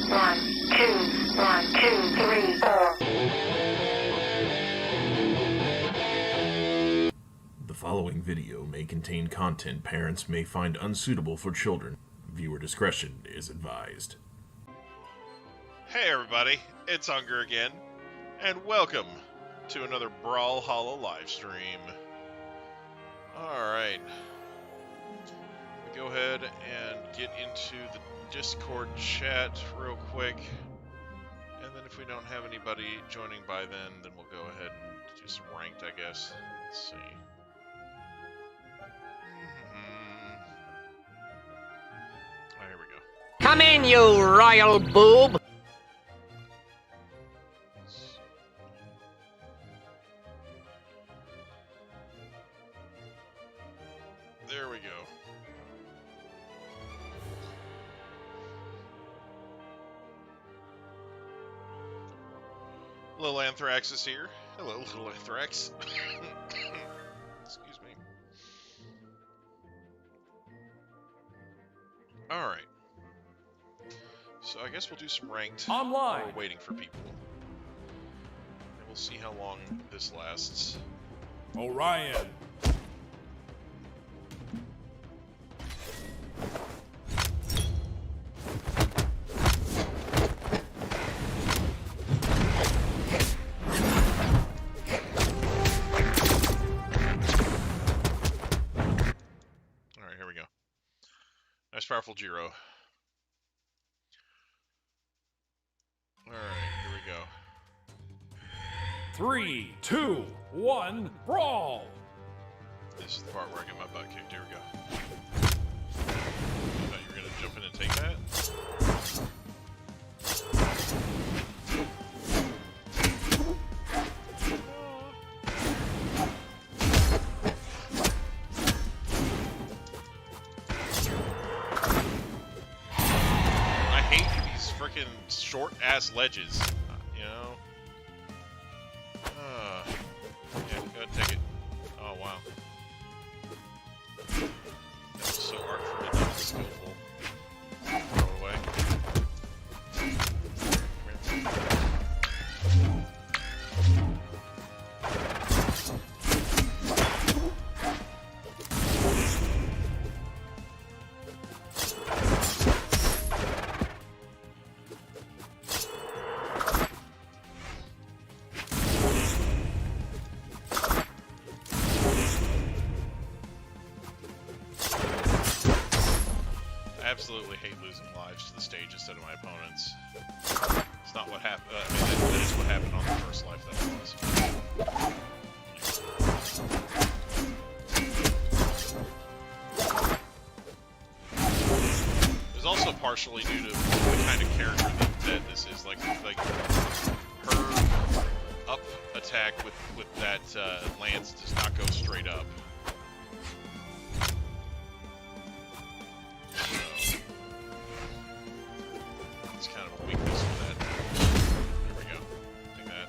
1, 2, 1, 2, 3, 4. The following video may contain content parents may find unsuitable for children. Viewer discretion is advised. Hey everybody, it's Unger again, and welcome to another Brawlhalla livestream. Alright, we go ahead and get into the Discord chat real quick, and then if we don't have anybody joining by then we'll go ahead and just ranked, I guess. Let's see. Here we go. Come in, you royal boob! There we go. Little Anthrax is here. Hello, Little Anthrax. Excuse me. Alright. So I guess we'll do some ranked Online. while we're waiting for people. And we'll see how long this lasts. Orion. Alright, here we go. Nice powerful Jiro. Alright, here we go. 3, 2, 1, brawl! This is the part where I get my butt kicked. Here we go. I thought you were gonna jump in and take that. I hate these freaking short ass ledges. You know? Yeah, go ahead and take it. Oh, wow. That was so hard for me, not skillful. Throw it away. I absolutely hate losing lives to the stage instead of my opponents. It's not what happened. I mean, that is what happened on the first life that was. It was also partially due to the kind of character that this is. Like her up attack with that lance does not go straight up. It's kind of a weakness for that. There we go. Take that.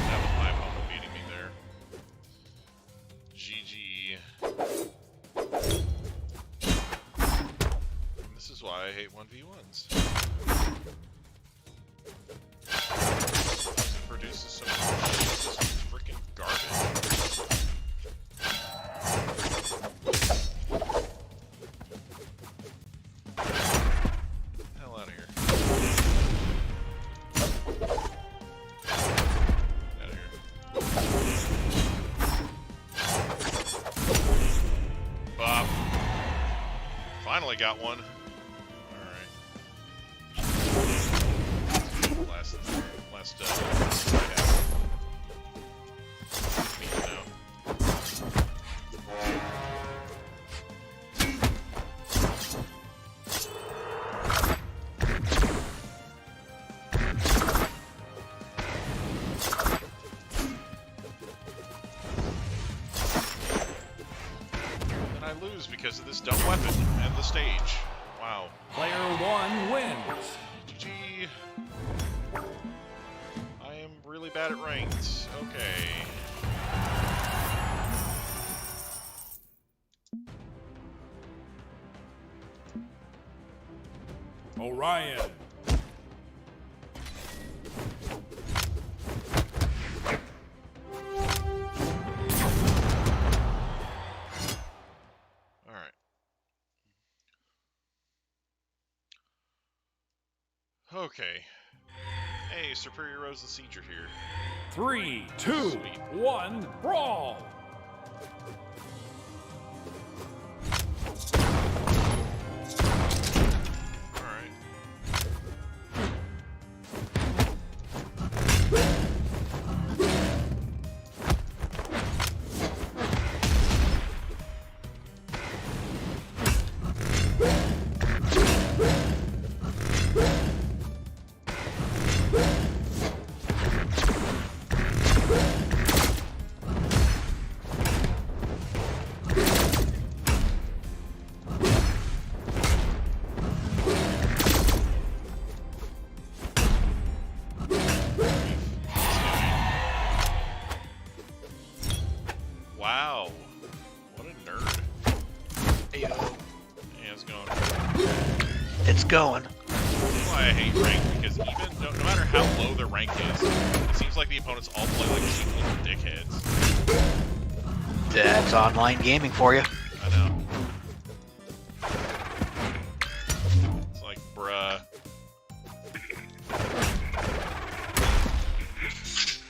That was my opponent beating me there. GG. This is why I hate 1v1s. It produces some freaking garbage. Finally got one. Alright. Last I have. Me now. And I lose because of this dumb weapon and the stage. Wow. Player 1 wins. GG. I am really bad at ranked. Okay. Orion. Alright. Okay. Hey, Superior Rose and Siege are here. 3, 2, Sweet. 1, brawl! Alright. Wow. What a nerd. Hey, Hey, how's it going? it's going. That's why I hate rank, because even no matter how low their rank is, it seems like the opponents all play like cheap little dickheads. That's online gaming for you. I know. It's like, bruh.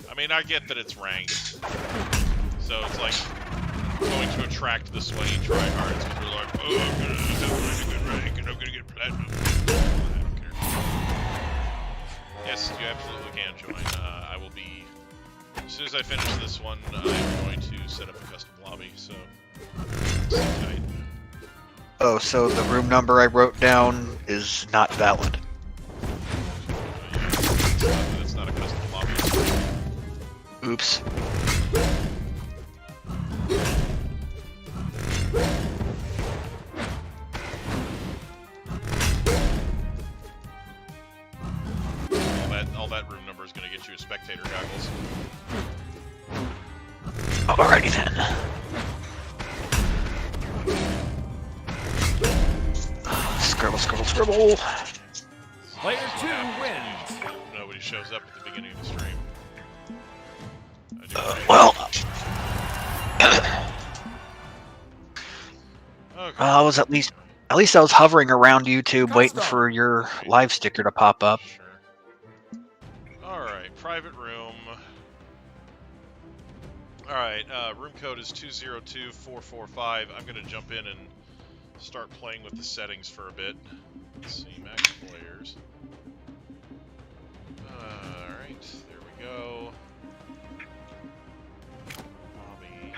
I mean, I get that it's ranked. So it's like going to attract the sweaty tryhards because we're like, oh, I'm gonna have a good rank and I'm gonna get platinum. I don't care. Yes, you absolutely can join. I will be, as soon as I finish this one, I'm going to set up a custom lobby, so sit tight. Oh, so the room number I wrote down is not valid. Yeah, it's not a custom lobby. Oops. All that room number is going to get you a spectator goggles. Alrighty then. Scribble, scribble, scribble. Player 2 wins. Nobody shows up at the beginning of the stream. I do Well, okay. I was at least I was hovering around YouTube waiting for your live sticker to pop up. Sure. Alright, private room. Alright, room code is 202445. I'm going to jump in and start playing with the settings for a bit. Let's see, max players. Alright, there we go. Lobby.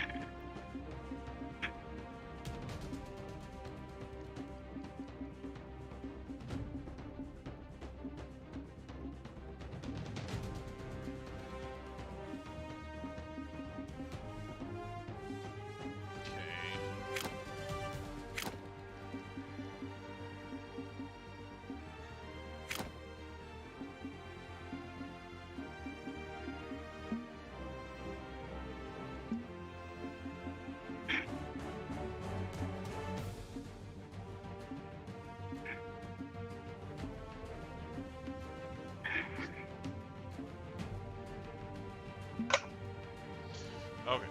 Okay. Okay.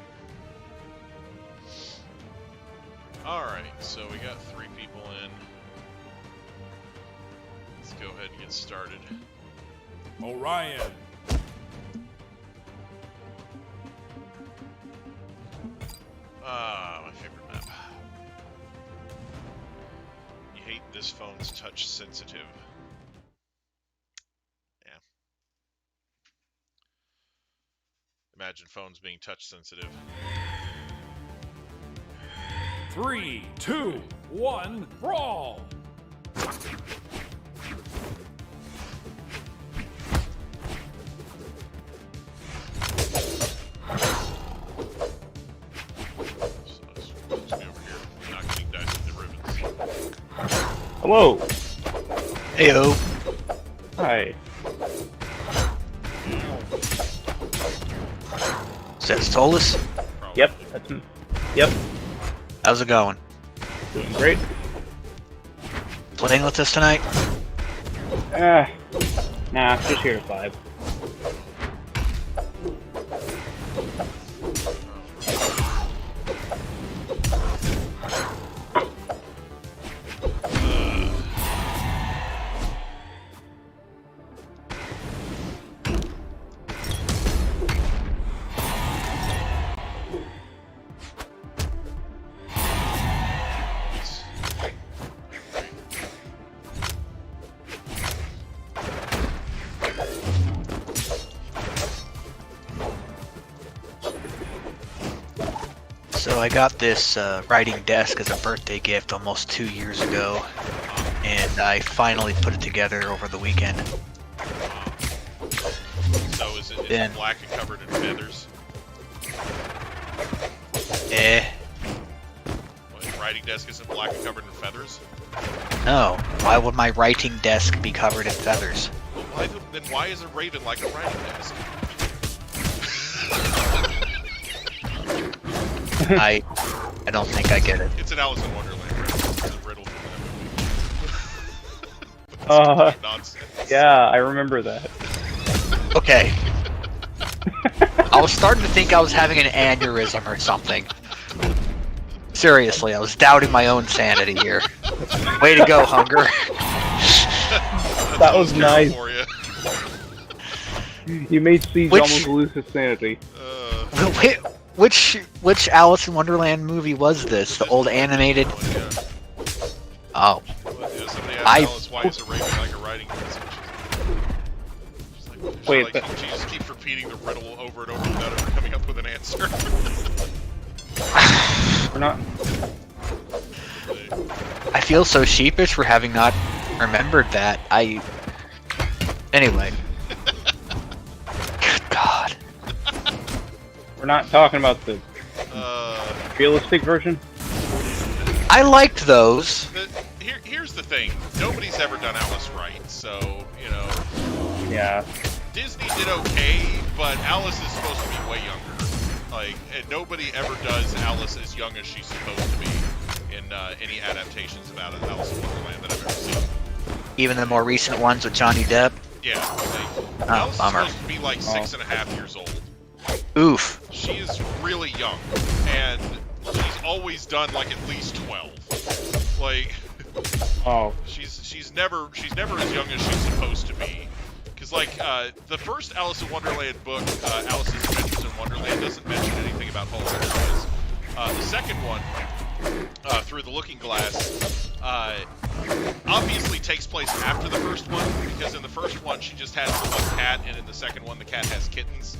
Alright, so we got 3 people in. Let's go ahead and get started. Orion. My favorite map. You hate this phone's touch sensitive. Yeah. Imagine phones being touch sensitive. 3, 2, 1, brawl! So let's be over here, not getting dice with the ribbons. Hello. Heyo. Hi. Is that Solus? Probably. Yep. That's yep. How's it going? Doing great. Playing with us tonight? Nah, just here to 5. So I got this writing desk as a birthday gift almost 2 years ago, and I finally put it together over the weekend. So is it Then- black and covered in feathers? Well, your writing desk isn't black and covered in feathers? No. Why would my writing desk be covered in feathers? Well, then why is a raven like a writing desk? I don't think I get it. It's an Alice in Wonderland riddle. It's a riddle from that movie. Nonsense. Yeah, I remember that. Okay. I was starting to think I was having an aneurysm or something. Seriously, I was doubting my own sanity here. Way to go, Hunger. That was terrible nice. for you. You made Siege Which- almost lose his sanity. Which Alice in Wonderland movie was this? The old animated? Oh. Somebody asked I- Alice why is a raven like a writing desk. She's like, Wait, like, she just keeps repeating the riddle over and over without ever coming up with an answer. We're not. I feel so sheepish for having not remembered that. Anyway. Good God. We're not talking about the Uh, realistic version. I liked those. here's the thing. Nobody's ever done Alice right, so, you know, Yeah. Disney did okay, but Alice is supposed to be way younger. Like, and nobody ever does Alice as young as she's supposed to be in any adaptations of Alice in Wonderland that I've ever seen. Even the more recent ones with Johnny Depp. Yeah, like, Oh, Alice bummer. is supposed to be like 6.5 years old. Oof. She is really young, and she's always done like at least 12. Like, Oh. she's never as young as she's supposed to be. Because like the first Alice in Wonderland book, Alice's Adventures in Wonderland, doesn't mention anything about holograms. The second one, Through the Looking Glass, obviously takes place after the first one, because in the first one she just has the one cat, and in the second one the cat has kittens.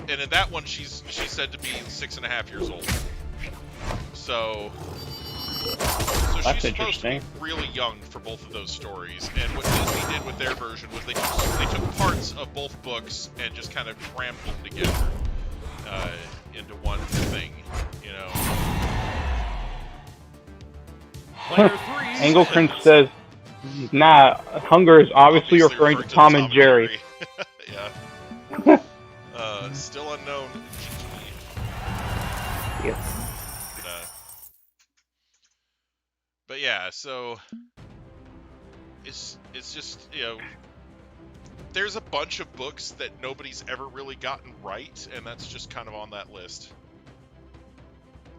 And in that one she's said to be 6.5 years old. So That's she's supposed to interesting. be really young for both of those stories. And what Disney did with their version was they took parts of both books and just kind of crammed them together into one thing, you know. Player 3. Angle Prince says, "Nah, Hunger is obviously referring to Tom and Jerry." Yeah. Still unknown. Yes. But yeah, so it's just, you know, there's a bunch of books that nobody's ever really gotten right, and that's just kind of on that list.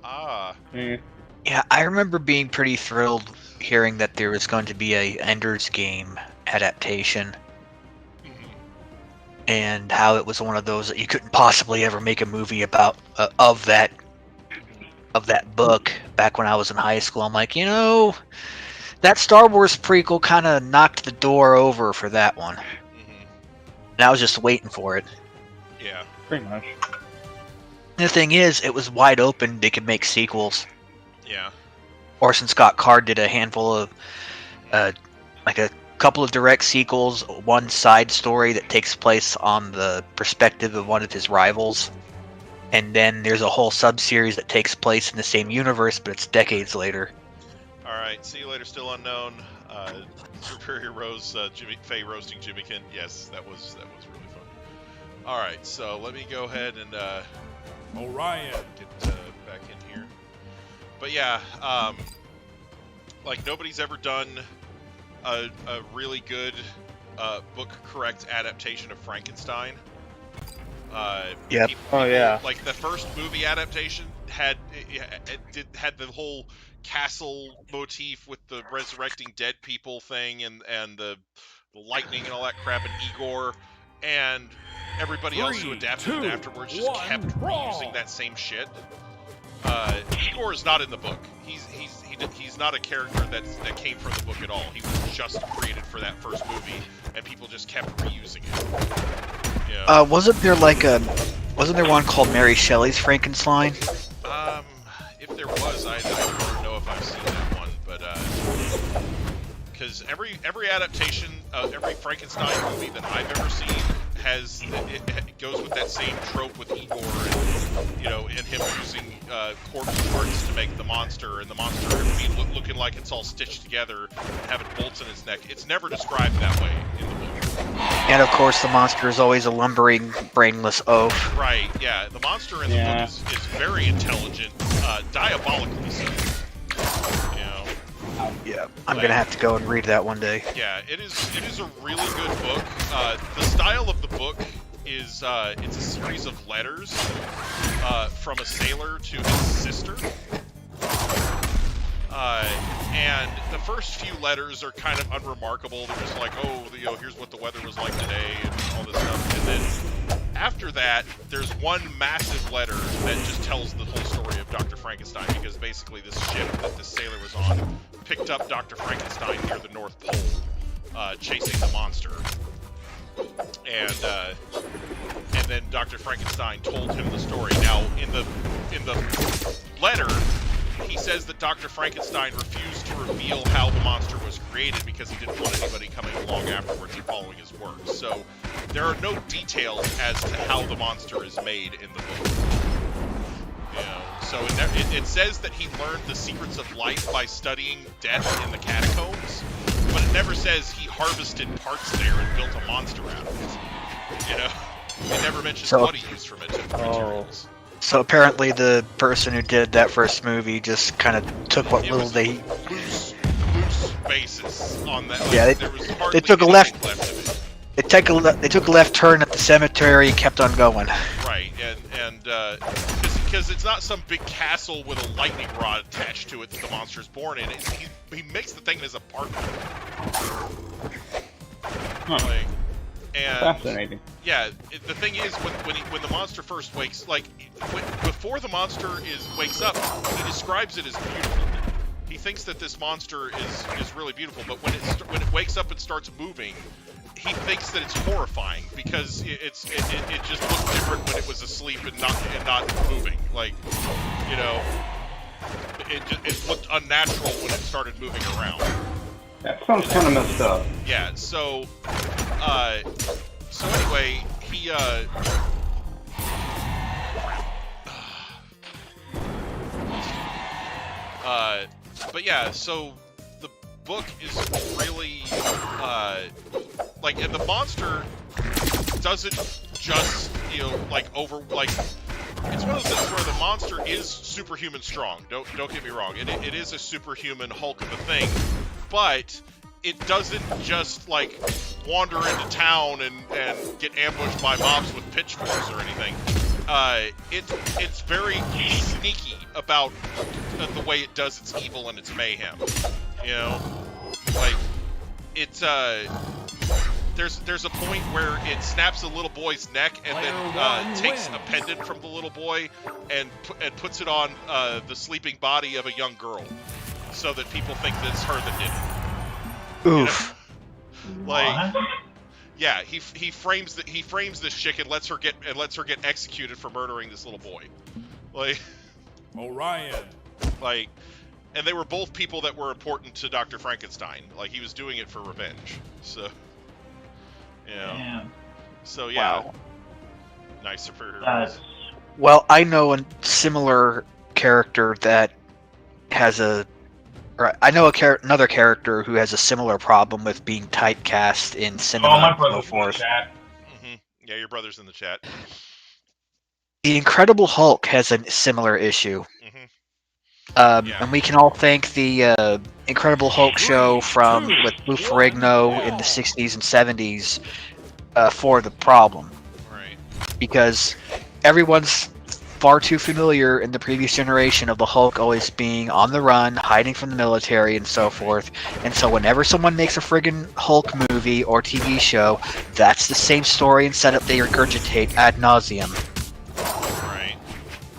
Mm. Yeah, I remember being pretty thrilled hearing that there was going to be a Ender's Game adaptation, and how it was one of those that you couldn't possibly ever make a movie about of that book. Back when I was in high school, I'm like, you know, that Star Wars prequel kind of knocked the door over for that one, and I was just waiting for it. Yeah. Pretty much. The thing is, it was wide open. They could make sequels. Yeah. Orson Scott Card did a handful of, like a couple of direct sequels, one side story that takes place on the perspective of one of his rivals, and then there's a whole sub-series that takes place in the same universe, but it's decades later. Alright, see you later, still unknown. Superior Rose, Faye roasting Jimmykin. Yes, that was really fun. Alright, so let me go ahead and Orion. get back in here. But yeah, like nobody's ever done a really good book correct adaptation of Frankenstein. Yep. Oh, yeah. Like the first movie adaptation had had the whole castle motif with the resurrecting dead people thing and the lightning and all that crap and Igor, and everybody else who 3, adapted 2, it afterwards just 1, kept brawl. reusing that same shit. Igor is not in the book. He's not a character that came from the book at all. He was just created for that first movie, and people just kept reusing it. Yeah. Wasn't there one called Mary Shelley's Frankenstein? If there was, I don't know if I've seen that one, but because every adaptation, every Frankenstein movie that I've ever seen has it goes with that same trope with Igor and him using corpse parts to make the monster, and the monster looking like it's all stitched together, and having bolts in its neck. It's never described that way in the book. And of course, the monster is always a lumbering, brainless oaf. Right, yeah. The monster in the book is very intelligent, diabolically so. Yeah, I'm gonna have to go and read that one day. Yeah, it is a really good book. The style of the book is it's a series of letters from a sailor to his sister. And the first few letters are kind of unremarkable. They're just like, here's what the weather was like today and all this stuff. And then after that, there's one massive letter that just tells the whole story of Dr. Frankenstein, because basically this ship that this sailor was on picked up Dr. Frankenstein near the North Pole, chasing the monster. And then Dr. Frankenstein told him the story. Now, in the letter, he says that Dr. Frankenstein refused to reveal how the monster was created because he didn't want anybody coming along afterwards and following his work. So there are no details as to how the monster is made in the book. So it says that he learned the secrets of life by studying death in the catacombs, but it never says he harvested parts there and built a monster out of it. It never mentions what he used for materials. So apparently the person who did that first movie just kind of took what little they... Loose basis on that. Yeah, there was they took a left of it. They took a left turn at the cemetery and kept on going. Right, and because it's not some big castle with a lightning rod attached to it that the monster's born in. He makes the thing as a partner. Fascinating. Yeah, the thing is, when the monster first wakes, before the monster wakes up, he describes it as beautiful. He thinks that this monster is really beautiful, but when it wakes up and starts moving, he thinks that it's horrifying because it just looked different when it was asleep and not moving. It looked unnatural when it started moving around. That sounds kind of messed up. Yeah. So anyway, he but yeah, so the book is really and the monster doesn't just it's one of those things where the monster is superhuman strong. Don't get me wrong. It is a superhuman Hulk of a thing, but it doesn't just wander into town and get ambushed by mobs with pitchforks or anything. It's very sneaky about the way it does its evil and its mayhem. There's a point where it snaps a little boy's neck and then takes a pendant from the little boy and puts it on the sleeping body of a young girl, so that people think that it's her that did it. Oof. Yeah, he frames this chick and lets her get executed for murdering this little boy. Orion. And they were both people that were important to Dr. Frankenstein. He was doing it for revenge. So, Damn. So yeah. Wow. Nice superheroes. That's Well, I know a similar character that has I know another character who has a similar problem with being typecast in cinema my and so brother's in the forth. chat. Yeah, your brother's in the chat. The Incredible Hulk has a similar issue. Yeah. And we can all thank the Incredible Hulk show from with Lou Ferrigno in the 60s and 70s for the problem. Right. Because everyone's far too familiar in the previous generation of the Hulk always being on the run, hiding from the military, and so forth. And so whenever someone makes a friggin' Hulk movie or TV show, that's the same story and setup they regurgitate ad nauseum. Right.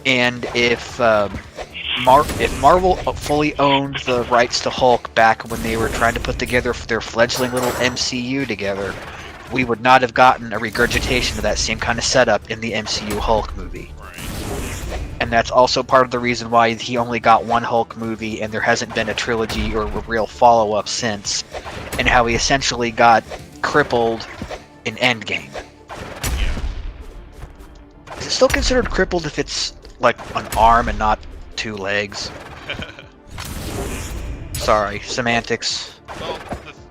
And if Marvel fully owned the rights to Hulk back when they were trying to put together their fledgling little MCU together, we would not have gotten a regurgitation of that same kind of setup in the MCU Hulk movie. Right. And that's also part of the reason why he only got one Hulk movie and there hasn't been a trilogy or a real follow-up since, and how he essentially got crippled in Endgame. Yeah. Is it still considered crippled if it's like an arm and not 2 legs? Sorry, semantics. Well,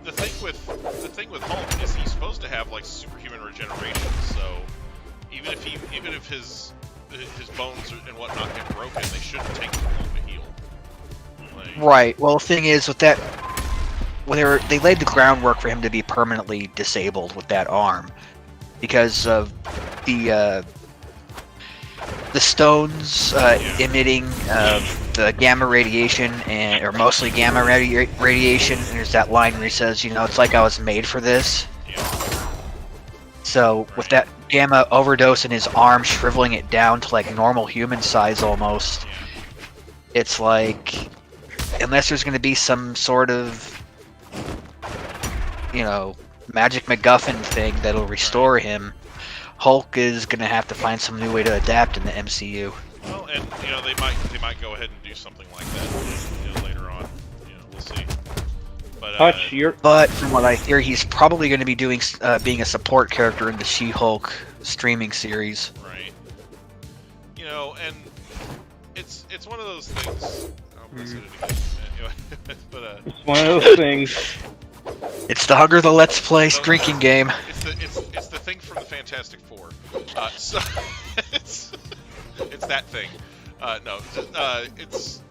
the thing with Hulk is he's supposed to have like superhuman regeneration. So even if his bones and whatnot get broken, they shouldn't take too long to heal. Like, Right. Well, the thing is with that, when they laid the groundwork for him to be permanently disabled with that arm, because of the stones emitting the gamma radiation or mostly gamma radiation. And there's that line where he says, it's like I was made for this. yeah. So with that gamma overdose in his arm, shriveling it down to like normal human size almost, Yeah. it's like, unless there's going to be some sort of, magic MacGuffin thing that'll restore him, Hulk is going to have to find some new way to adapt in the MCU. Well, and they might go ahead and do something like that later on. We'll see. But Hutch, But from what I hear, he's probably going to be doing being a support character in the She-Hulk streaming series. right. And it's one of those things. Oh, I said it again. Anyway, but it's one of those things. It's the Hunger the Let's Play drinking game. It's the thing from the Fantastic Four. So it's that thing. No, it's.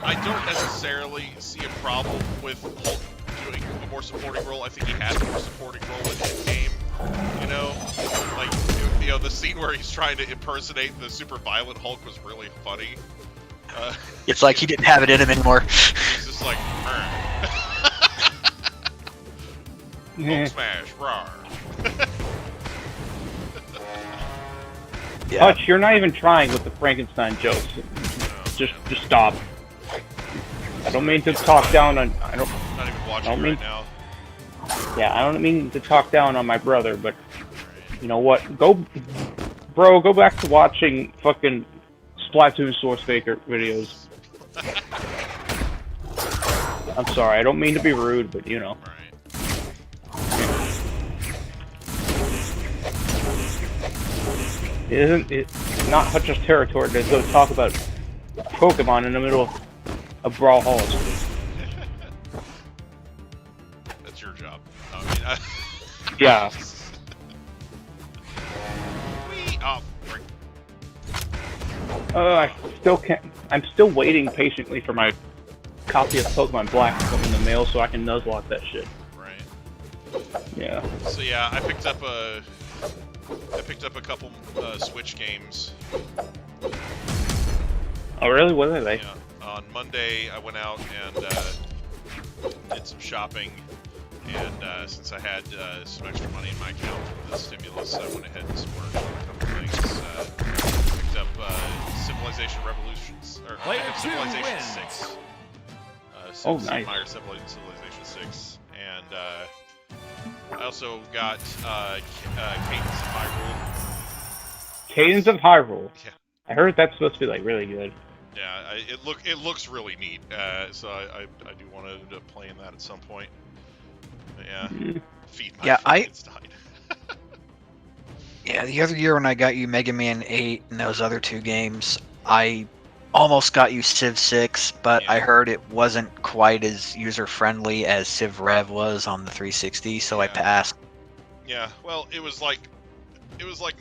I don't necessarily see a problem with Hulk doing a more supporting role. I think he had a more supporting role in this game. The scene where he's trying to impersonate the super violent Hulk was really funny. It's like he didn't have it in him anymore. He's just like, Hulk smash, rawr. Yeah. Hutch, you're not even trying with the Frankenstein jokes. Just stop. I don't mean to talk down on. I'm not even watching right now. Yeah, I don't mean to talk down on my brother, but you know what? Go back to watching fucking Splatoon Source Faker videos. I'm sorry, I don't mean to be rude, but Right. It's not Hutch's territory to go talk about Pokemon in the middle of Brawlhalla. That's your job. Yeah. I still can't. I'm still waiting patiently for my copy of Pokemon Black to come in the mail so I can nuzlocke that shit. Right. Yeah. So yeah, I picked up a couple Switch games. Oh really? What are they? Yeah. On Monday, I went out and did some shopping, and since I had some extra money in my account from the stimulus, I went ahead and splurged on a couple things. Picked up Civilization Revolutions, or Player two Civilization wins. 6. Oh, nice. Civilization 6, and I also got Cadence of Hyrule. Cadence of Hyrule. Yeah. I heard that's supposed to be like really good. Yeah, it looks really neat. So I do want to end up playing that at some point. But yeah, feed my Frankenstein. Yeah, the other year when I got you Mega Man 8 and those other 2 games, I almost got you Civ 6, but Yeah. I heard it wasn't quite as user-friendly as Civ Rev was on the 360, so I Yeah. passed. Yeah, well, it was like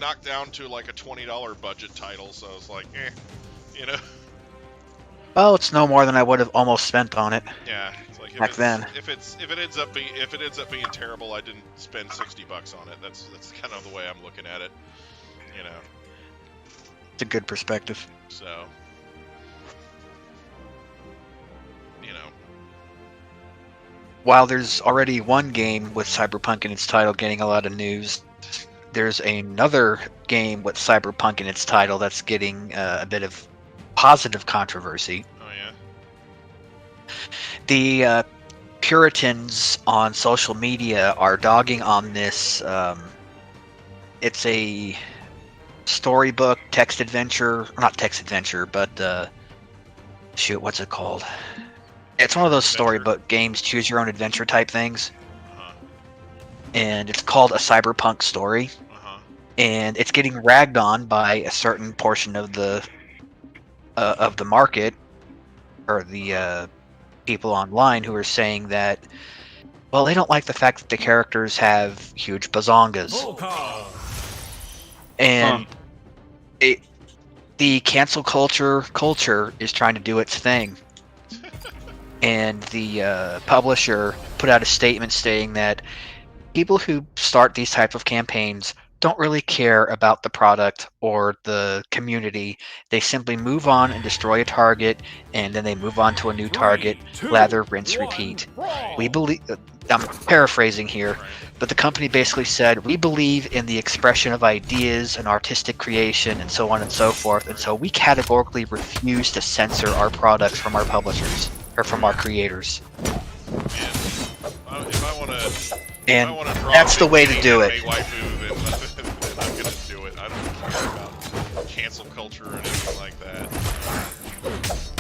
knocked down to like a $20 budget title, so I was like, Well, it's no more than I would have almost spent on it. Yeah, it's like Back then. If it ends up being terrible, I didn't spend $60 on it. That's kind of the way I'm looking at it. You know. It's a good perspective. So. You know. While there's already one game with Cyberpunk in its title getting a lot of news, there's another game with Cyberpunk in its title that's getting a bit of positive controversy. Oh yeah. The Puritans on social media are dogging on this. It's a storybook, text adventure, not text adventure, but shoot, what's it called? It's one of those storybook games, choose your own adventure type things. And it's called a cyberpunk story. And it's getting ragged on by a certain portion of the market, or the people online, who are saying that, well, they don't like the fact that the characters have huge bazongas. And the cancel culture is trying to do its thing. And the publisher put out a statement saying that people who start these type of campaigns don't really care about the product or the community. They simply move on and destroy a target, and then they move on to a new target, lather, rinse, repeat. We believe, I'm paraphrasing here, but the company basically said, we believe in the expression of ideas and artistic creation and so on and so forth, and so we categorically refuse to censor our products from our publishers, or from our creators. If I want to... And that's the way to do it. Waifu, then I'm gonna do it. I don't care about cancel culture or anything like that.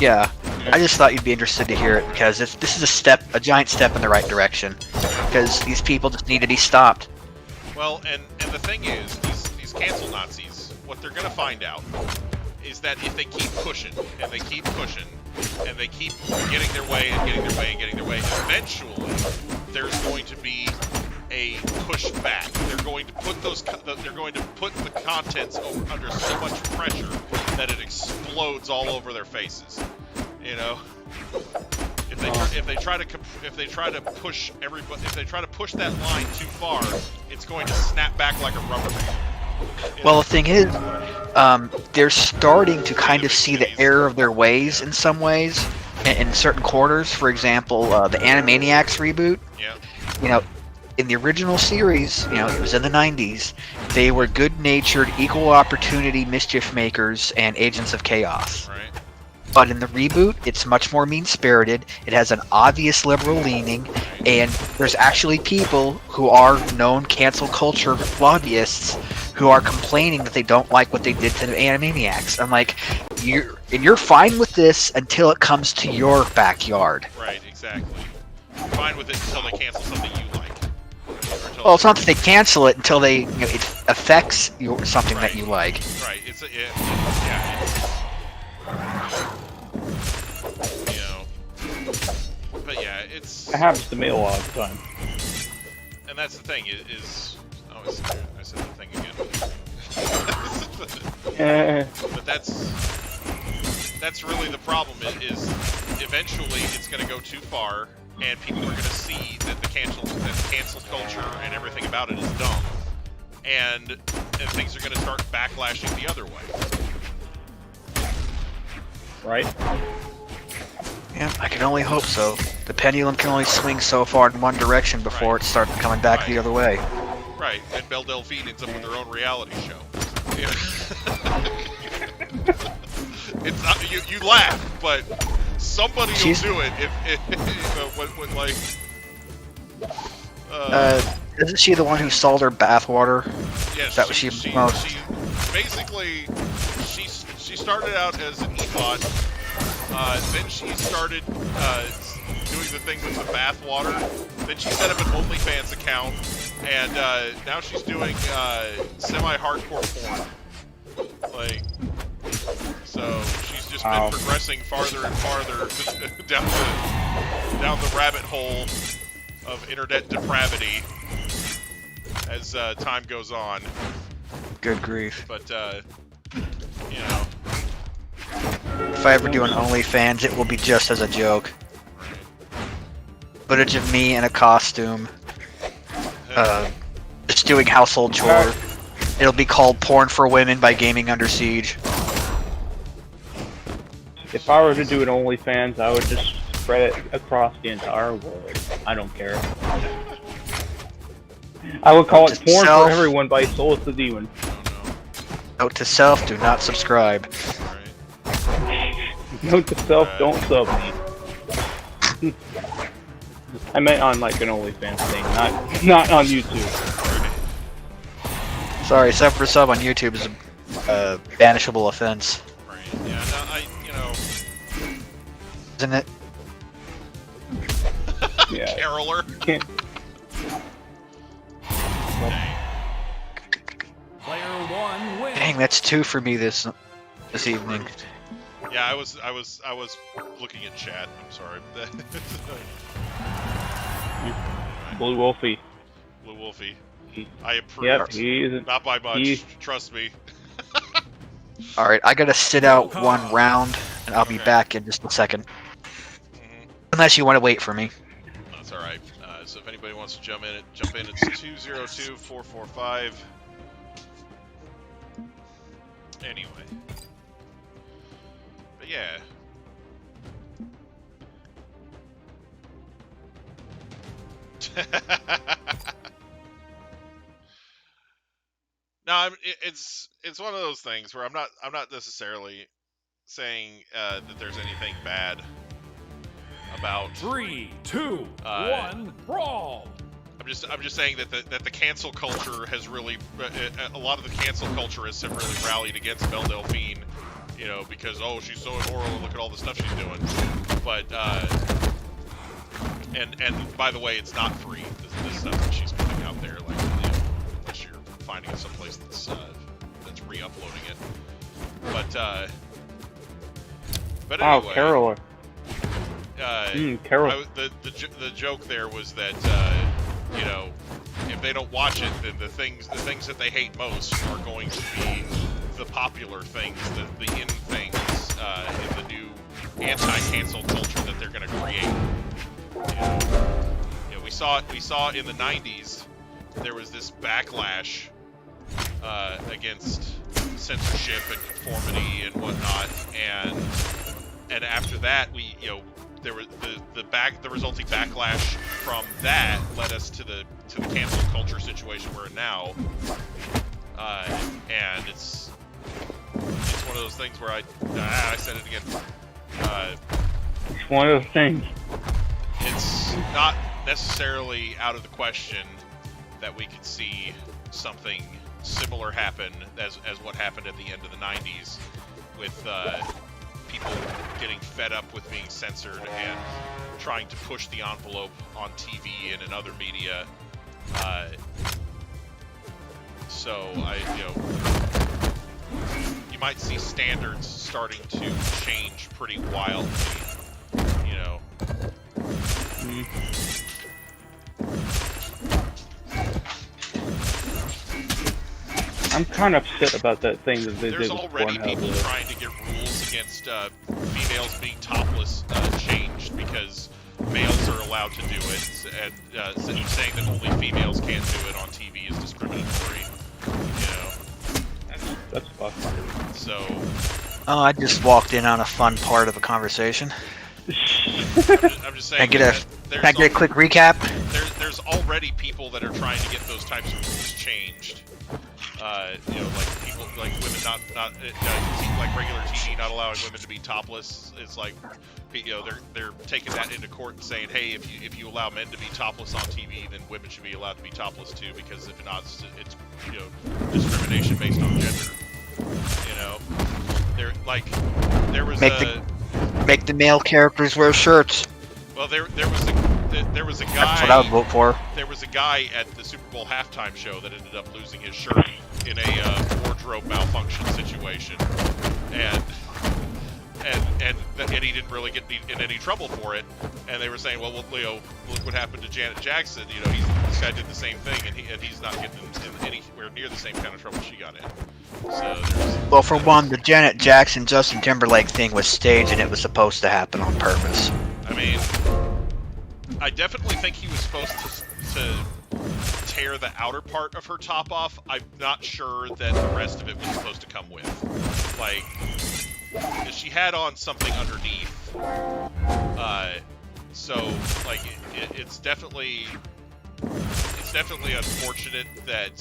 Yeah, I just thought you'd be interested to hear it, because this is a giant step in the right direction. Because these people just need to be stopped. Well, and the thing is, these cancel Nazis, what they're gonna find out is that if they keep pushing and they keep pushing and they keep getting their way and getting their way and getting their way, eventually there's going to be a pushback. They're going to put the contents under so much pressure that it explodes all over their faces. You know, if they try to push that line too far, it's going to snap back like a rubber band. Well, the thing is, they're starting to kind of see the error of their ways in some ways, in certain quarters. For example, the Animaniacs reboot. Yeah. You know, in the original series, you know, it was in the 90s, they were good-natured, equal opportunity mischief makers and agents of chaos. Right. But in the reboot, it's much more mean-spirited, it has an obvious liberal leaning, and there's actually people who are known cancel culture lobbyists who are complaining that they don't like what they did to the Animaniacs. I'm like, you're fine with this until it comes to your backyard. Right, exactly. You're fine with it until they cancel something you like. Well, it's not that they cancel it until they, it affects something that you like. Right. It's but yeah, it's. It happens to me a lot of the time. And that's the thing is I said the thing again. But that's really the problem. Is eventually it's going to go too far, and people are going to see that the cancel culture and everything about it is dumb, and things are going to start backlashing the other way. Right? Yeah, I can only hope so. The pendulum can only swing so far in one direction before it starts coming back the other way. Right, and Belle Delphine ends up with their own reality show. Yeah. It's not, you laugh, but somebody will do it if like. Isn't she the one who sold her bathwater? Yeah, Is that what she most? She basically she started out as an e-bot. Then she started doing the thing with the bathwater. Then she set up an OnlyFans account, and now she's doing semi-hardcore porn. Like, so she's just been progressing farther and farther down the rabbit hole of internet depravity as time goes on. Good grief. But you know. if I ever do an OnlyFans, it will be just as a joke. Footage of me in a costume, just doing household chores. It'll be called Porn for Women by Gaming Under Siege. If I were to do an OnlyFans, I would just spread it across the entire world. I don't care. I would call it Porn for Everyone by Soulless the Demon. Note to self, do not subscribe. Note to self, don't sub me. I meant on like an OnlyFans thing, not on YouTube. Sorry, sub for sub on YouTube is a banishable offense. Right. Yeah. No, Isn't it? Yeah. Caroler. Can't. Player 1 wins. Dang, that's 2 for me this evening. Yeah, I was looking at chat. I'm sorry. Blue Wolfie. Blue Wolfie. I approve. Yep, he isn't. Not by much. Trust me. Alright, I gotta sit out one round, and I'll be back in just a second. Unless you want to wait for me. That's alright. So if anybody wants to jump in, it's 202-445. Anyway. But yeah. No, it's one of those things where I'm not necessarily saying that there's anything bad about 3, 2, 1, brawl. I'm just saying that the cancel culture has really a lot of the cancel culturists have really rallied against Belle Delphine, you know, because she's so immoral and look at all the stuff she's doing. But and by the way, it's not free. This stuff that she's putting out there, like, you know, unless you're finding it someplace that's re-uploading it. But Wow, anyway. Caroler. Carol. The joke there was that you know, if they don't watch it, then the things that they hate most are going to be the popular things, the in things in the new anti-cancel culture that they're going to create. You know, we saw in the 90s there was this backlash against censorship and conformity and whatnot, and after that there was the resulting backlash from that led us to the cancel culture situation we're in now, and it's one of those things where I said it again. It's one of those things. It's not necessarily out of the question that we could see something similar happen as what happened at the end of the 90s with people getting fed up with being censored and trying to push the envelope on TV and in other media. So you might see standards starting to change pretty wildly, you know. I'm kind of upset about that thing that they There's did with already Pornhub. people trying to get rules against females being topless changed because males are allowed to do it, and saying that only females can't do it on TV is discriminatory. You know, that's fucked. So. Oh, I just walked in on a fun part of a conversation. I'm just saying. Can I get a quick recap? There's already people that are trying to get those types of rules changed. You know, like people, like women not like regular TV not allowing women to be topless. It's like, you know, they're taking that into court and saying, hey, if you allow men to be topless on TV, then women should be allowed to be topless too, because if not, it's you know, discrimination based on gender. You know, there was make the male characters wear shirts. Well, there was a guy. That's what I would vote for. There was a guy at the Super Bowl halftime show that ended up losing his shirt in a wardrobe malfunction situation, and and he didn't really get in any trouble for it. And they were saying, well, Leo, look what happened to Janet Jackson. You know, this guy did the same thing, and he's not getting in anywhere near the same kind of trouble she got in. So well, for one, the Janet Jackson Justin Timberlake thing was staged, and it was supposed to happen on purpose. I mean, I definitely think he was supposed to tear the outer part of her top off. I'm not sure that the rest of it was supposed to come with. Like, she had on something underneath. So, like, it's definitely unfortunate that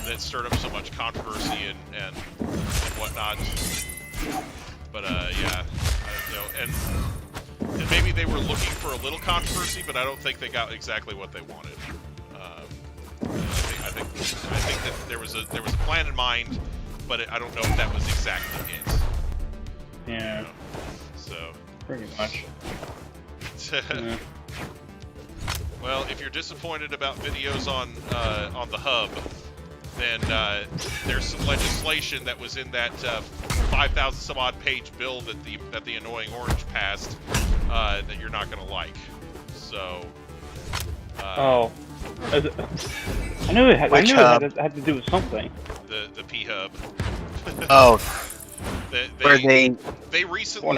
that stirred up so much controversy and whatnot. But yeah, you know, and maybe they were looking for a little controversy, but I don't think they got exactly what they wanted. I think that there was a plan in mind, but I don't know if that was exactly it. Yeah. You know? So. Pretty much. Yeah. Well, if you're disappointed about videos on the hub, then there's some legislation that was in that 5,000 some odd page bill that the Annoying Orange passed that you're not gonna like. So. Oh. I knew it had to do with something. The P Hub. Oh. They recently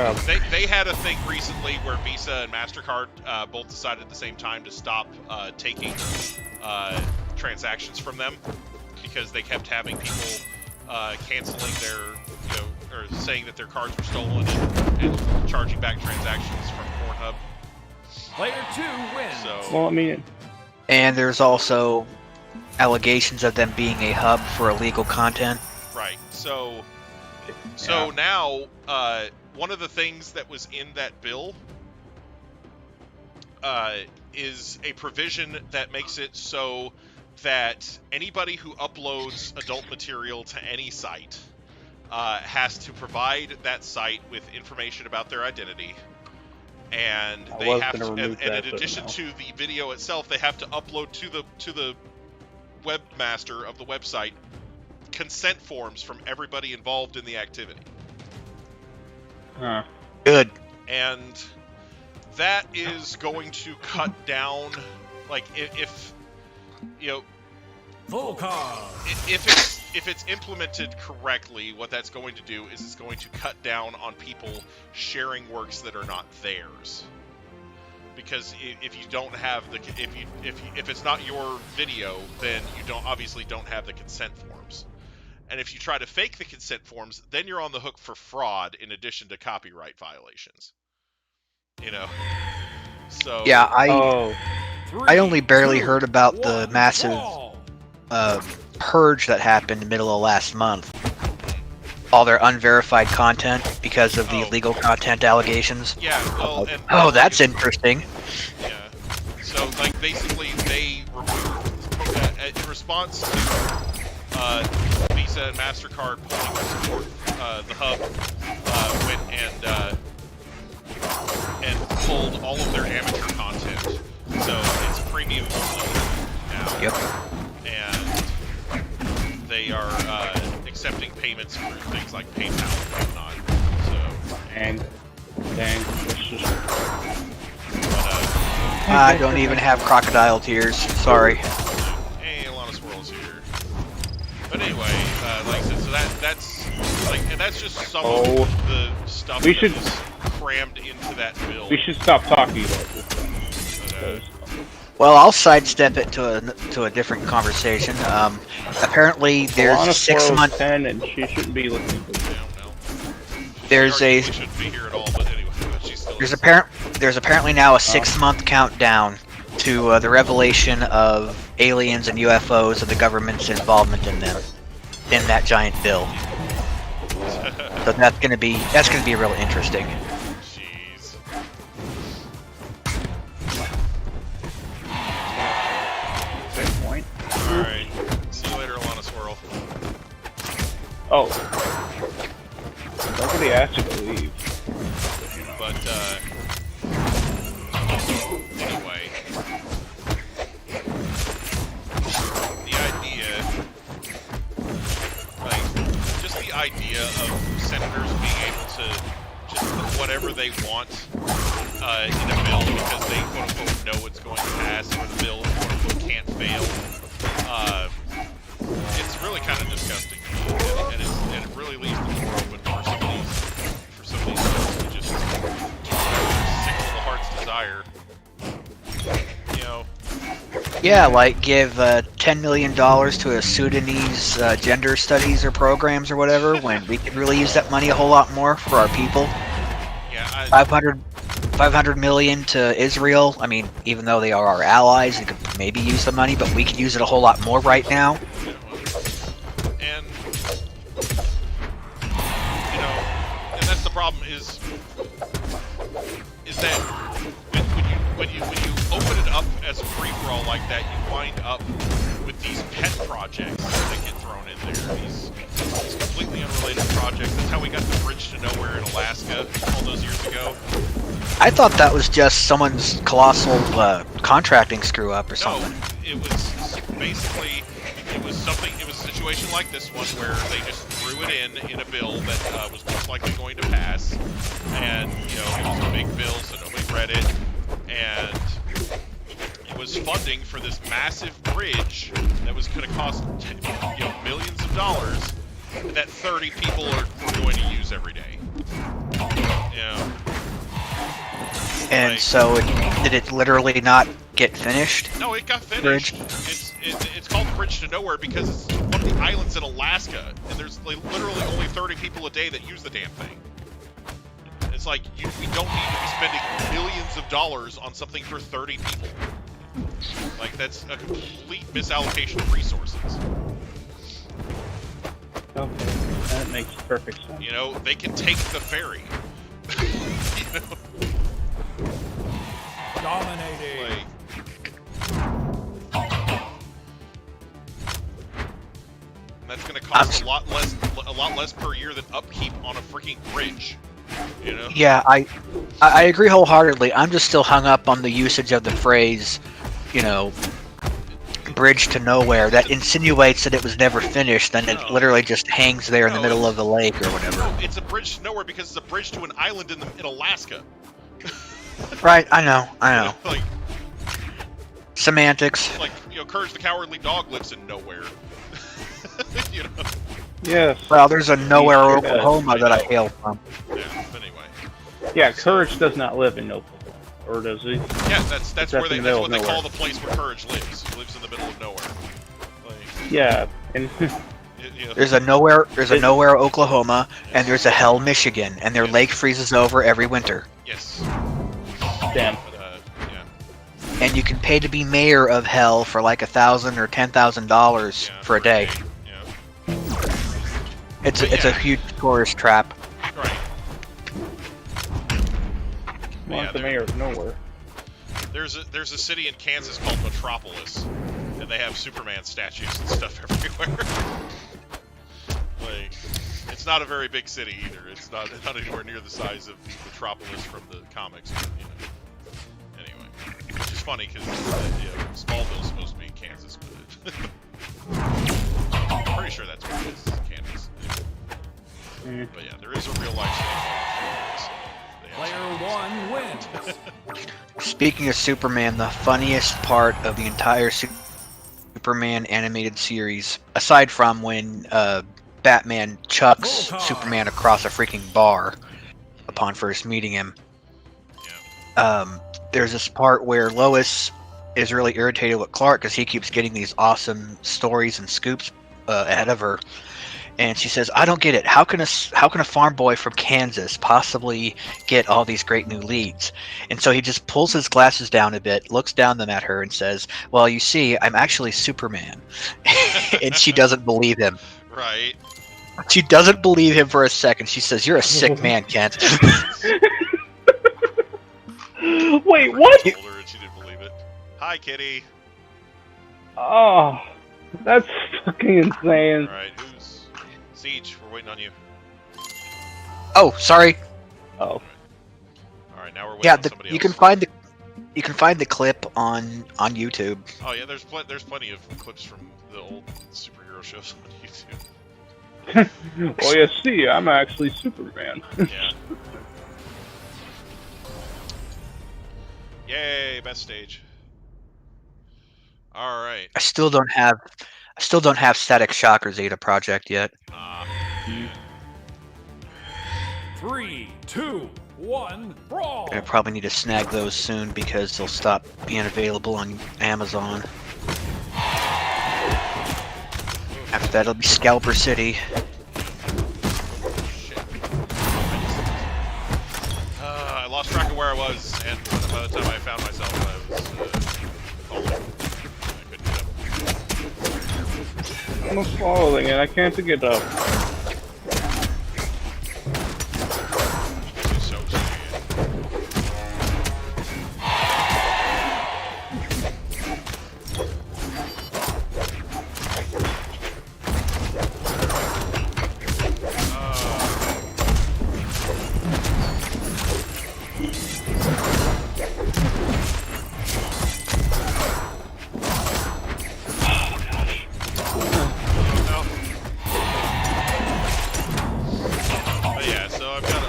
they had a thing recently where Visa and MasterCard both decided at the same time to stop taking transactions from them because they kept having people canceling their, you know, or saying that their cards were stolen and charging back transactions from Pornhub. Player 2 wins. So, Well, I mean, And there's also allegations of them being a hub for illegal content. right. So now, one of the things that was in that bill is a provision that makes it so that anybody who uploads adult material to any site has to provide that site with information about their identity. And they have to, and in addition to the video itself, they have to upload to the webmaster of the website consent forms from everybody involved in the activity. huh. Good. And that is going to cut down, like, if you know, Full car. if it's implemented correctly, what that's going to do is it's going to cut down on people sharing works that are not theirs. Because if you don't have the if it's not your video, then you obviously don't have the consent forms. And if you try to fake the consent forms, then you're on the hook for fraud in addition to copyright violations. You know. So Yeah, Oh. I only barely heard about the massive purge that happened in the middle of last month. All their unverified content because of the illegal content allegations. Yeah, well, and, Oh, that's interesting. Yeah. So, like, basically, they removed, in response to Visa and MasterCard pulling their support, the hub went and pulled all of their amateur content. So it's premium only now. Yep. And they are accepting payments for things like PayPal and whatnot. So. And it's just. I don't even have crocodile tears. Sorry. Hey, a lot of swirls here. Like I said, so that's like, and that's just some of the stuff We that should- was crammed into that bill. We should stop talking about this. But, Well, I'll sidestep it to a different conversation. Apparently, there's Alana a 6 Squirrel's month. 10 and she shouldn't be listening to I this. don't know. There's She a arguably shouldn't be here at all, but anyway, she's still. there's apparently now a 6 month countdown to the revelation of aliens and UFOs and the government's involvement in them, in that giant bill. So that's gonna be real interesting. Jeez. Good point. Alright. See you later, Alana Swirl. Oh. Nobody asked you to leave. But, anyway. The idea, like, just the idea of senators being able to they want in a bill because they quote-unquote know it's going to pass, or the bill quote-unquote can't fail. It's really kind of disgusting, and it really leaves the door open for some of these bills to just sick little heart's desire. You know. Yeah, like give $10 million to a Sudanese gender studies or programs or whatever, when we could really use that money a whole lot more for our people. Yeah, 500 million to Israel. I mean, even though they are our allies, they could maybe use the money, but we could use it a whole lot more right now. And you know, and that's the problem is that when you open it up as a free-for-all like that, you wind up with these pet projects that get thrown in there. These completely unrelated projects. That's how we got the bridge to nowhere in Alaska all those years ago. I thought that was just someone's colossal contracting screw-up or something. No, it was basically, it was a situation like this one where they just threw it in a bill that was most likely going to pass, and, you know, it was a big bill, so nobody read it, and it was funding for this massive bridge that was going to cost, you know, millions of dollars that 30 people are going to use every day. Yeah. And like, so, did it literally not get finished? No, it got finished. It's called the Bridge to Nowhere because it's one of the islands in Alaska, and there's like, literally only 30 people a day that use the damn thing. It's like, we don't need to be spending millions of dollars on something for 30 people. Like, that's a complete misallocation of resources. Okay, that makes perfect sense. You know, they can take the ferry. You know? Dominating. Like, and that's going to cost a lot less per year than upkeep on a freaking bridge. You know? Yeah, I agree wholeheartedly. I'm just still hung up on the usage of the phrase, you know, bridge to nowhere. That insinuates that it was never finished, then it literally just hangs there in the middle of the lake or whatever. It's a bridge to nowhere because it's a bridge to an island in Alaska. Right, I know. Like, semantics. like, you know, Courage the Cowardly Dog lives in nowhere. You know? Yes. Well, there's a nowhere Oklahoma that I hail from. Yeah, but anyway. Yeah, Courage does not live in Oklahoma. Or does he? Yeah, that's where in the that's middle what of they call nowhere. the place where Courage lives. He lives in the middle of nowhere. Like, Yeah, and you know, There's a nowhere Oklahoma, and there's a Hell, Michigan, and their lake freezes over every winter. yes. damn. But, yeah. And you can pay to be mayor of Hell for like $1,000 or $10,000 Yeah, for a day. Yeah. It's But a yeah. huge tourist trap. Right. Want the mayor of nowhere. There's a city in Kansas called Metropolis, and they have Superman statues and stuff everywhere. Like, it's not a very big city either. It's not anywhere near the size of Metropolis from the comics. But, you know. Anyway, which is funny because Smallville's supposed to be in Kansas, but I'm pretty sure that's where it is, Kansas. But yeah, there is a real life city. Player one wins. Speaking of Superman, the funniest part of the entire Superman animated series, aside from when Batman chucks Superman across a freaking bar upon first meeting him, there's this part where Lois is really irritated with Clark because he keeps getting these awesome stories and scoops ahead of her. And she says, "I don't get it. How can a farm boy from Kansas possibly get all these great new leads?" And so he just pulls his glasses down a bit, looks down them at her, and says, "Well, you see, I'm actually Superman." And she doesn't believe him. Right. She doesn't believe him for a second. She says, "You're a sick man, Kent." Wait, what? I told her and she didn't believe it. Hi, Kitty. Oh, that's fucking insane. All right, who's Siege? We're waiting on you. Oh, sorry. Oh. All right, now we're waiting Yeah, on somebody you else. can find the clip on YouTube. Oh yeah, there's plenty of clips from the old superhero shows on YouTube. Well, you see, I'm actually Superman. Yeah. Yay, best stage. All right. I still don't have Static Shocker Zeta Project yet. Yeah. 3, 2, 1, brawl! I probably need to snag those soon because they'll stop being available on Amazon. After that, it'll be Scalper City. Shit. I lost track of where I was, and by the time I found myself, I was falling. I couldn't get up. I'm falling and I can't get up. This is so sad. But yeah, so I've got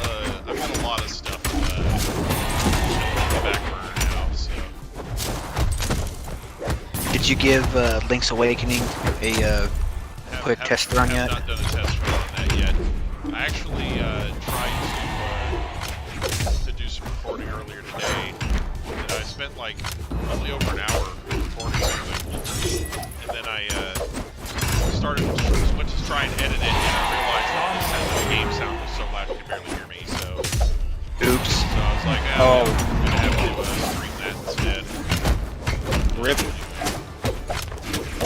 a lot of stuff on the back burner now. So Did you give Link's Awakening a quick test run yet? Not done a test run on that yet. I actually tried to do some recording earlier today. And I spent like probably over an hour recording something, and then I went to try and edit it, and I realized that the game sound was so loud you could barely hear me. So Oops. I was like, I'm gonna have to stream that instead. Rip.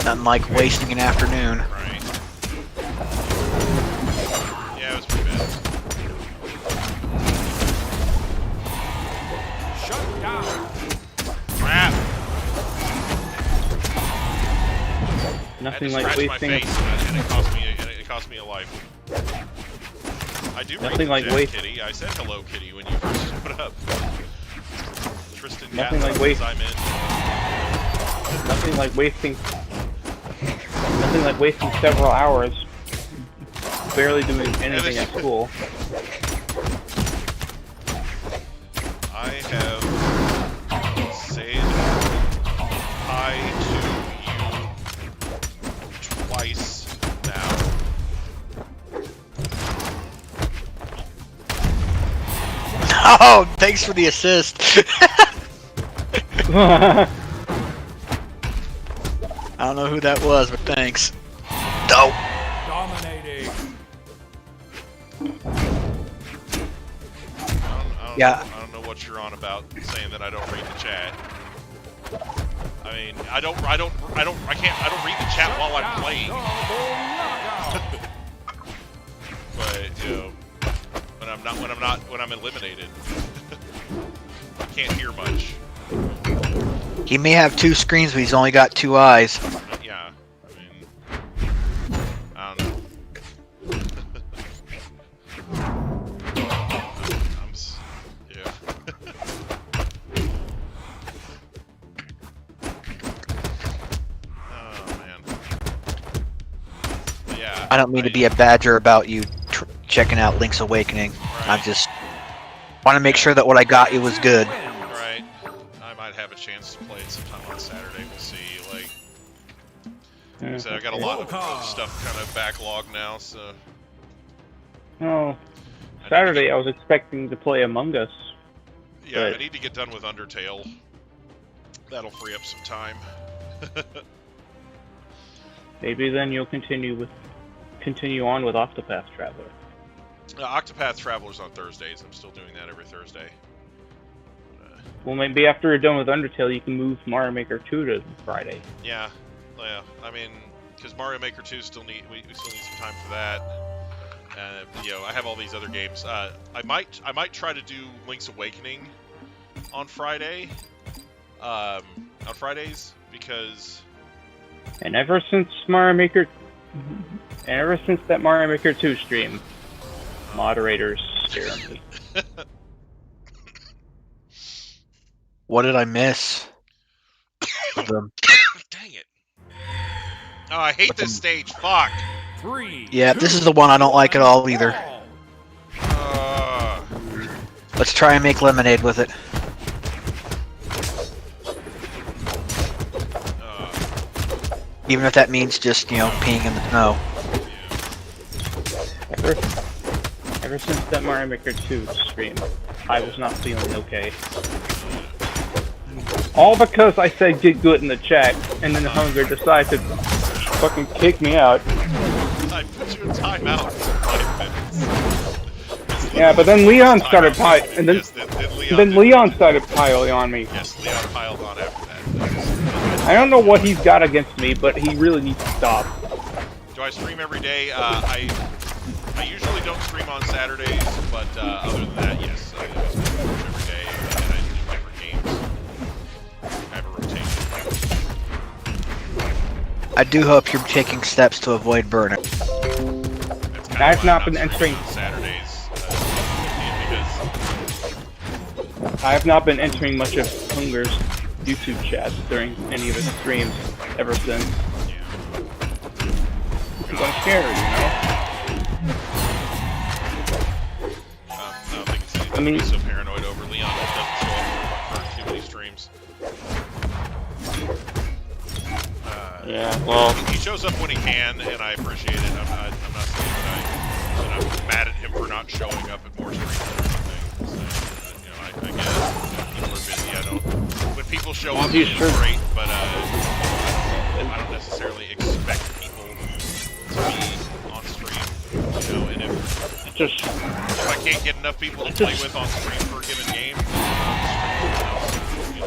Nothing like wasting an afternoon. Right. Yeah, it was pretty bad. Shut down! Crap! Nothing I like had to scratch wasting. my face, and it cost me a life. I do Nothing read like the chat, waste- Kitty. I said hello, Kitty, when you first showed up. Tristan Nothing got like waste- I'm in. Nothing like wasting. Nothing like wasting several hours barely doing anything at school. I have said hi to you twice now. Oh, thanks for the assist. I don't know who that was, but thanks. No. Dominating! Yeah. I don't know what you're on about saying that I don't read the chat. I mean, I don't read the chat while I'm playing. But, you know, when I'm eliminated, I can't hear much. He may have two screens, but he's only got two eyes. Yeah, I mean, I don't know. Yeah. Oh man. But yeah. I don't mean to be a badger about you checking out Link's Awakening. I Right. just want to make sure that what I got you was good. Right. I might have a chance to play it sometime on Saturday. We'll see. Like, so I got a lot of stuff kind of backlogged now. So Oh, Saturday I was expecting to play Among Us. yeah, I But- need to get done with Undertale. That'll free up some time. Maybe then you'll continue on with Octopath Traveler. Octopath Traveler's on Thursdays. I'm still doing that every Thursday. Well, maybe after you're done with Undertale, you can move Mario Maker 2 to Friday. Yeah. I mean, because Mario Maker 2 we still need some time for that. You know, I have all these other games. I might try to do Link's Awakening on Friday. On Fridays because And ever since that Mario Maker 2 stream, moderators stare at me. What did I miss? The- dang it. Oh, I hate this stage. Fuck. 3, yeah, this is the one I don't like at all either. brawl! Let's try and make lemonade with it. Even if that means just, peeing in the snow. Ever since that Mario Maker 2 stream, I was not feeling okay. All because I said get good in the chat, and then Hunger decided to fucking kick me out. I put you in timeout for 5 minutes. Yeah, but then Leon started piling on me. Yes, Leon piled on after that. I don't know what he's got against me, but he really needs to stop. Do I stream every day? I usually don't stream on Saturdays, but other than that, yes, I stream every day, and I do different games. I have a rotation. I do hope you're taking steps to avoid burnout. I've not been entering Saturdays because I have not been entering much of Hunger's YouTube chats during any of his streams ever since. Because I'm scared, I don't think it's anything to be so paranoid over. Leon doesn't show up for too many streams. Yeah, well, he shows up when he can, and I appreciate it. I'm not saying that I'm mad at him for not showing up at more streams or anything. So, I get it. People are busy. I don't. When people show up, it's great, but I don't necessarily expect people to be on stream. And if I can't get enough people to play with on stream for a given game,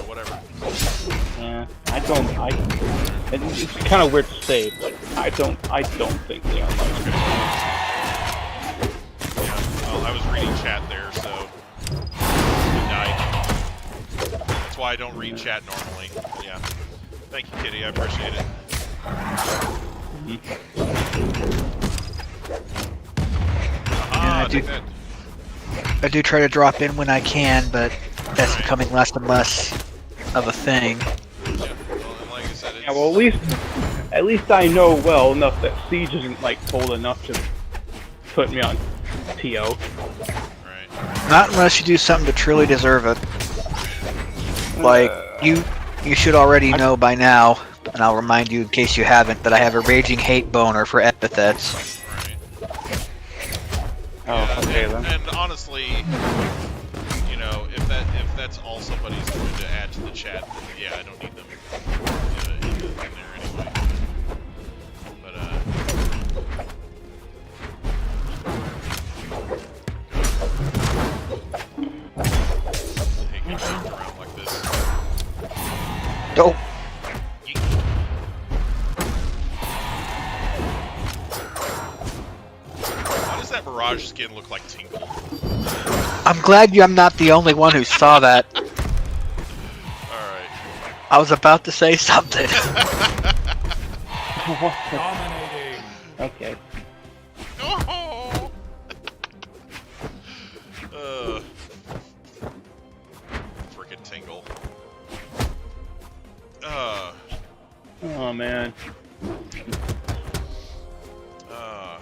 whatever. Yeah, it's kind of weird to say, but I don't think Leon likes it. Well, I was reading chat there, so that's why I don't read chat normally. But yeah, thank you, Kitty. I appreciate it. I do try to drop in when I can, but that's becoming less and less of a thing. Yeah, well, at least I know well enough that Siege isn't like cold enough to put me on TO. Not unless you do something to truly deserve it. Like you should already know by now, and I'll remind you in case you haven't, that I have a raging hate boner for epithets. Oh, okay then. And honestly, if that's all somebody's going to add to the chat, then yeah, I don't need them in there anyway. But I hate getting moved around like this. Dope. Why does that Mirage skin look like Tingle? I'm glad I'm not the only one who saw that. Alright. I was about to say something. Dominating. Okay. Oh! Frickin' Tingle. Oh man. Oh.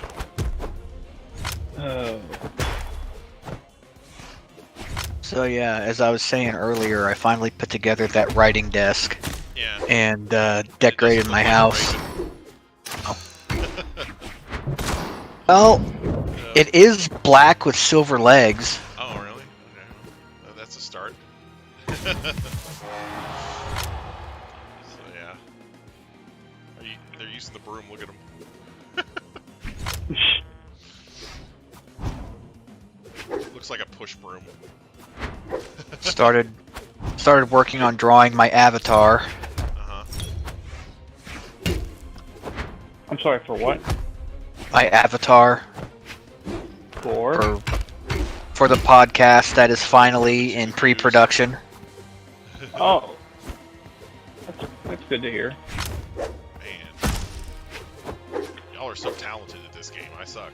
So yeah, as I was saying earlier, I finally put together that writing desk. Yeah. And decorated my house. Well, it is black with silver legs. Oh, really? Okay. Oh, that's a start. So, yeah. They're using the broom, look at them. Looks like a push broom. Started working on drawing my avatar. Uh-huh. I'm sorry, for what? My avatar. For the podcast that is finally in pre-production. Oh. That's good to hear. Man. Y'all are so talented at this game. I suck.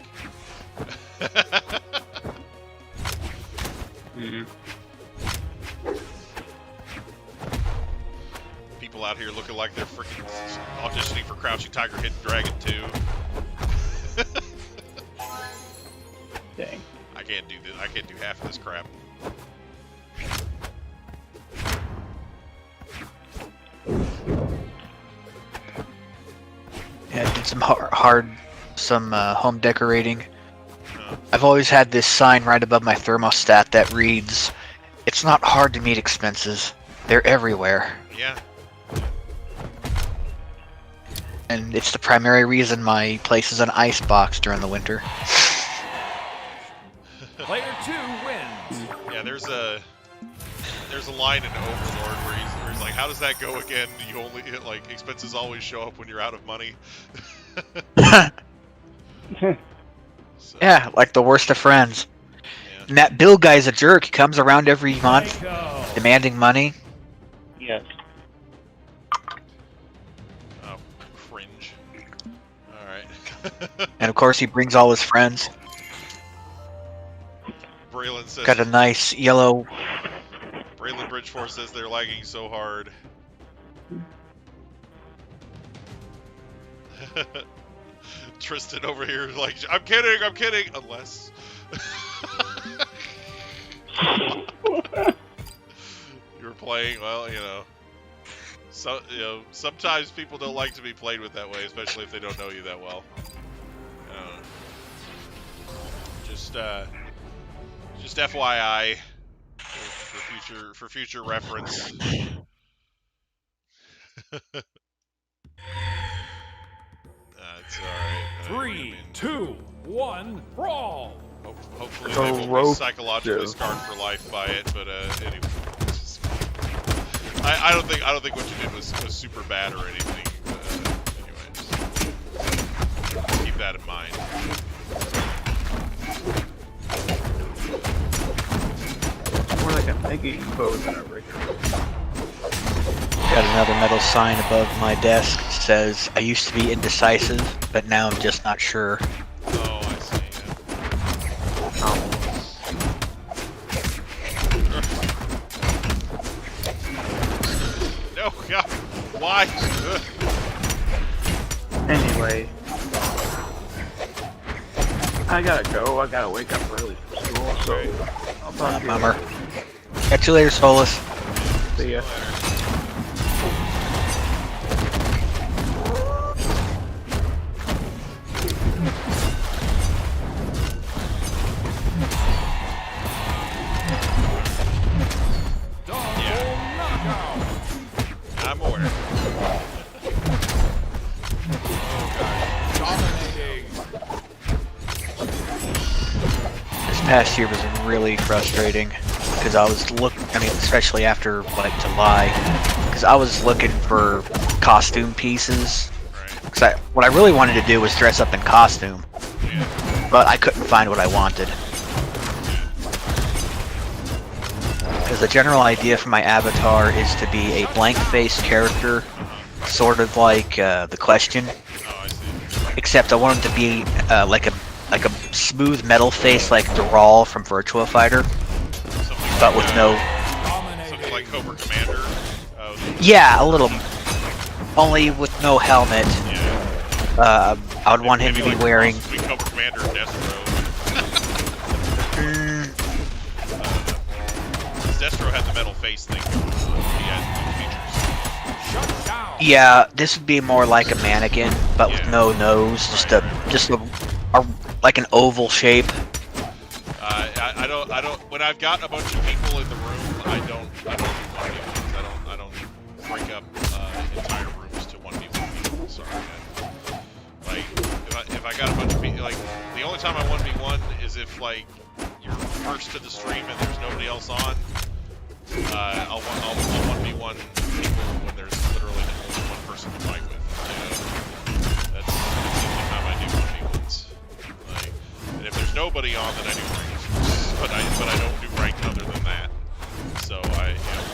People out here looking like they're freaking auditioning for Crouching Tiger, Hidden Dragon 2. Dang. I can't do this. I can't do half of this crap. some home decorating. I've always had this sign right above my thermostat that reads, "It's not hard to meet expenses. They're everywhere." Yeah. And it's the primary reason my place is an ice box during the winter. Player 2 wins. Yeah, there's a line in Overlord where he's like, how does that go again? You only like expenses always show up when you're out of money. So, Yeah, like the worst of friends. yeah. And that Bill guy's a jerk. He comes around every month Go. demanding money. Yes. Oh, cringe. All right. And of course he brings all his friends. Braylon says. Got a nice yellow... Braylon Bridgeforth says they're lagging so hard. Tristan over here is like, I'm kidding, unless. You're playing, well, So, sometimes people don't like to be played with that way, especially if they don't know you that well. Just FYI, for future reference. It's alright. 3, 2, 1, brawl! Hopefully they won't be psychologically scarred for life by it, but anyway. I don't think what you did was super bad or anything. Anyway, just keep that in mind. More like a Maggie bow than a regular. Got another metal sign above my desk. It says, "I used to be indecisive, but now I'm just not sure." Oh, I see. No, God, why? Anyway, I gotta go. I gotta wake up early for school, so I'll talk to you Bummer. Catch you later, Solus. later. See ya. I'm aware. Dominating. This past year was really frustrating because I was especially after like July, because I was looking for costume pieces. Because what I really wanted to do was dress up in costume, but I couldn't find what I wanted. Because the general idea for my avatar is to be a blank-faced character, sort of like The Question, except I want him to be like a smooth metal face like Brawlhalla from Virtua Fighter, but with no... Something like Cobra Commander. Yeah, a little. Only with no helmet. Yeah. I would want him to be like wearing... Cobra Commander and Destro. Destro had the metal face thing. He had new features. Shut down. Yeah, this would be more like a mannequin, but with no nose, just a like an oval shape. I don't. When I've got a bunch of people in the room, I don't do 1v1s. I don't break up entire rooms to 1v1 people. Sorry, man. Like if I got a bunch of people, like the only time I 1v1 is if like you're first to the stream and there's nobody else on. I'll 1v1 people when there's literally only one person to fight with. That's the only time I do 1v1s. Like, and if there's nobody on, then I do ranked. But I don't do ranked other than that. So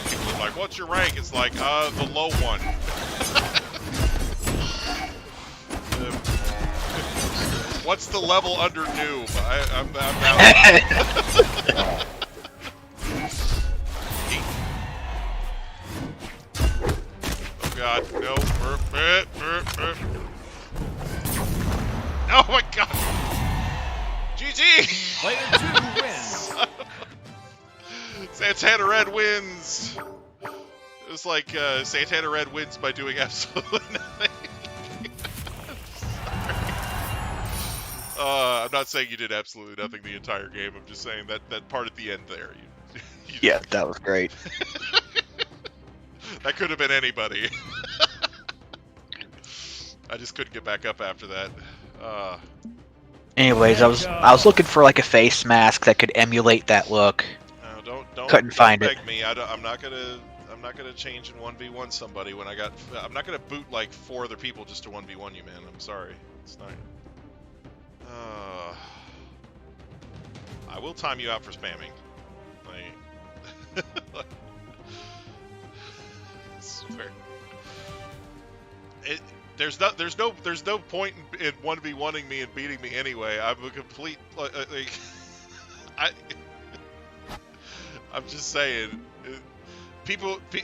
people are like, "What's your rank?" It's like, the low one. What's the level under noob? I'm out. Oh God, no. Oh my God. GG! Player 2 wins. Santana Red wins. It's like Santana Red wins by doing absolutely nothing. I'm not saying you did absolutely nothing the entire game. I'm just saying that part at the end there. You Yeah, that was great. That could have been anybody. I just couldn't get back up after that. Anyways, I was looking for like a face mask that could emulate that look. No, don't. Couldn't find beg it. me. I'm not gonna change and 1v1 somebody when I'm not gonna boot like 4 other people just to 1v1 you, man. I'm sorry. It's not. I will time you out for spamming. Like, I swear. There's no point in 1v1ing me and beating me anyway. I'm a complete like I'm just saying.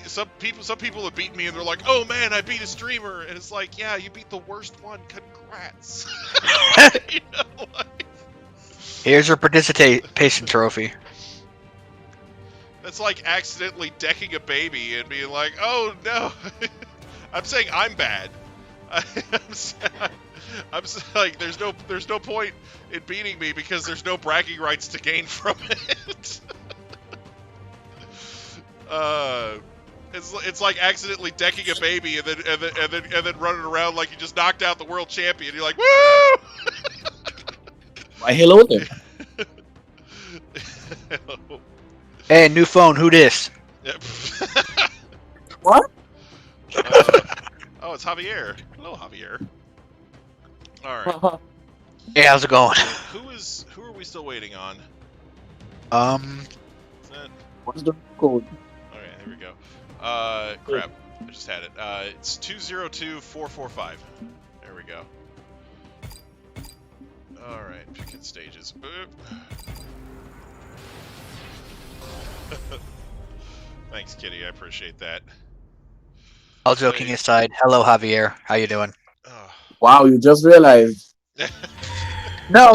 Some people have beaten me and they're like, "Oh man, I beat a streamer," and it's like, "Yeah, you beat the worst one. Congrats." You know, like, Here's your participation trophy. that's like accidentally decking a baby and being like, "Oh no." I'm saying I'm bad. I'm like, there's no point in beating me because there's no bragging rights to gain from it. It's like accidentally decking a baby and then running around like you just knocked out the world champion. You're like, woo! Why, hello there. Hello. Hey, new phone, who dis? Yep. What? Oh, it's Javier. Hello, Javier. All right. Hey, how's it going? Who are we still waiting on? Is that... What's the code? Okay, here we go. Crap. I just had it. It's 202445. There we go. Alright, picking stages. Boop. Thanks, Kitty. I appreciate that. All joking aside, hello Javier, how you doing? Wow, you just realized. No,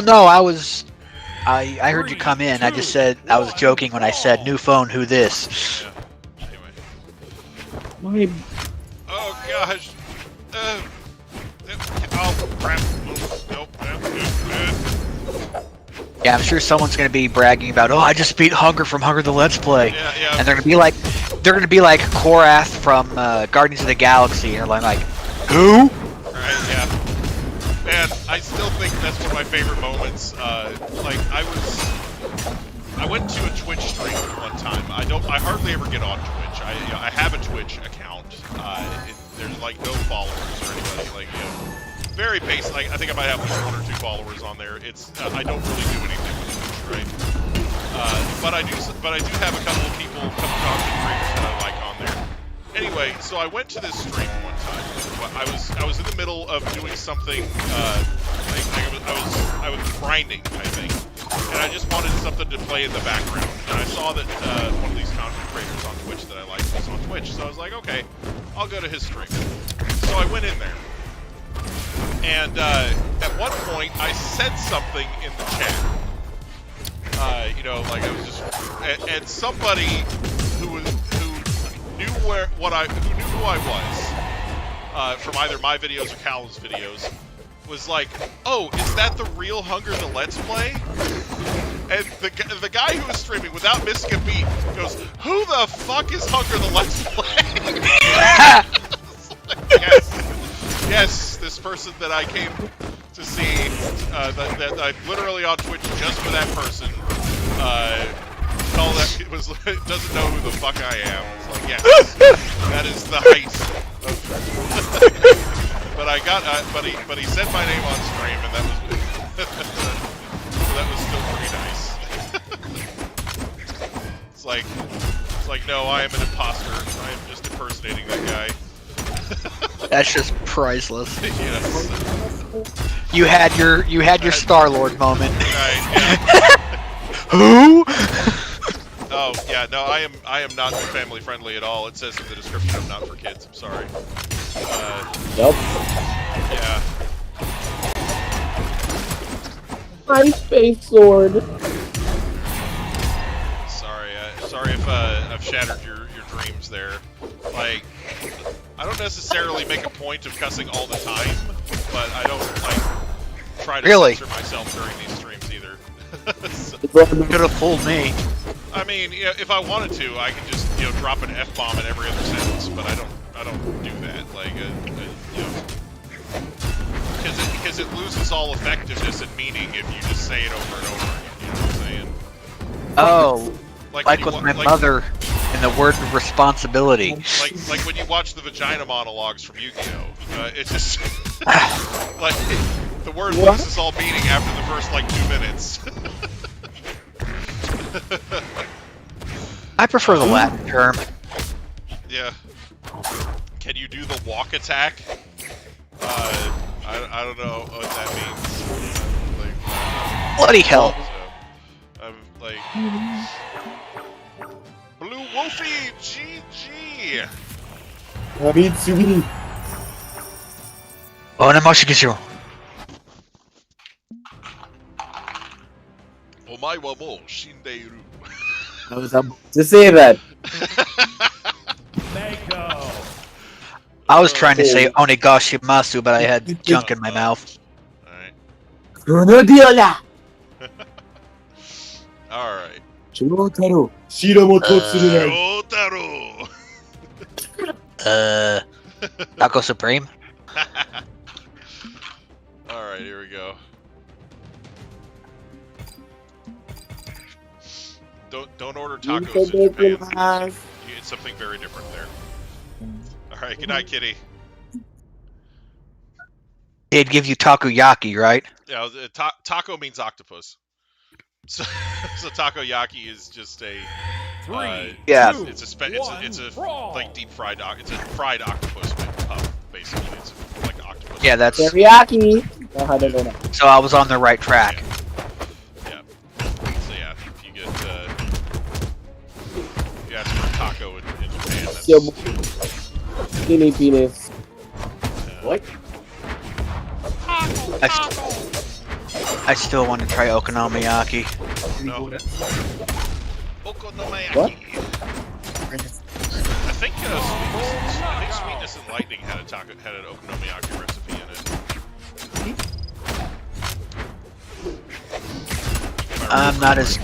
I heard you come in. I just said I was joking when I said new phone, who this? Yeah. Anyway. My... Oh gosh. Oh crap. Nope. Yeah, I'm sure someone's gonna be bragging about, oh, I just beat Hunger from Hunger the Let's Play, Yeah. and they're gonna be like Korath from Guardians of the Galaxy, and they're like, who? Right, yeah. Man, I still think that's one of my favorite moments. Like I went to a Twitch stream one time. I hardly ever get on Twitch. I have a Twitch account. There's like no followers or anybody. Like, very basic. Like, I think I might have like 1 or 2 followers on there. It's I don't really do anything with Twitch, right? But I do have a couple of people, content creators that I like on there. Anyway, so I went to this stream one time. I was in the middle of doing something. I was grinding, I think, and I just wanted something to play in the background. And I saw that one of these content creators on Twitch that I like was on Twitch, so I was like, okay, I'll go to his stream. So I went in there, and at one point I said something in the chat. Like I was just, and somebody who knew who I was from either my videos or Callum's videos was like, "Oh, is that the real Hunger the Let's Play?" And the guy who was streaming, without missing a beat, goes, "Who the fuck is Hunger the Let's Play?" Yes, this person that I came to see, that I'm literally on Twitch just for that person. Doesn't know who the fuck I am. It's like, yes, that is the height of. But he said my name on stream, and that was that was still pretty nice. It's like no, I am an imposter. I am just impersonating that guy. That's just priceless. Yes. You had your Star-Lord moment. Right, yeah. Who? Oh yeah, no, I am not family friendly at all. It says in the description I'm not for kids. I'm sorry. Yep. Yeah. My space sword. Sorry if I've shattered your dreams there. Like, I don't necessarily make a point of cussing all the time, but I don't like. try to Really? censor myself during these streams either. So, Could have fooled me. I mean, if I wanted to, I could just drop an F-bomb in every other sentence, but I don't do that. Like, because it loses all effectiveness and meaning if you just say it over and over again. You know what I'm saying? Oh, like with my like, mother and the word responsibility. Like when you watch the vagina monologues from Yu-Gi-Oh, it's just like the word loses all meaning after the first like 2 minutes. I prefer the Latin term. Yeah. Can you do the walk attack? I don't know what that means. Like, Bloody hell. so, I'm like Blue Wolfie, GG. Oh, Namashikisu. Omae wa mou shindeiru. I was about to say that. Mako. I was trying to say Onegashimasu, but I had junk in my mouth. Alright. Grenadiola! Alright. Shirotaro. Shiromototsururai. Shotaro! Taco Supreme? Alright, here we go. Don't order tacos in Japan. You get something very different there. Alright, good night, kitty. They'd give you takoyaki, right? Yeah, taco means octopus. So takoyaki is just a Yeah. it's a like deep fried it's a fried octopus puff basically. It's like an octopus. Yeah, that's Teriyaki! Oh, how did I know? so I was on the right track. Yeah. So yeah, if you get you ask for a taco in Japan, that's Skinny penis. What? I still want to try okonomiyaki. no. Okonomiyaki. What? I think Sweetness and Lightning had an okonomiyaki recipe in it. I'm not as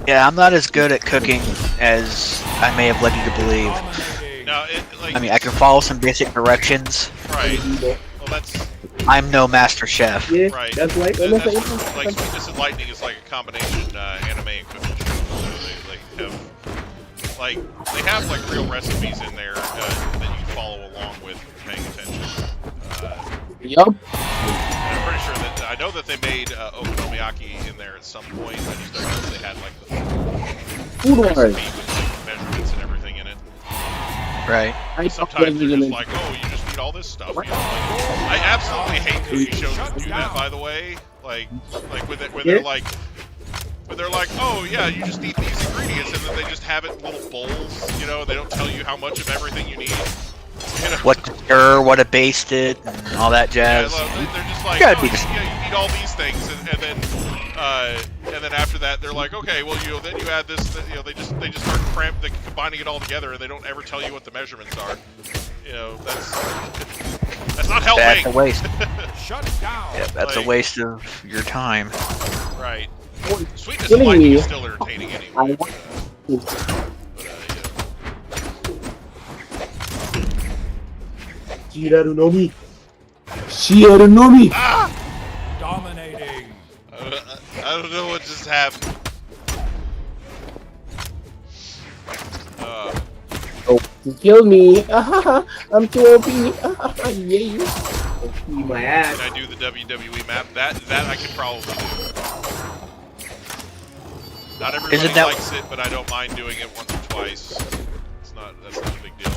I'm not as good at cooking as I may have led you to believe. No, like I mean, I can follow some basic directions. right. Well, that's I'm no master chef. Yeah, right. that's right. Like Sweetness and Lightning is like a combination anime and cooking show. They have like real recipes in there that you can follow along with paying attention. Yup. I'm pretty sure that I know that they made okonomiyaki in there at some point. I just don't know if they had like the Food Wars. recipe with like, measurements and everything in it. Right. Sometimes they're just like, oh, you just need all this stuff. You know, like, I absolutely hate cooking shows that do that. By the way, like when they're like, oh yeah, you just need these ingredients, and then they just have it in little bowls. You know, they don't tell you how much of everything you need. You know? What to stir, what to baste it, and all that jazz. Yeah, they're just like, Gotta oh, be you need all these things, and then after that, they're like, okay, well, then you add this. They just start combining it all together, and they don't ever tell you what the measurements are. You know, that's not helping. That's a waste. Shut down. Yeah, that's a waste of your time. Right. Sweetness and Lightning is still entertaining anyway. Shiraru no mi. Ah! Dominating. I don't know what just happened. Oh, you killed me. I'm too OP. Yeah. My ass. Can I do the WWE map? That I could probably do. Not everybody likes it, but I don't mind doing it once or twice. That's not a big deal.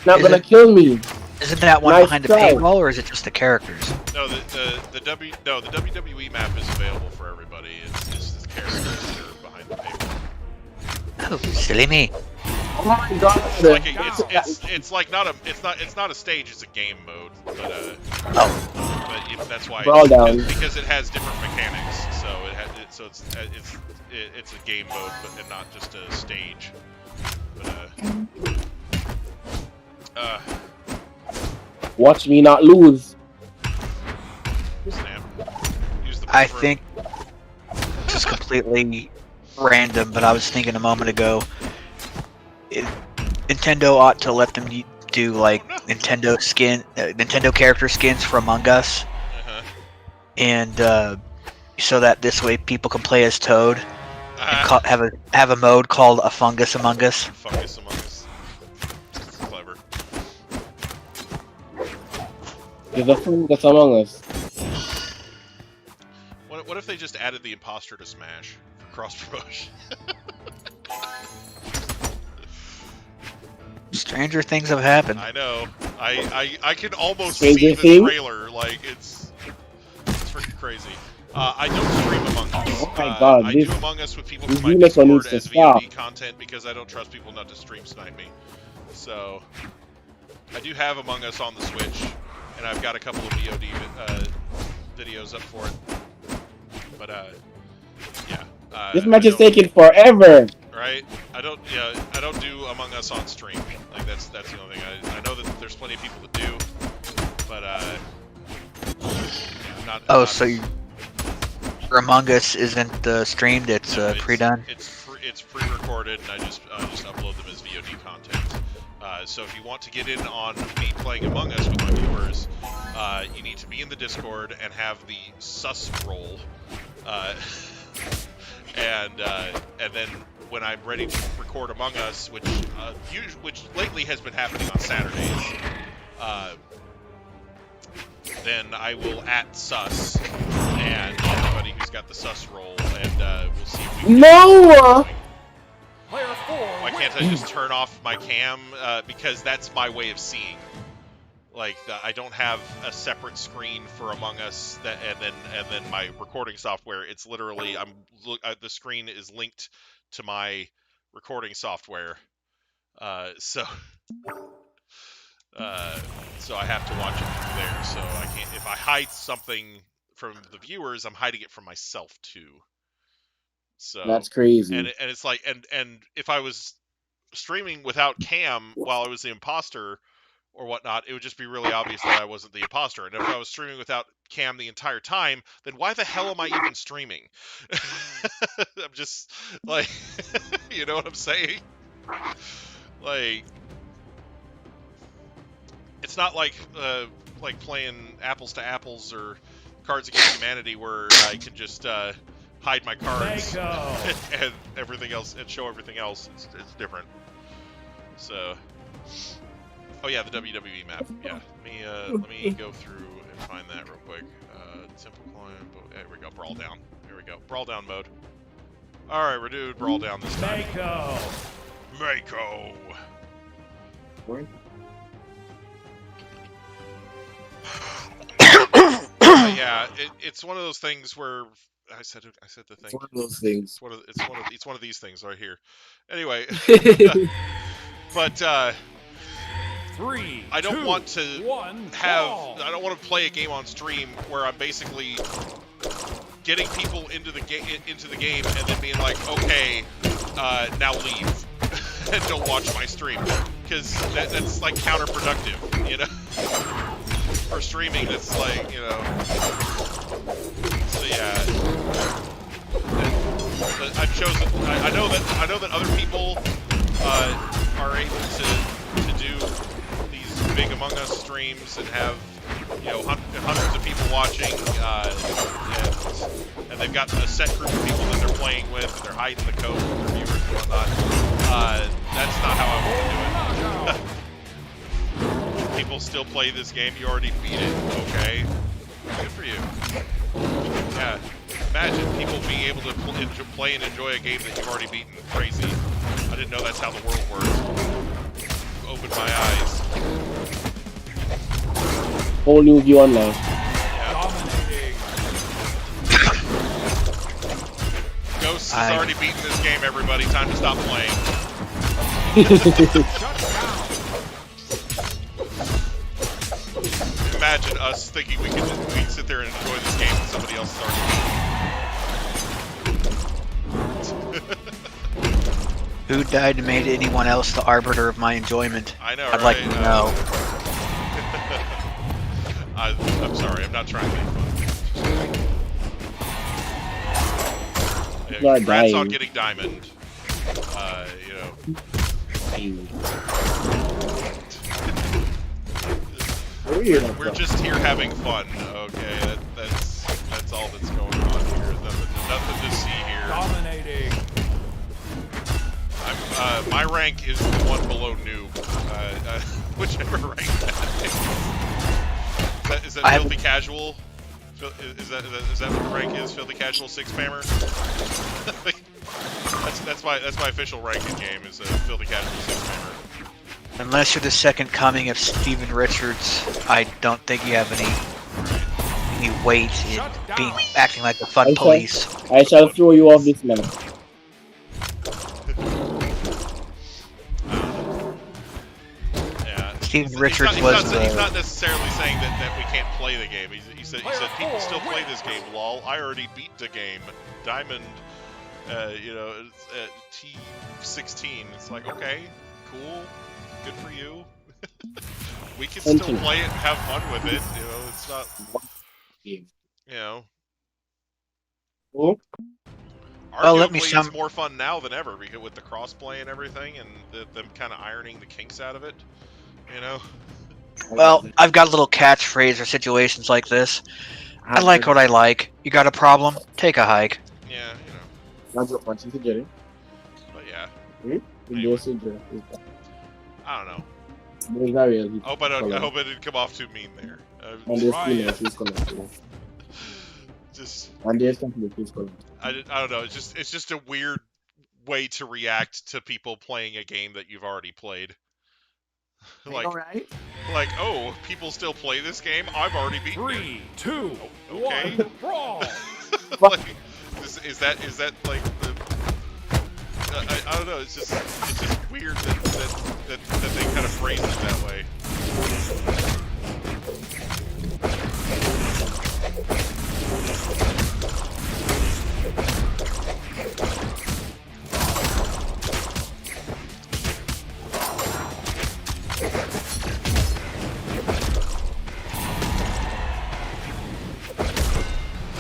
Not gonna kill me. Isn't that one Nice behind the try. paywall, or is it just the characters? No, the WWE map is available for everybody. It's just the characters that are behind the paywall. Oh, silly me. Oh my god. It's not a stage. It's a game mode. But that's why because it has different mechanics. So it's a game mode, and not just a stage. Watch me not lose. I think this is completely random, but I was thinking a moment ago, Nintendo ought to let them do like Nintendo character skins for Among Us, and so that this way people can play as Toad and have a mode called A Fungus Among Us. Fungus Among Us. Clever. There's a fungus among us. What if they just added the imposter to Smash for cross promotion? Stranger things have happened. I know. I can almost Stranger see the Things? trailer. Like it's freaking crazy. I don't stream Among Us. Oh my God, I this- do Among Us with people this from my unicorn Discord needs to as stop. VOD content because I don't trust people not to stream snipe me. So I do have Among Us on the Switch, and I've got a couple of VOD videos up for it. But yeah. This match is I don't- taking forever. Right? I don't do Among Us on stream. Like that's the only thing. I know that there's plenty of people that do, but yeah, not. Oh, not so as- your Among Us isn't pre-done? It's pre-recorded, and I just upload them as VOD content. So if you want to get in on me playing Among Us with my viewers, you need to be in the Discord and have the sus role, and then when I'm ready to record Among Us, which lately has been happening on Saturdays, then I will @sus and anybody who's got the sus role, and we'll see if we can No! Player 4. Why can't I just turn off my cam? Because that's my way of seeing. Like I don't have a separate screen for Among Us, and then my recording software. It's literally the screen is linked to my recording software, so I have to watch it through there. So I can't. If I hide something from the viewers, I'm hiding it from myself too. So That's crazy. and it's like and if I was streaming without cam while I was the imposter or whatnot, it would just be really obvious that I wasn't the imposter. And if I was streaming without cam the entire time, then why the hell am I even streaming? I'm just like, you know what I'm saying? Like, it's not like playing apples to apples or Cards Against Humanity where I can just hide my cards and everything else and show everything else. It's different. So, oh yeah, the WWE map. Yeah, let me go through and find that real quick. Simple climb. There we go. Brawl down. Here we go. Brawl down mode. All right, we're doing brawl down this time. Mako. Yeah, it's one of those things where I said the thing. It's one of those things. It's one of these things right here. Anyway, but 3, I don't 2, want to 1, I don't want to play a game on stream where I'm basically getting people into the game and then being like, okay, now leave and don't watch my stream, because that's like counterproductive, you know. For streaming, that's like, you know. So yeah, I've chosen. I know that other people are able to do these big Among Us streams and have, you know, hundreds of people watching, and they've got a set group of people that they're playing with, and they're hiding the code from their viewers and whatnot. That's not how I want to do it. People still play this game. You already beat it. Okay, good for you. Yeah, imagine people being able to play and enjoy a game that you've already beaten. Crazy. I didn't know that's how the world worked. Opened my eyes. Whole new view online. Yeah. Dominating. Ghosts has already beaten this game. Everybody, time to stop playing. Shut down. Imagine us thinking we can sit there and enjoy this game and somebody else has already beaten it. Who died and made anyone else the arbiter of my enjoyment? I know, I'd like to know. I'm sorry, I'm not trying to make fun. congrats on getting diamond. We're just here having fun. Okay, that's all that's going on here. Nothing to see here. Dominating. My rank is the one below noob. Whichever rank that is. Is that filthy casual? Is that what the rank is? Filthy casual 6 spammer? that's my official rank in game is filthy casual 6 spammer. Unless you're the second coming of Steven Richards, I don't think you have any weight in acting like the fun police. I shall throw you off this minute. Steven Richards was he's not necessarily saying that we can't play the game. He said people still play this game. Lol. I already beat the game. Diamond, T16. It's like, okay, cool, good for you. We can still play it and have fun with it. It's not. Arguably, it's more fun now than ever because with the crossplay and everything, and them kind of ironing the kinks out of it. Well, I've got a little catchphrase or situations like this. I like what I like. You got a problem? Take a hike. Yeah, But yeah. Anyway. I don't know. It's not real. I hope it didn't come off too mean there. I don't know. It's just a weird way to react to people playing a game that you've already played. Like, oh, people still play this game? I've already beaten it. 3, 2, okay. 1, brawl! Is that like the? I don't know. It's just weird that they kind of phrase it that way.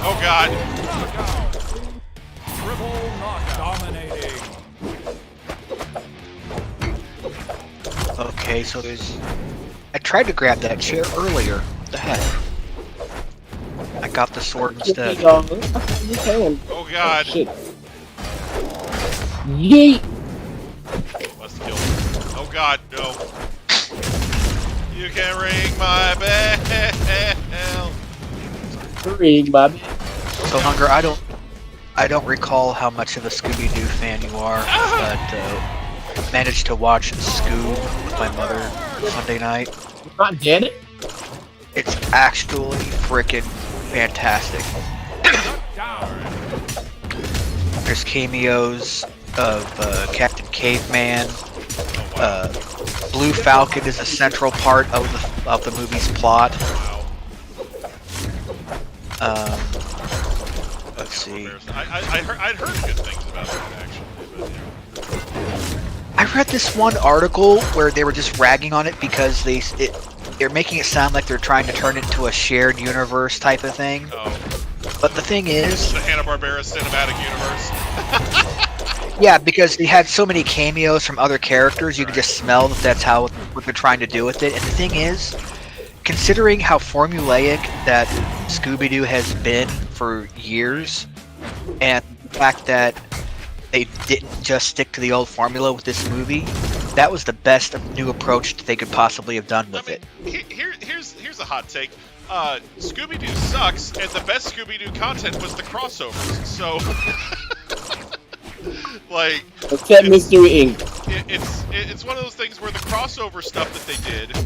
Oh God! Triple knockout. Dominating. Okay, so there's. I tried to grab that chair earlier. What the heck? I got the sword instead. Oh God! Shit. Yeet! Must kill him. Oh God, no! You can ring my bell. Ring, Bobby. So Hunger, I don't recall how much of a Scooby-Doo fan you are, but managed to watch Scoob with my mother Sunday night. You're not dead? It's actually freaking fantastic. There's cameos of Captain Caveman. Blue Falcon is a central part of the movie's plot. Let's see. I'd heard good things about that actually. I read this one article where they were just ragging on it because they're making it sound like they're trying to turn it into a shared universe type of thing. Oh. But the thing is, the Hanna-Barbera cinematic universe. Yeah, because they had so many cameos from other characters, you could just smell that that's what they're trying to do with it. And the thing is, considering how formulaic that Scooby-Doo has been for years, and the fact that they didn't just stick to the old formula with this movie, that was the best new approach that they could possibly have done with it. Here's a hot take. Scooby-Doo sucks, and the best Scooby-Doo content was the crossovers. So, like, except Mystery Inc. It's one of those things where the crossover stuff that they did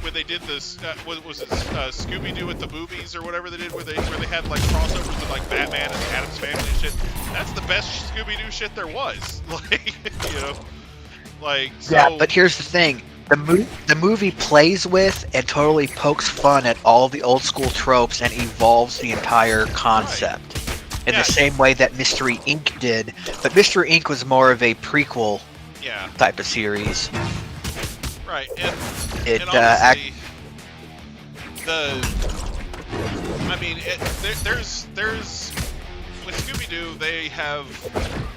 when they did this was it Scooby-Doo at the movies or whatever they did where they had like crossovers with like Batman and the Addams Family and shit. That's the best Scooby-Doo shit there was. Like, so. Yeah, but here's the thing. The movie plays with and totally pokes fun at all the old school tropes and evolves the entire concept. Right. In the same way that Mystery Inc. did, but Mystery Inc. was more of a prequel type of series. Right, and there's with Scooby-Doo, they have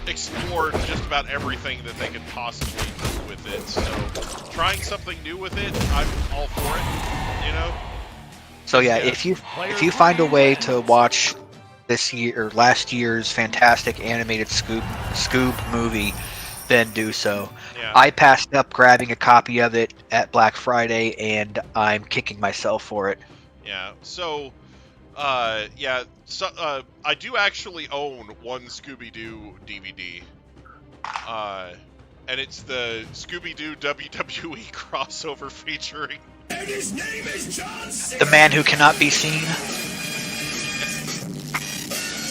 explored just about everything that they could possibly do with it. So trying something new with it, I'm all for it. You know. So yeah, if you find a way to watch this year or last year's fantastic animated Scoob movie, then do so. Yeah. I passed up grabbing a copy of it at Black Friday, and I'm kicking myself for it. Yeah. So, yeah. So, I do actually own one Scooby-Doo DVD. And it's the Scooby-Doo WWE crossover featuring. And his name is John C. The man who cannot be seen.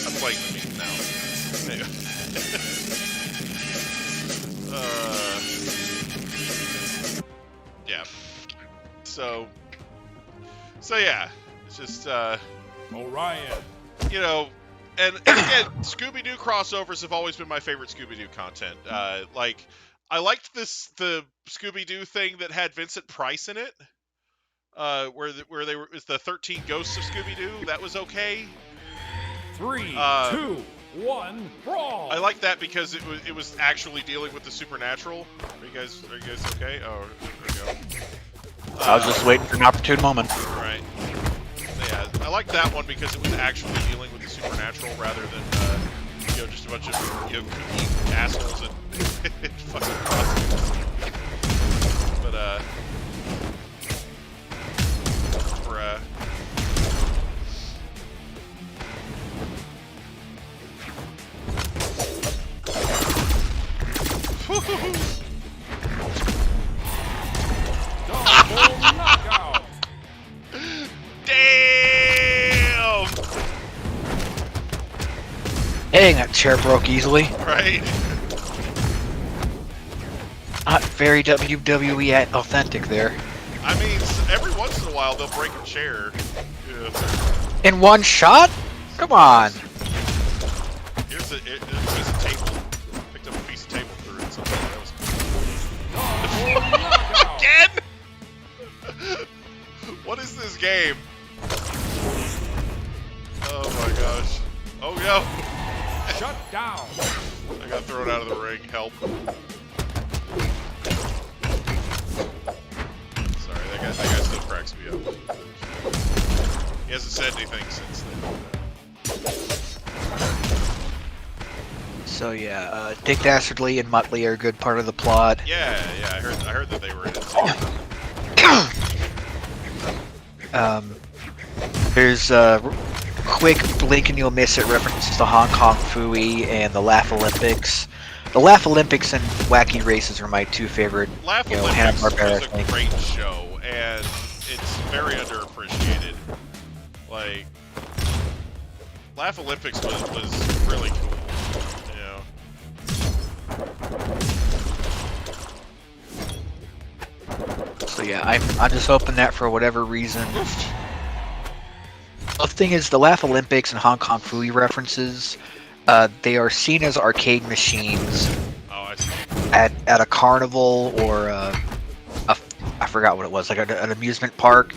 I'm playing the meme now. Anyway. Yeah. So yeah, it's just Orion. you know, and again, Scooby-Doo crossovers have always been my favorite Scooby-Doo content. Like, I liked the Scooby-Doo thing that had Vincent Price in it, where they were, it's the 13 Ghosts of Scooby-Doo. That was okay. 3, 2, 1, brawl. I like that because it was actually dealing with the supernatural. Are you guys okay? Oh, there we go. I was just waiting for an opportune moment. Right. Yeah, I like that one because it was actually dealing with the supernatural rather than just a bunch of kooky assholes and fucking costumes. But Double knockout. damn! Dang, that chair broke easily. Right? Not very WWE authentic there. I mean, every once in a while they'll break a chair. Yeah. In one shot? Come on. Here's a piece of table. Picked up a piece of table through it. Something that was cool. Again? What is this game? Oh my gosh. Oh no. Shut down. I got thrown out of the ring. Help. Sorry, that guy still cracks me up. He hasn't said anything since then. So yeah, Dick Dastardly and Muttley are a good part of the plot. Yeah, I heard that they were in it. There's a quick blink and you'll miss it references to Hong Kong Phooey and the Laugh Olympics. The Laugh Olympics and Wacky Races are my two favorite, Laugh Hanna Olympics Barbera was a things. great show, and it's very underappreciated. Like, Laugh Olympics was really cool, you know. So yeah, I'm just hoping that for whatever reason. The thing is, the Laugh Olympics and Hong Kong Phooey references, they are seen as arcade machines Oh, I see. at a carnival or I forgot what it was, like an amusement park.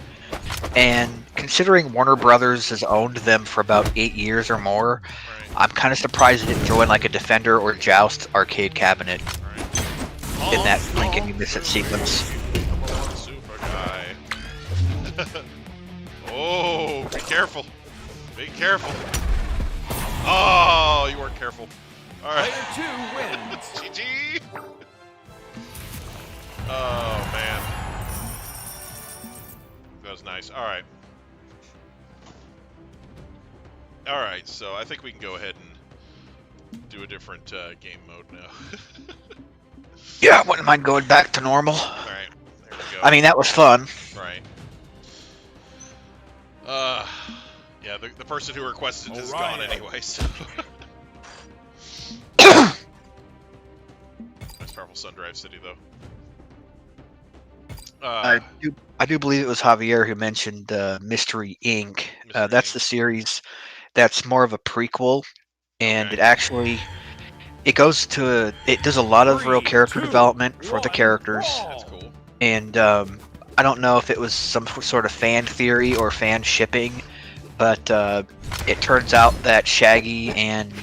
And considering Warner Brothers has owned them for about 8 years or more, Right, I'm kind of surprised they didn't throw in like a Defender or Joust arcade cabinet right. in that blink and you miss it sequence. Number one super guy. Oh, be careful. Be careful. Oh, you weren't careful. Alright. Player 2 wins. GG! Oh, man. That was nice. Alright. Alright, so I think we can go ahead and do a different game mode now. Yeah, I wouldn't mind going back to normal. Alright, there we go. I mean, that was fun. Right. Yeah, the person who requested is gone Orion. anyway, so. Nice powerful sun drive city, though. I do believe it was Javier who mentioned Mystery Inc. Mystery That's Inc. the series that's more of a prequel, and Okay. it does a lot of real 3, character 2, development for the 1, characters. That's cool. And I don't know if it was some sort of fan theory or fan shipping, but it turns out that Shaggy and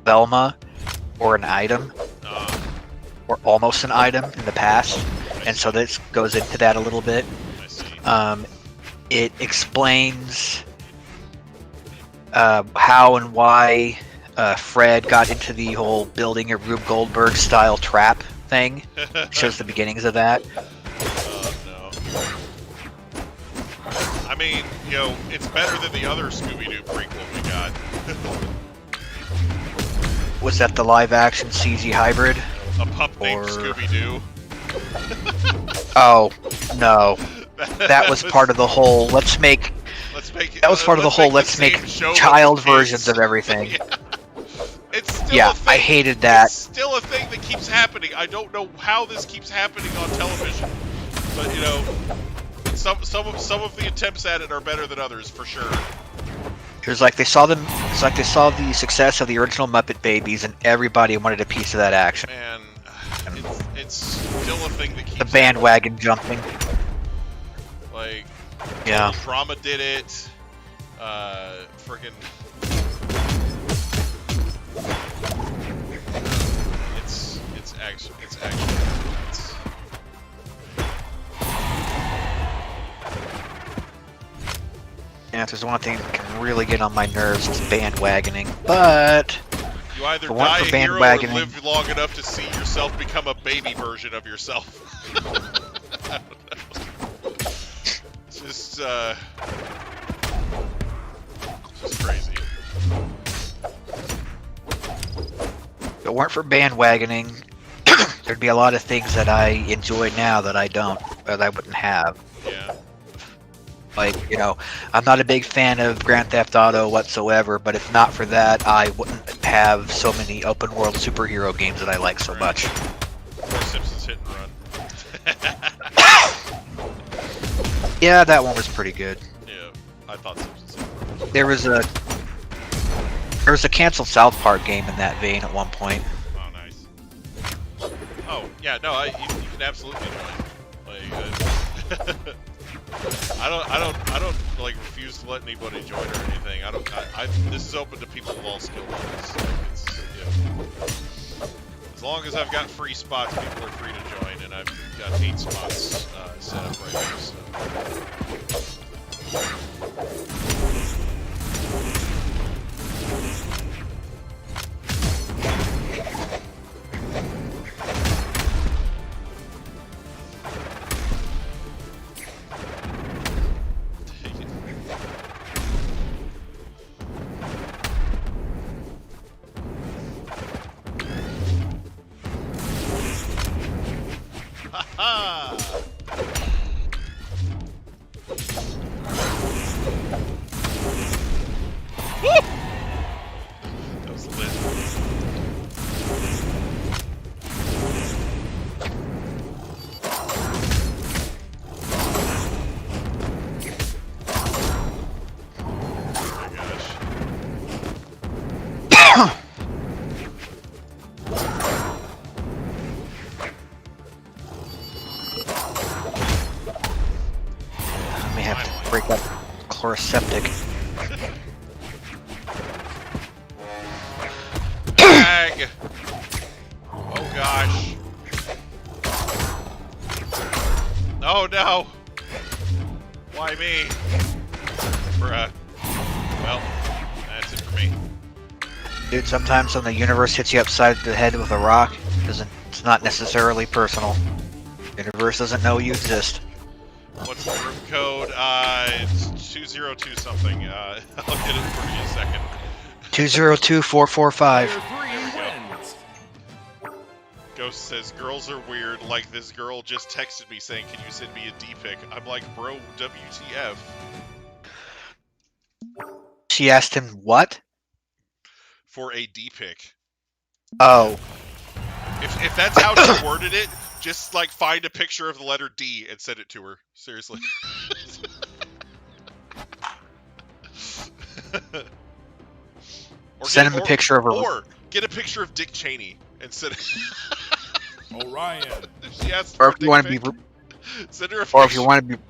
Velma or an item, or almost an item in the past, and so this goes into that a little bit. I see. It explains how and why Fred got into the whole building a Rube Goldberg style trap thing. Shows the beginnings of that. Oh, no. I mean, you know, it's better than the other Scooby-Doo prequel we got. Was that the live-action CG hybrid? A pup named Scooby-Doo. Oh, no. That was part of the whole, let's make child versions of everything. Yeah. It's still Yeah, a thing. I hated that. It's still a thing that keeps happening. I don't know how this keeps happening on television, but you know, some of the attempts at it are better than others for sure. It was like they saw the success of the original Muppet Babies, and everybody wanted a piece of that action. Man, it's still a thing that keeps The bandwagon jumping. Like, yeah, Drama did it. Friggin'. It's actually. Yeah, if there's one thing that can really get on my nerves, it's bandwagoning. But You either for die a hero or bandwagoning, live long enough to see yourself become a baby version of yourself. I don't know. It's just crazy. if it weren't for bandwagoning, there'd be a lot of things that I enjoy now that I don't, or that I wouldn't have. Yeah. Like, you know, I'm not a big fan of Grand Theft Auto whatsoever, but if not for that, I wouldn't have so many open world superhero games that I like so much. Or Simpsons Hit and Run. Yeah, that one was pretty good. Yeah, I thought Simpsons Hit and Run. There was a canceled South Park game in that vein at one point. Oh, nice. Oh, yeah, no, you can absolutely join. Like, I don't like refuse to let anybody join or anything. This is open to people of all skill levels. As long as I've got free spots, people are free to join, and I've got 8 spots set up right now. So. That was lit. I may have to break up chloroseptic. Lag! Oh gosh. Oh no! Why me? Bruh. Well, that's it for me. Dude, sometimes when the universe hits you upside the head with a rock, it's not necessarily personal. The universe doesn't know you exist. What's the room code? It's 202 something. I'll get it for you in a second. 202445. Ghost says, girls are weird, like this girl just texted me saying, can you send me a D-pic? I'm like, bro, WTF? She asked him what? For a D-pic. Oh. If that's how she worded it, just like find a picture of the letter D and send it to her. Seriously. Send him a picture of her. Or get a picture of Dick Cheney and send it. Orion. She asked or if you want to be. Send her a or if you want to be.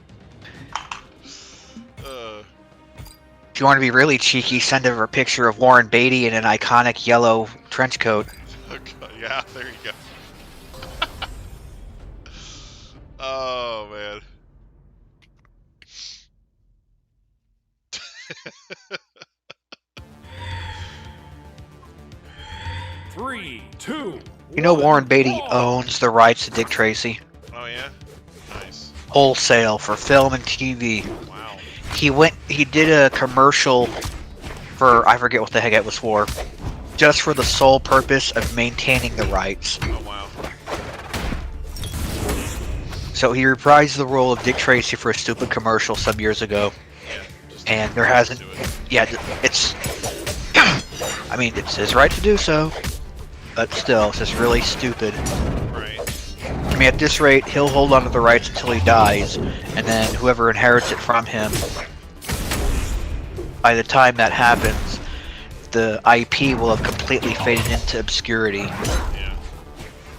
If you want to be really cheeky, send over a picture of Warren Beatty in an iconic yellow trench coat. Okay, yeah, there you go. Oh, man. 3, 2. You know Warren Beatty owns the rights to Dick Tracy. Oh, yeah? Nice. Wholesale for film and TV. Wow. He did a commercial for, I forget what the heck it was for, just for the sole purpose of maintaining the rights. Oh, wow. So he reprised the role of Dick Tracy for a stupid commercial some years ago. Yeah. Just And there hasn't, do it. yeah, it's, I mean, it's his right to do so, but still, it's just really stupid. Right. I mean, at this rate, he'll hold on to the rights until he dies, and then whoever inherits it from him, by the time that happens, the IP will have completely faded into obscurity. Yeah.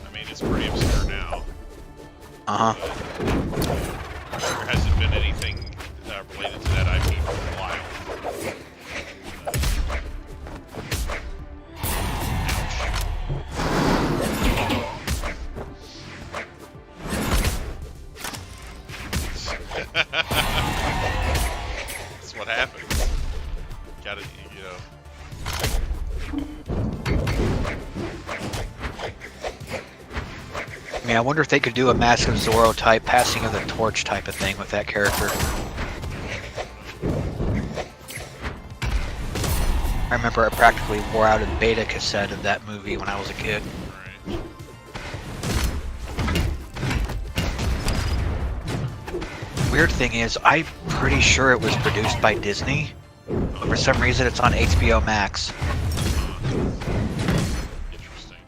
I mean, it's pretty obscure now. Uh-huh. There hasn't been anything related to that IP for a while. That's what happens. Gotta, you know. I mean, I wonder if they could do a Mask of Zorro type, passing of the torch type of thing with that character. I remember I practically wore out a beta cassette of that movie when I was a kid. Right. Weird thing is, I'm pretty sure it was produced by Disney. For some reason, it's on HBO Max. Interesting.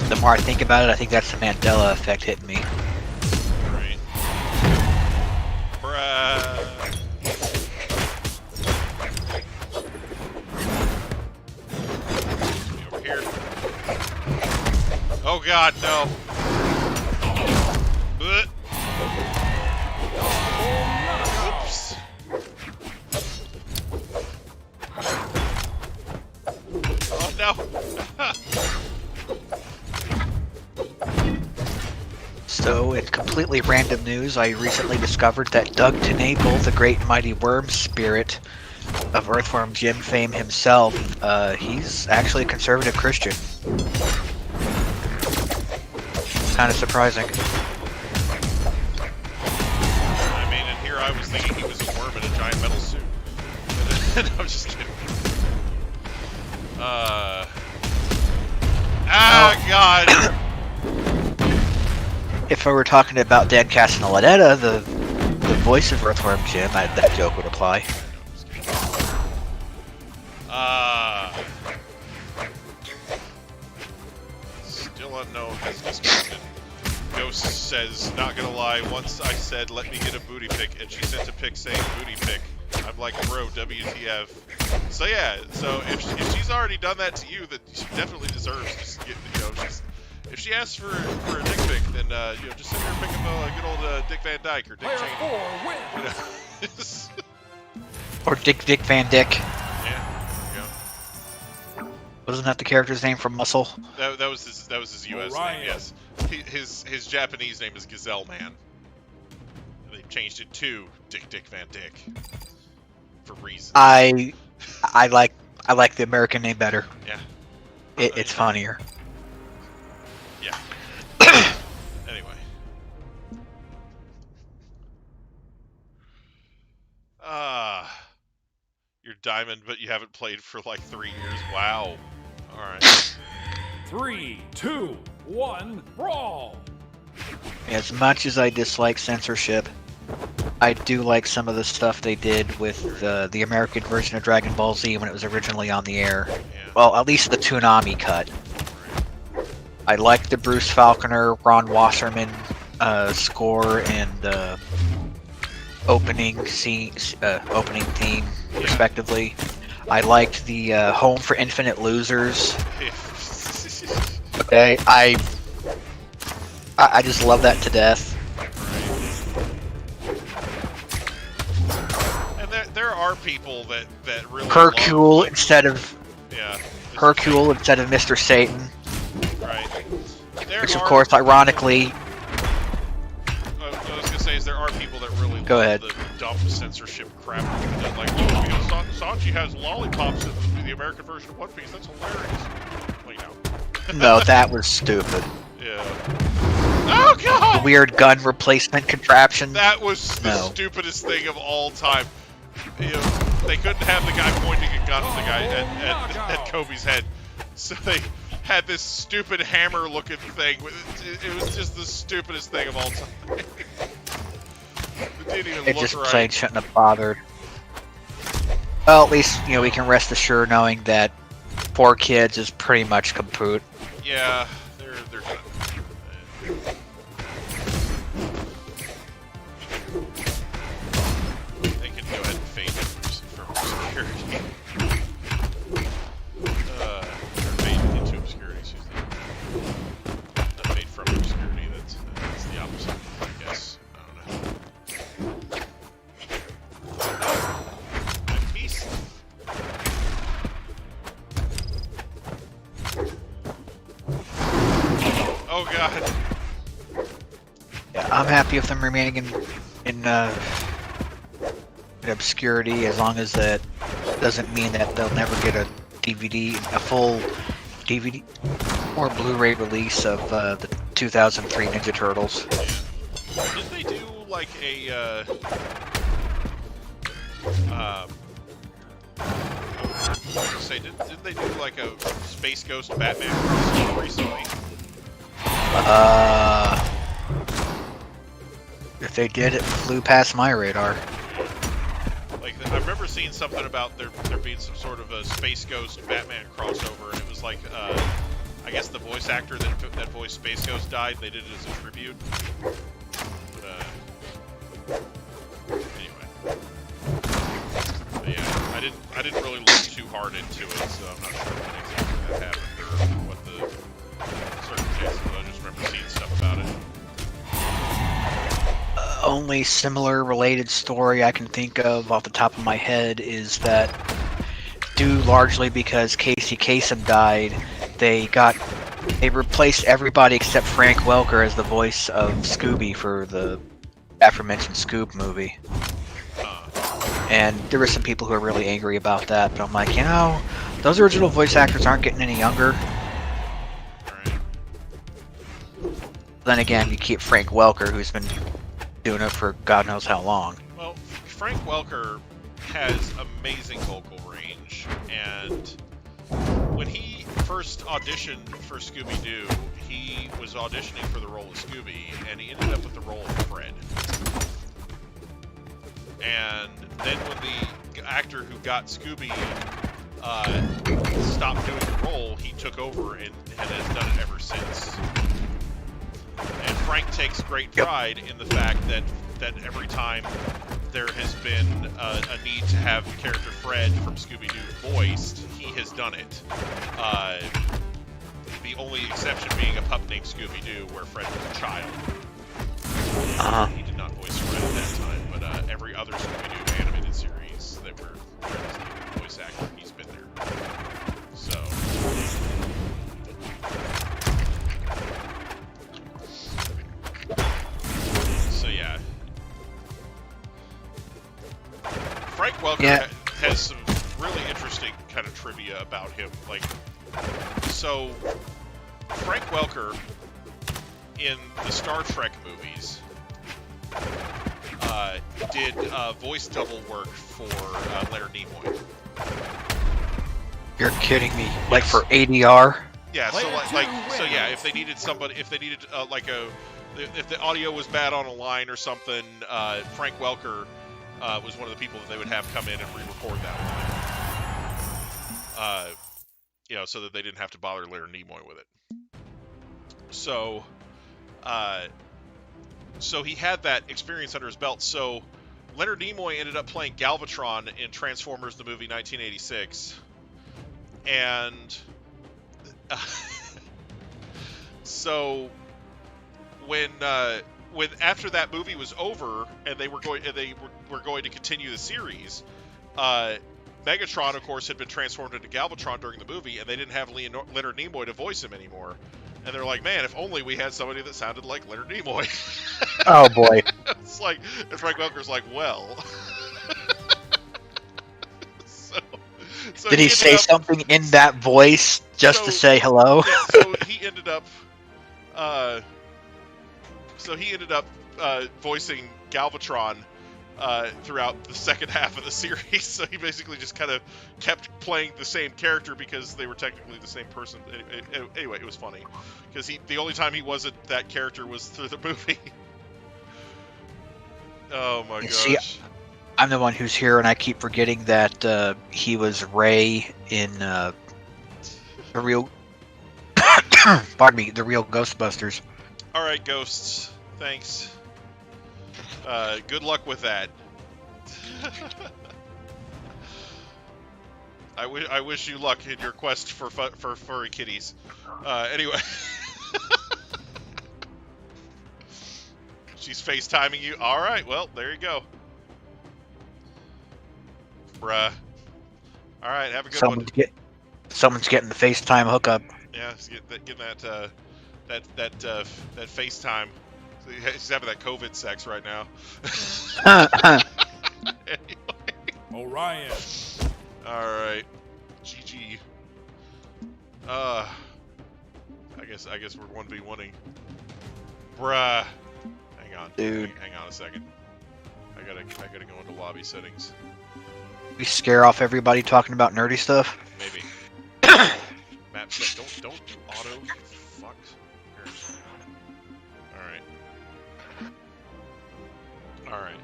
The more I think about it, I think that's the Mandela effect hitting me. Right. Bruh. Over here. Oh god, no. Blech. Oops. Oh no. So, in completely random news, I recently discovered that Doug Tenable, the great and mighty worm spirit of Earthworm Jim fame himself, he's actually a conservative Christian. Kind of surprising. I mean, and here I was thinking he was a worm in a giant metal suit. No, I'm just kidding. God! If I were talking about Dan Castellaneta, the voice of Earthworm Jim, that joke would apply. Still unknown has disconnected. Ghost says, not gonna lie, once I said, let me get a booty pic, and she sent a pic saying booty pic. I'm like, bro, WTF. So yeah, so if she's already done that to you, then she definitely deserves to get, you know, if she asks for a dick pic, then, you know, just send her a pic of good old Dick Van Dyke or Dick Player Cheney. 4 wins. You know? Or Dick Van Dyke. Yeah, there you Wasn't that the character's name from Muscle? go. That was his U.S. Orion. name, yes. His Japanese name is Gazelle Man. They changed it to Dick Van Dyke. For reasons. I like the American name better. Yeah. It's funnier. Yeah. Anyway. You're diamond, but you haven't played for like 3 years. Wow. Alright. 3, 2, 1, brawl! As much as I dislike censorship, I do like some of the stuff they did with the American version of Dragon Ball Z when it was originally on the air. Yeah. Well, at least the Toonami cut. I liked the Bruce Falconer, Ron Wasserman score and opening theme, respectively. I liked the Home for Infinite Losers. Okay, I just love that to death. And there are people that really Hercule love, instead of yeah, Hercule instead of Mr. Satan, right? which of course, ironically, I was gonna say is there are people that really Go love ahead. the dumb censorship crap that like, oh, you know, Sanji has lollipops in the American version of One Piece. That's hilarious. Well, you know. no, that was stupid. Yeah. Oh god! Weird gun replacement contraption. That was the No. stupidest thing of all time. You know, they couldn't have the guy pointing a gun at the guy at Kobe's head, so they had this stupid hammer-looking thing. It was just the stupidest thing of all time. It didn't even It look just right. plain shouldn't have bothered. Well, at least we can rest assured knowing that 4 kids is pretty much kaput. Yeah, they're gonna. They can go ahead and fade him from obscurity. Or fade into obscurity, excuse me. Not fade from obscurity, that's the opposite, I guess. I don't know. My piece. Oh god. Yeah, I'm happy with them remaining in obscurity, as long as that doesn't mean that they'll never get a full DVD or Blu-ray release of the 2003 Ninja Turtles. Did they do like a did they do like a Space Ghost Batman crossover recently? If they did, it flew past my radar. Like I remember seeing something about there being some sort of a Space Ghost Batman crossover, and it was like I guess the voice actor that voiced Space Ghost died. They did it as a tribute. But anyway, but yeah, I didn't really look too hard into it, so I'm not sure when exactly that happened or what the circumstances. But I just remember seeing stuff about it. Only similar related story I can think of off the top of my head is that, due largely because Casey Kasem died, they replaced everybody except Frank Welker as the voice of Scooby for the aforementioned Scoob movie. And there were some people who were really angry about that, but I'm like, those original voice actors aren't getting any younger. Then again, you keep Frank Welker, who's been doing it for God knows how long. Well, Frank Welker has amazing vocal range, and when he first auditioned for Scooby-Doo, he was auditioning for the role of Scooby, and he ended up with the role of Fred. And then when the actor who got Scooby stopped doing the role, he took over and has done it ever since. And Frank takes great pride in the fact that every time there has been a need to have the character Fred from Scooby-Doo voiced, he has done it. The only exception being a pup named Scooby-Doo, where Fred was a child. He did not voice Fred at that time, but every other Scooby-Doo animated series that were the voice actor, he's been there. So. So yeah. Frank Welker has some really interesting kind of trivia about him. Like, so Frank Welker in the Star Trek movies did voice double work for Leonard Nimoy. You're kidding me? Like for ADR? Yeah, so yeah, if they needed somebody, if the audio was bad on a line or something, Frank Welker was one of the people that they would have come in and re-record that line. So that they didn't have to bother Leonard Nimoy with it. So he had that experience under his belt. So Leonard Nimoy ended up playing Galvatron in Transformers the movie 1986, and so when after that movie was over and they were going to continue the series, Megatron, of course, had been transformed into Galvatron during the movie, and they didn't have Leonard Nimoy to voice him anymore. And they're like, man, if only we had somebody that sounded like Leonard Nimoy. Oh boy. It's like, and Frank Welker's like, well. so Did he say something in that voice just to say hello? Yeah, so he ended up. Voicing Galvatron throughout the second half of the series. So he basically just kind of kept playing the same character because they were technically the same person. Anyway, it was funny because the only time he wasn't that character was through the movie. Oh my gosh. See, I'm the one who's here, and I keep forgetting that he was Ray in the real, pardon me, the real Ghostbusters. All right, Ghosts. Thanks. Good luck with that. I wish you luck in your quest for furry kitties. Anyway. She's FaceTiming you. All right, well, there you go. Bruh. All right, have a good one. Someone's getting the FaceTime hookup. Yeah, getting that FaceTime. He's having that COVID sex right now. Anyway. Orion. All right. GG. I guess we're 1v1ing. Bruh. Hang on. Dude. Hang on a second. I gotta go into lobby settings. We scare off everybody talking about nerdy stuff. Maybe. Map set. Don't do auto. You fuck. Alright.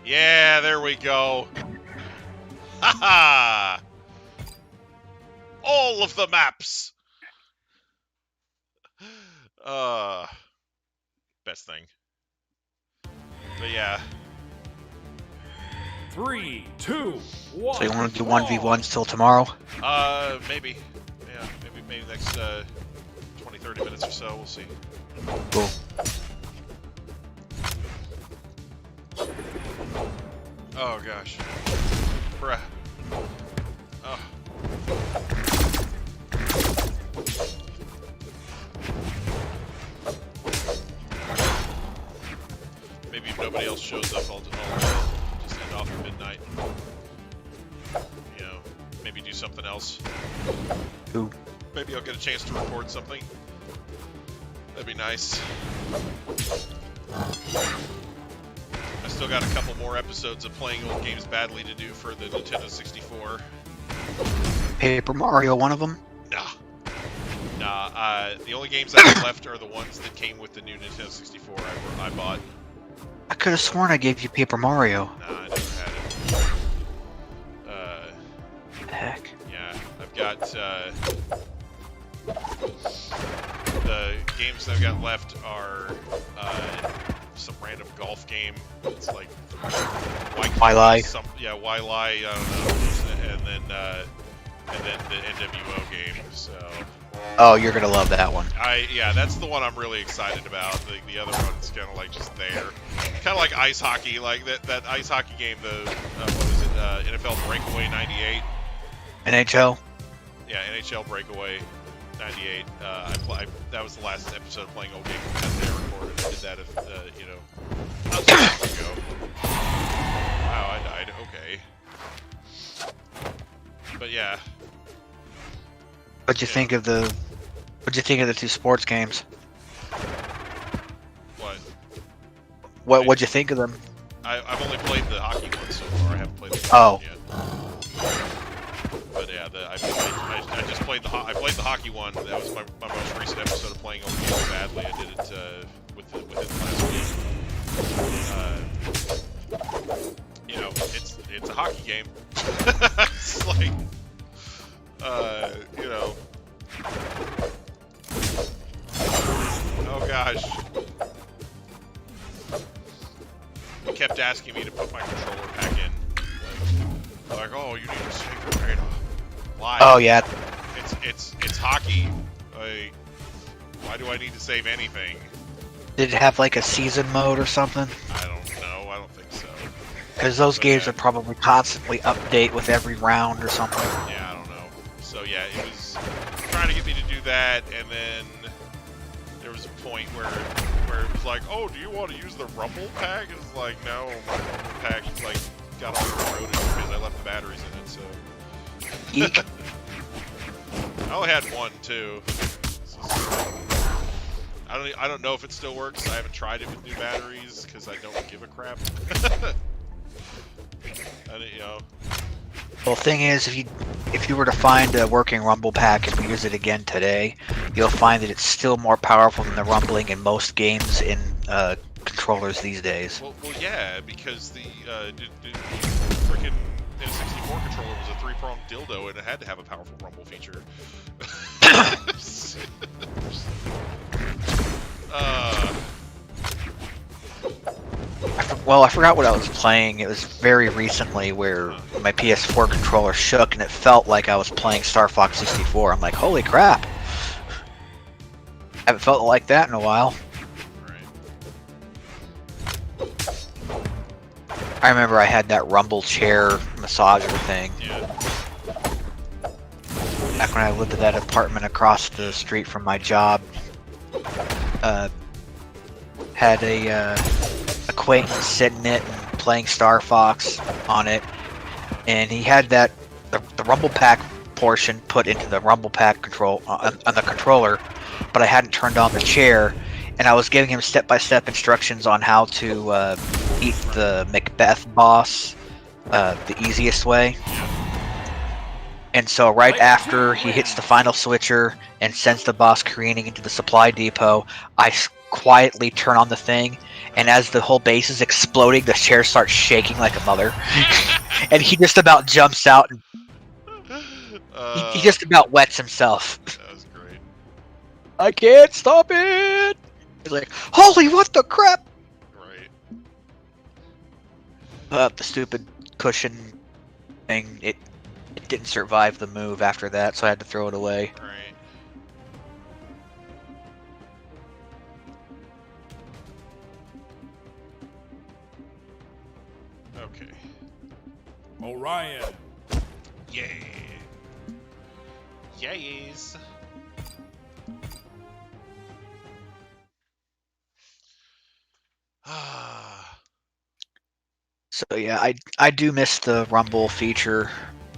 Yeah, there we go. Haha! All of the maps! Best thing. But yeah. 3, 2, 1. So you want to do 1v1s till tomorrow? Maybe. Yeah, maybe next 20, 30 minutes or so. We'll see. Cool. Oh gosh. Bruh. Oh. Maybe if nobody else shows up, I'll just end off at midnight. You know, maybe do something else. Ooh. Maybe I'll get a chance to record something. That'd be nice. I still got a couple more episodes of playing old games badly to do for the Nintendo 64. Paper Mario, one of them? Nah. The only games I have left are the ones that came with the new Nintendo 64 I bought. I could have sworn I gave you Paper Mario. Nah, I never had it. Heck. Yeah, I've got, the games I've got left are, some random golf game. It's like Why-Lie. Why-Lie, I don't know. And then the NWO game, so. Oh, you're gonna love that one. Yeah, that's the one I'm really excited about. The other one's kind of like just there. Kind of like ice hockey, like that ice hockey game, what was it, NFL Breakaway 98? NHL? Yeah, NHL Breakaway 98. That was the last episode of playing old games that they recorded. I did that, not so long ago. Wow, I died. Okay. But yeah. What'd you think of the two sports games? What? What'd you think of them? I've only played the hockey one so far. I haven't played the Oh. one yet. But yeah, I just played I played the hockey one. That was my most recent episode of playing old games badly. I did it within last week. It's a hockey game. It's like, oh gosh. He kept asking me to put my controller back in. Like, oh, you need to save your data. Why? Oh yeah. It's hockey. Like, why do I need to save anything? Did it have like a season mode or something? I don't know. I don't think so. Because those So, games yeah. are probably constantly update with every round or something. Yeah, I don't know. So yeah, it was trying to get me to do that, and then there was a point where it was like, oh, do you want to use the rumble pack? It's like, no, my rumble pack like got all corroded because I left the batteries in it. So Eek. I only had one too. So, I don't know if it still works. I haven't tried it with new batteries because I don't give a crap. You know. Well, thing is, if you were to find a working rumble pack and use it again today, you'll find that it's still more powerful than the rumbling in most games in controllers these days. Well, yeah, because the freaking N64 controller was a 3-pronged dildo, and it had to have a powerful rumble feature. Well, I forgot what I was playing. It was very recently where my PS4 controller shook and it felt like I was playing Star Fox 64. I'm like, holy crap. Haven't felt like that in a while. I remember I had that rumble chair massager thing. Yeah. Back when I lived at that apartment across the street from my job. Had a acquaintance sitting it and playing Star Fox on it, and he had the rumble pack portion put into the rumble pack control on the controller, but I hadn't turned on the chair, and I was giving him step-by-step instructions on how to beat the Macbeth boss the easiest way. And so right after he hits the final switcher and sends the boss careening into the supply depot, I quietly turn on the thing, and as the whole base is exploding, the chair starts shaking like a mother. And he just about jumps out and he just about wets himself. That was great. I can't stop it! He's like, holy what the crap! Right. The stupid cushion thing, it didn't survive the move after that, so I had to throw it away. Right. Okay. Orion. Yeah. Yays. Ah. So yeah, I do miss the rumble feature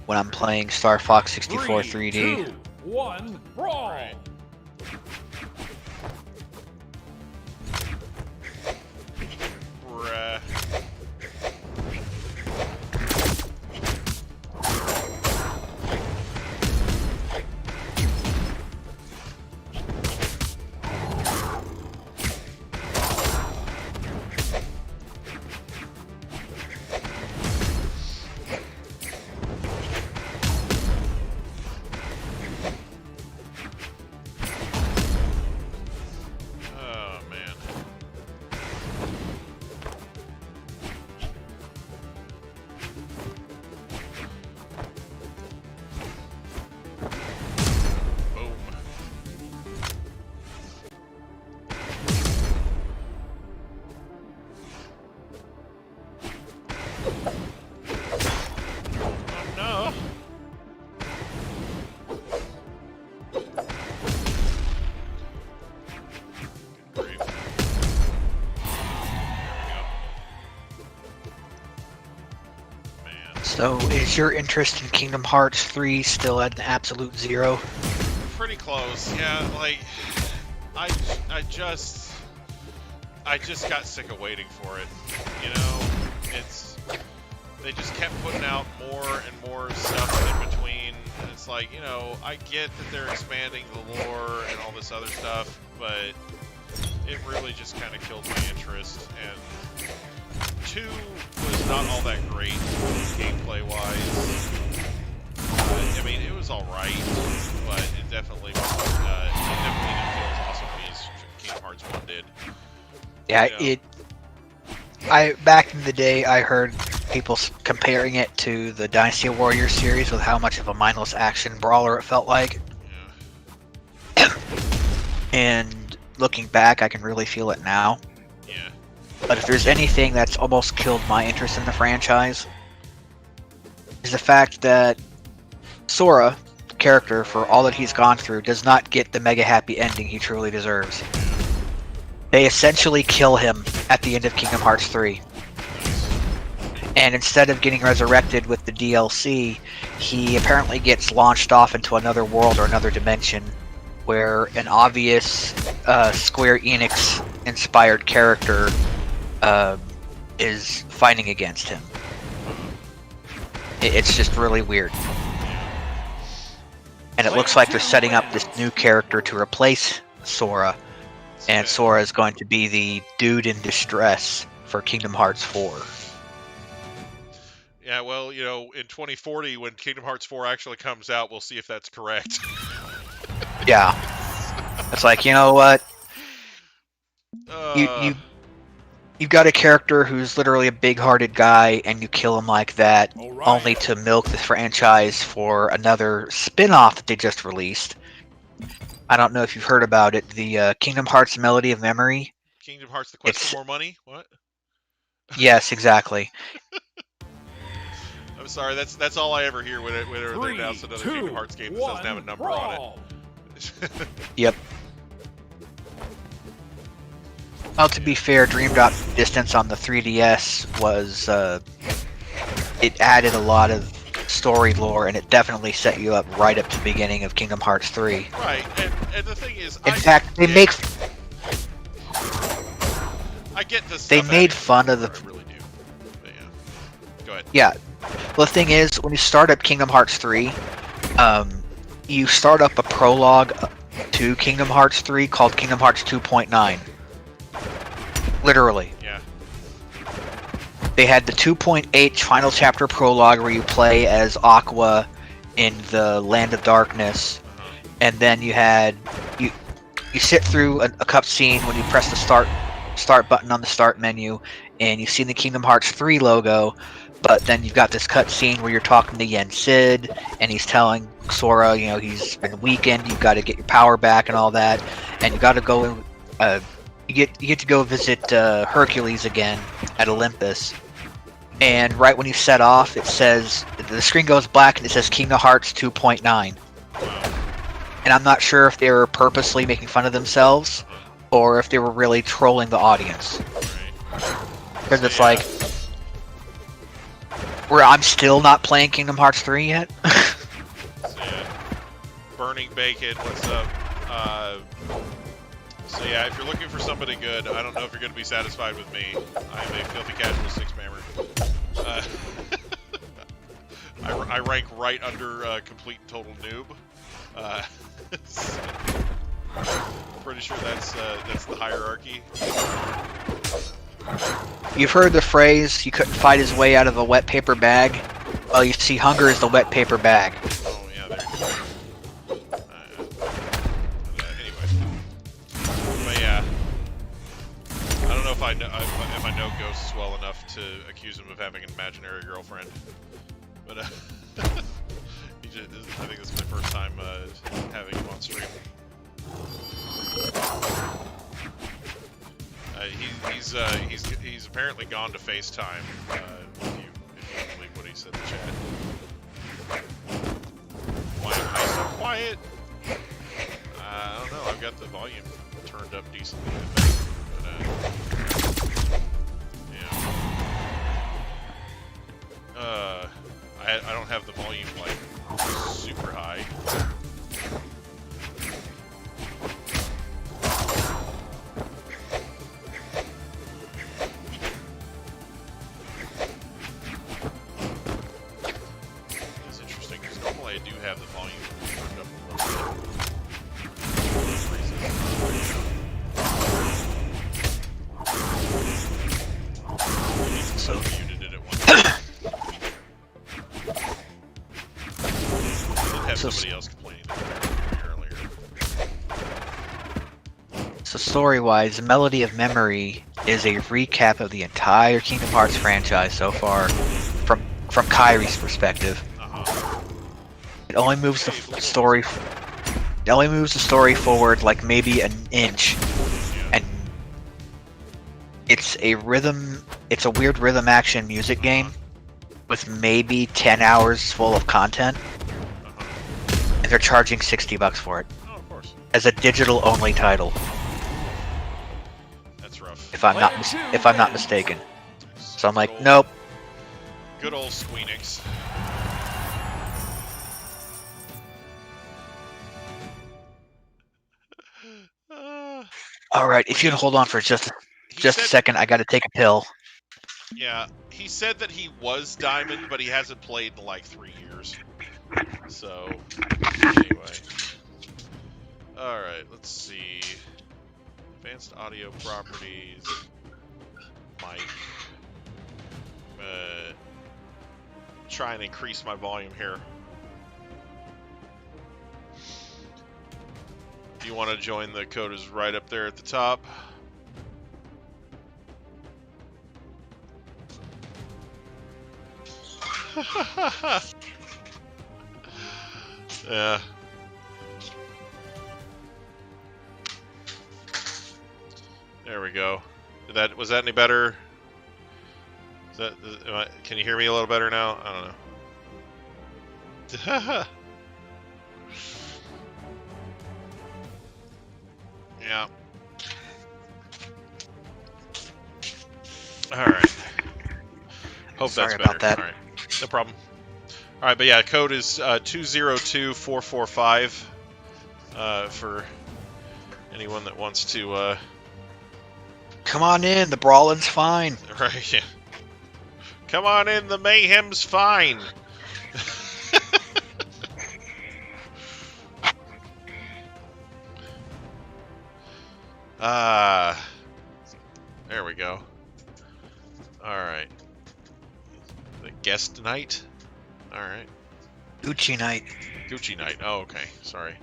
when I'm playing Star Fox 64 3, 3D. 2, 1, brawl. Right. Bruh. Oh, man. Boom. Oh, no. Good grief. Man. So is your interest in Kingdom Hearts 3 still at an absolute zero? Pretty close, yeah. Like, I just got sick of waiting for it. You know, they just kept putting out more and more stuff in between. And it's like, you know, I get that they're expanding the lore and all this other stuff, but it really just kind of killed my interest. And 2 was not all that great gameplay wise. I mean, it was all right, but it definitely didn't feel as awesome to me as Kingdom Hearts 1 did. Yeah, You know? back in the day, I heard people comparing it to the Dynasty Warriors series with how much of a mindless action brawler it felt like. Yeah. And looking back, I can really feel it now. Yeah. But if there's anything that's almost killed my interest in the franchise, is the fact that Sora, the character, for all that he's gone through, does not get the mega happy ending he truly deserves. They essentially kill him at the end of Kingdom Hearts 3. And instead of getting resurrected with the DLC, he apparently gets launched off into another world or another dimension where an obvious Square Enix-inspired character is fighting against him. It's just really weird. And it looks like they're setting up this new character to replace Sora, and Sora is going to be the dude in distress for Kingdom Hearts 4. Yeah, well, you know, in 2040, when Kingdom Hearts 4 actually comes out, we'll see if that's correct. Yeah. It's like, you know what? You've got a character who's literally a big-hearted guy, and you kill him like that, only to milk the franchise for another spin-off that they just released. I don't know if you've heard about it, the Kingdom Hearts Melody of Memory. Kingdom Hearts: The Quest for More Money? What? Yes, exactly. I'm sorry, that's all I ever hear whenever they announce another Kingdom Hearts game that doesn't have a number on it. Yep. Well, to be fair, Dream Drop Distance on the 3DS was, it added a lot of story lore, and it definitely set you up right up to the beginning of Kingdom Hearts 3. Right, and the thing is, in fact, they make... I get this. They made fun of the... I really do. But yeah. Go ahead. Yeah. Well, the thing is, when you start up Kingdom Hearts 3, you start up a prologue to Kingdom Hearts 3 called Kingdom Hearts 2.9. Literally. Yeah. They had the 2.8 final chapter prologue where you play as Aqua in the Land of Darkness, and then you had you sit through a cutscene when you press the start button on the start menu, and you see the Kingdom Hearts 3 logo. But then you've got this cutscene where you're talking to Yen Sid, and he's telling Sora, you know, he's been weakened, you've got to get your power back and all that, and you got to go. You get to go visit Hercules again at Olympus, and right when you set off, it says the screen goes black and it says Kingdom Hearts 2.9. And I'm not sure if they were purposely making fun of themselves or if they were really trolling the audience. Because it's like, where I'm still not playing Kingdom Hearts 3 yet. Burning Bacon, what's up? So yeah, if you're looking for somebody good, I don't know if you're going to be satisfied with me. I am a filthy casual six-spammer. I rank right under complete and total noob. Pretty sure that's the hierarchy. You've heard the phrase, "You couldn't fight his way out of a wet paper bag"? Well, you see, hunger is the wet paper bag. Oh yeah, there you go. But yeah, I don't know if I know Ghosts well enough to accuse him of having an imaginary girlfriend, but I think this is my first time having him on stream. He's apparently gone to FaceTime. If you believe what he said in the chat. Why am I so quiet? I don't know. I've got the volume turned up decently, I think. But yeah. I don't have the volume like super high. I do have the volume turned up a little bit. So muted it at one time. I did have somebody else complaining earlier. So story-wise, the Melody of Memory is a recap of the entire Kingdom Hearts franchise so far, from Kairi's perspective. It only moves the story. It only moves the story forward like maybe an inch, and It's a weird rhythm action music game with maybe 10 hours full of content, and they're charging $60 for it. Oh, of course. As a digital only title, That's rough. if I'm not mistaken. So I'm like, nope. Good old Squeenix. All right, if you can hold on for just a second, I got to take a pill. Yeah, he said that he was Diamond, but he hasn't played in like 3 years. So, anyway. Alright, let's see. Advanced audio properties. Mic. Try and increase my volume here. If you want to join, the code is right up there at the top. Yeah. There we go. Was that any better? Can you hear me a little better now? I don't know. Yeah. All right. Hope Sorry that's better. about that. All right. No problem. All right, but yeah, code is 202445 for anyone that wants to. Come on in, the brawling's fine. Right. Yeah. Come on in, the mayhem's fine. There we go. Alright. The guest night? Alright. Gucci night. Gucci night. Oh, okay. Sorry.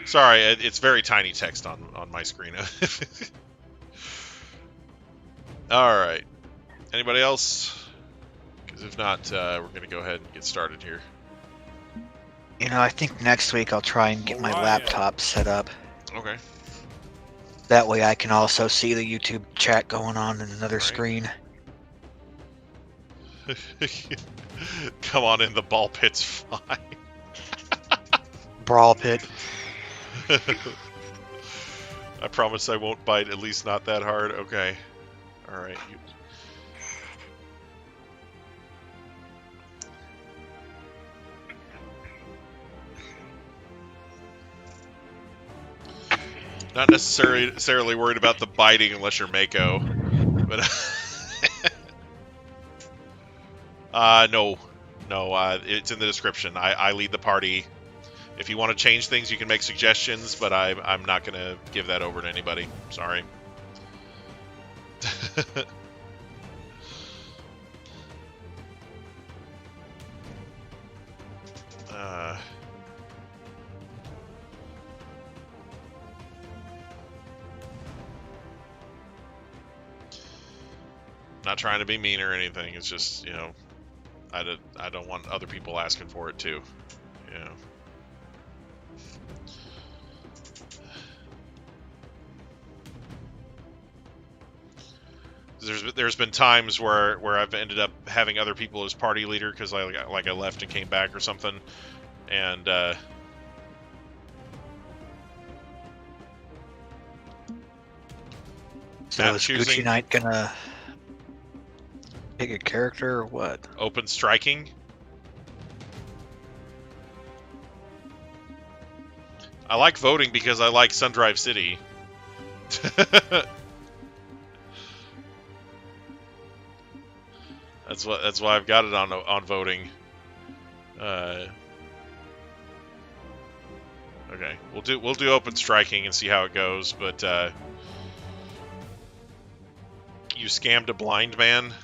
Sorry, it's very tiny text on my screen. Alright. Anybody else? Because if not, we're going to go ahead and get started here. You know, I think next week I'll try and get my laptop set up. Okay. That way I can also see the YouTube chat going on in another screen. Come on in, the ball pit's fine. Brawl pit. I promise I won't bite, at least not that hard. Okay. Alright. Not necessarily worried about the biting unless you're Mako, but no, it's in the description. I lead the party. If you want to change things, you can make suggestions, but I'm not gonna give that over to anybody. Sorry. Not trying to be mean or anything. It's just, you know, I don't want other people asking for it too. You know. There's been times where I've ended up having other people as party leader because I left and came back or something, and so is Gucci Knight gonna pick a character or what? Open striking. I like voting because I like Sundrive City. That's why I've got it on voting. Okay, we'll do open striking and see how it goes. But you scammed a blind man.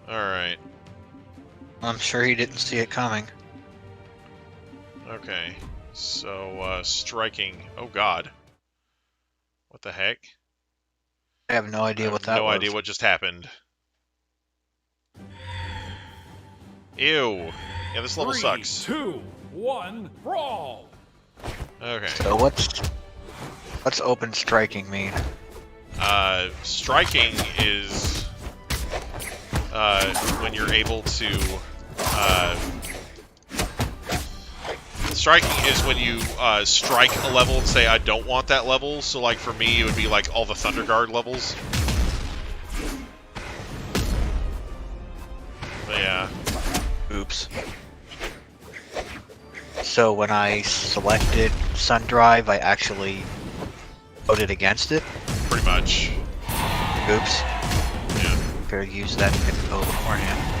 All right. I'm sure he didn't see it coming. Okay, so striking. Oh God, what the heck? I have no idea what that was. No idea what just happened. Ew. Yeah, this level sucks. 3, 2, 1, brawl. Okay. So what's open striking mean? striking is when you're able to. Striking is when you strike a level and say, I don't want that level. So, like, for me, it would be, like, all the Thunder Guard levels. But, yeah. Oops. So, when I selected Sundrive, I actually voted against it? Pretty much. Oops. Yeah. Better use that info beforehand.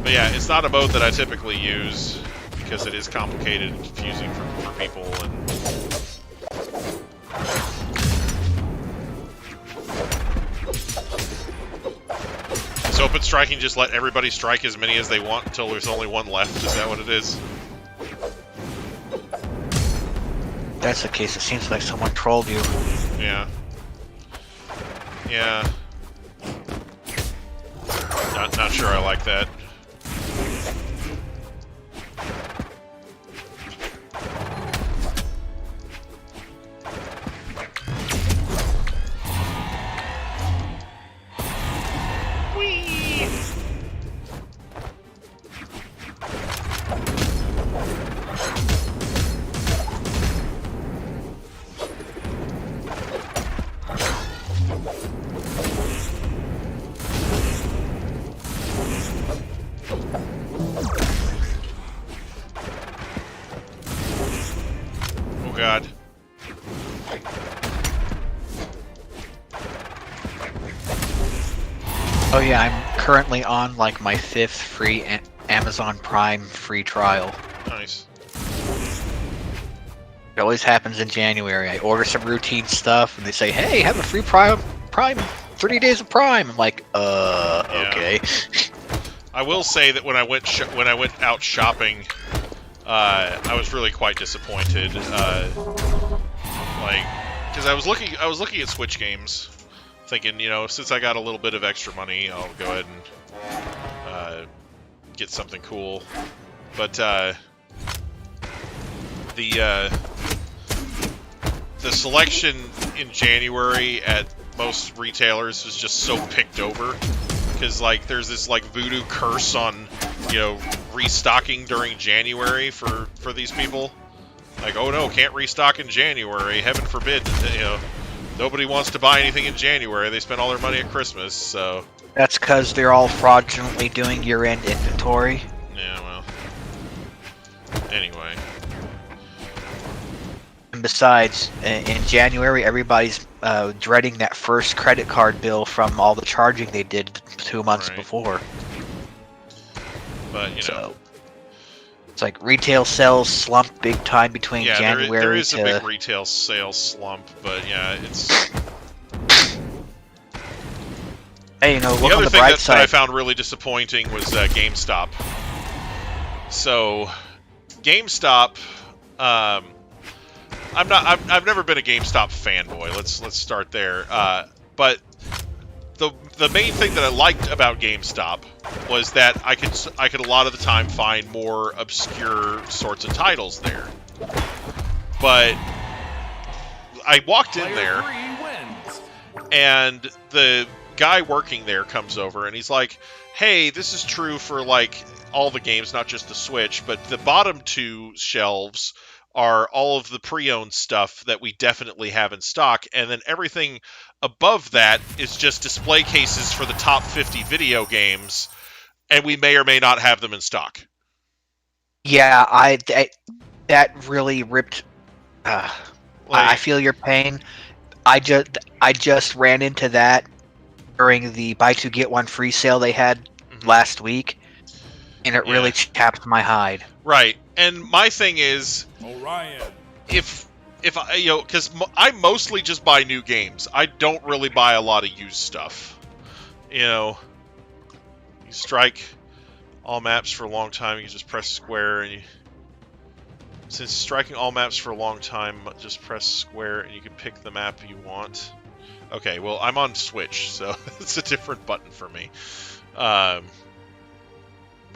But yeah, it's not a mode that I typically use because it is complicated and confusing for people. And is open striking just let everybody strike as many as they want until there's only one left? Is that what it is? If that's the case, it seems like someone trolled you. Yeah. Yeah. Not sure I like that. God. Oh yeah, I'm currently on like my 5th free Amazon Prime free trial. Nice. It always happens in January. I order some routine stuff and they say, hey, have a free Prime 30 days of Prime. I'm like, yeah. Okay. I will say that when I went out shopping, I was really quite disappointed. Like, because I was looking at Switch games, thinking, you know, since I got a little bit of extra money, I'll go ahead and get something cool. But the selection in January at most retailers is just so picked over, because like there's this like voodoo curse on, you know, restocking during January for these people. Like, oh no, can't restock in January, heaven forbid. You know, nobody wants to buy anything in January. They spend all their money at Christmas, so. That's because they're all fraudulently doing year-end inventory. Yeah, well. Anyway. And besides, in January, everybody's dreading that first credit card bill from all the charging they did 2 months before. But, you know. It's like retail sales slumped big time between January there is to... a big retail sales slump, but yeah, it's... Hey, you know, look the on other the thing bright side. that I found really disappointing was GameStop. So, GameStop, I've never been a GameStop fanboy. Let's start there. But the main thing that I liked about GameStop was that I could a lot of the time find more obscure sorts of titles there. But I walked in there, and the guy working there comes over, and he's like, hey, this is true for like all the games, not just the Switch, but the bottom 2 shelves are all of the pre-owned stuff that we definitely have in stock, and then everything above that is just display cases for the top 50 video games, and we may or may not have them in stock. Yeah, that really ripped... I feel your pain. I just ran into that during the buy 2 get 1 free sale they had last week, and it really chapped my hide. Right, and my thing is, Orion. if I, you know, because I mostly just buy new games. I don't really buy a lot of used stuff. You know, you strike all maps for a long time, you just press square, and since striking all maps for a long time, just press square and you can pick the map you want. Okay, well, I'm on Switch, so it's a different button for me. But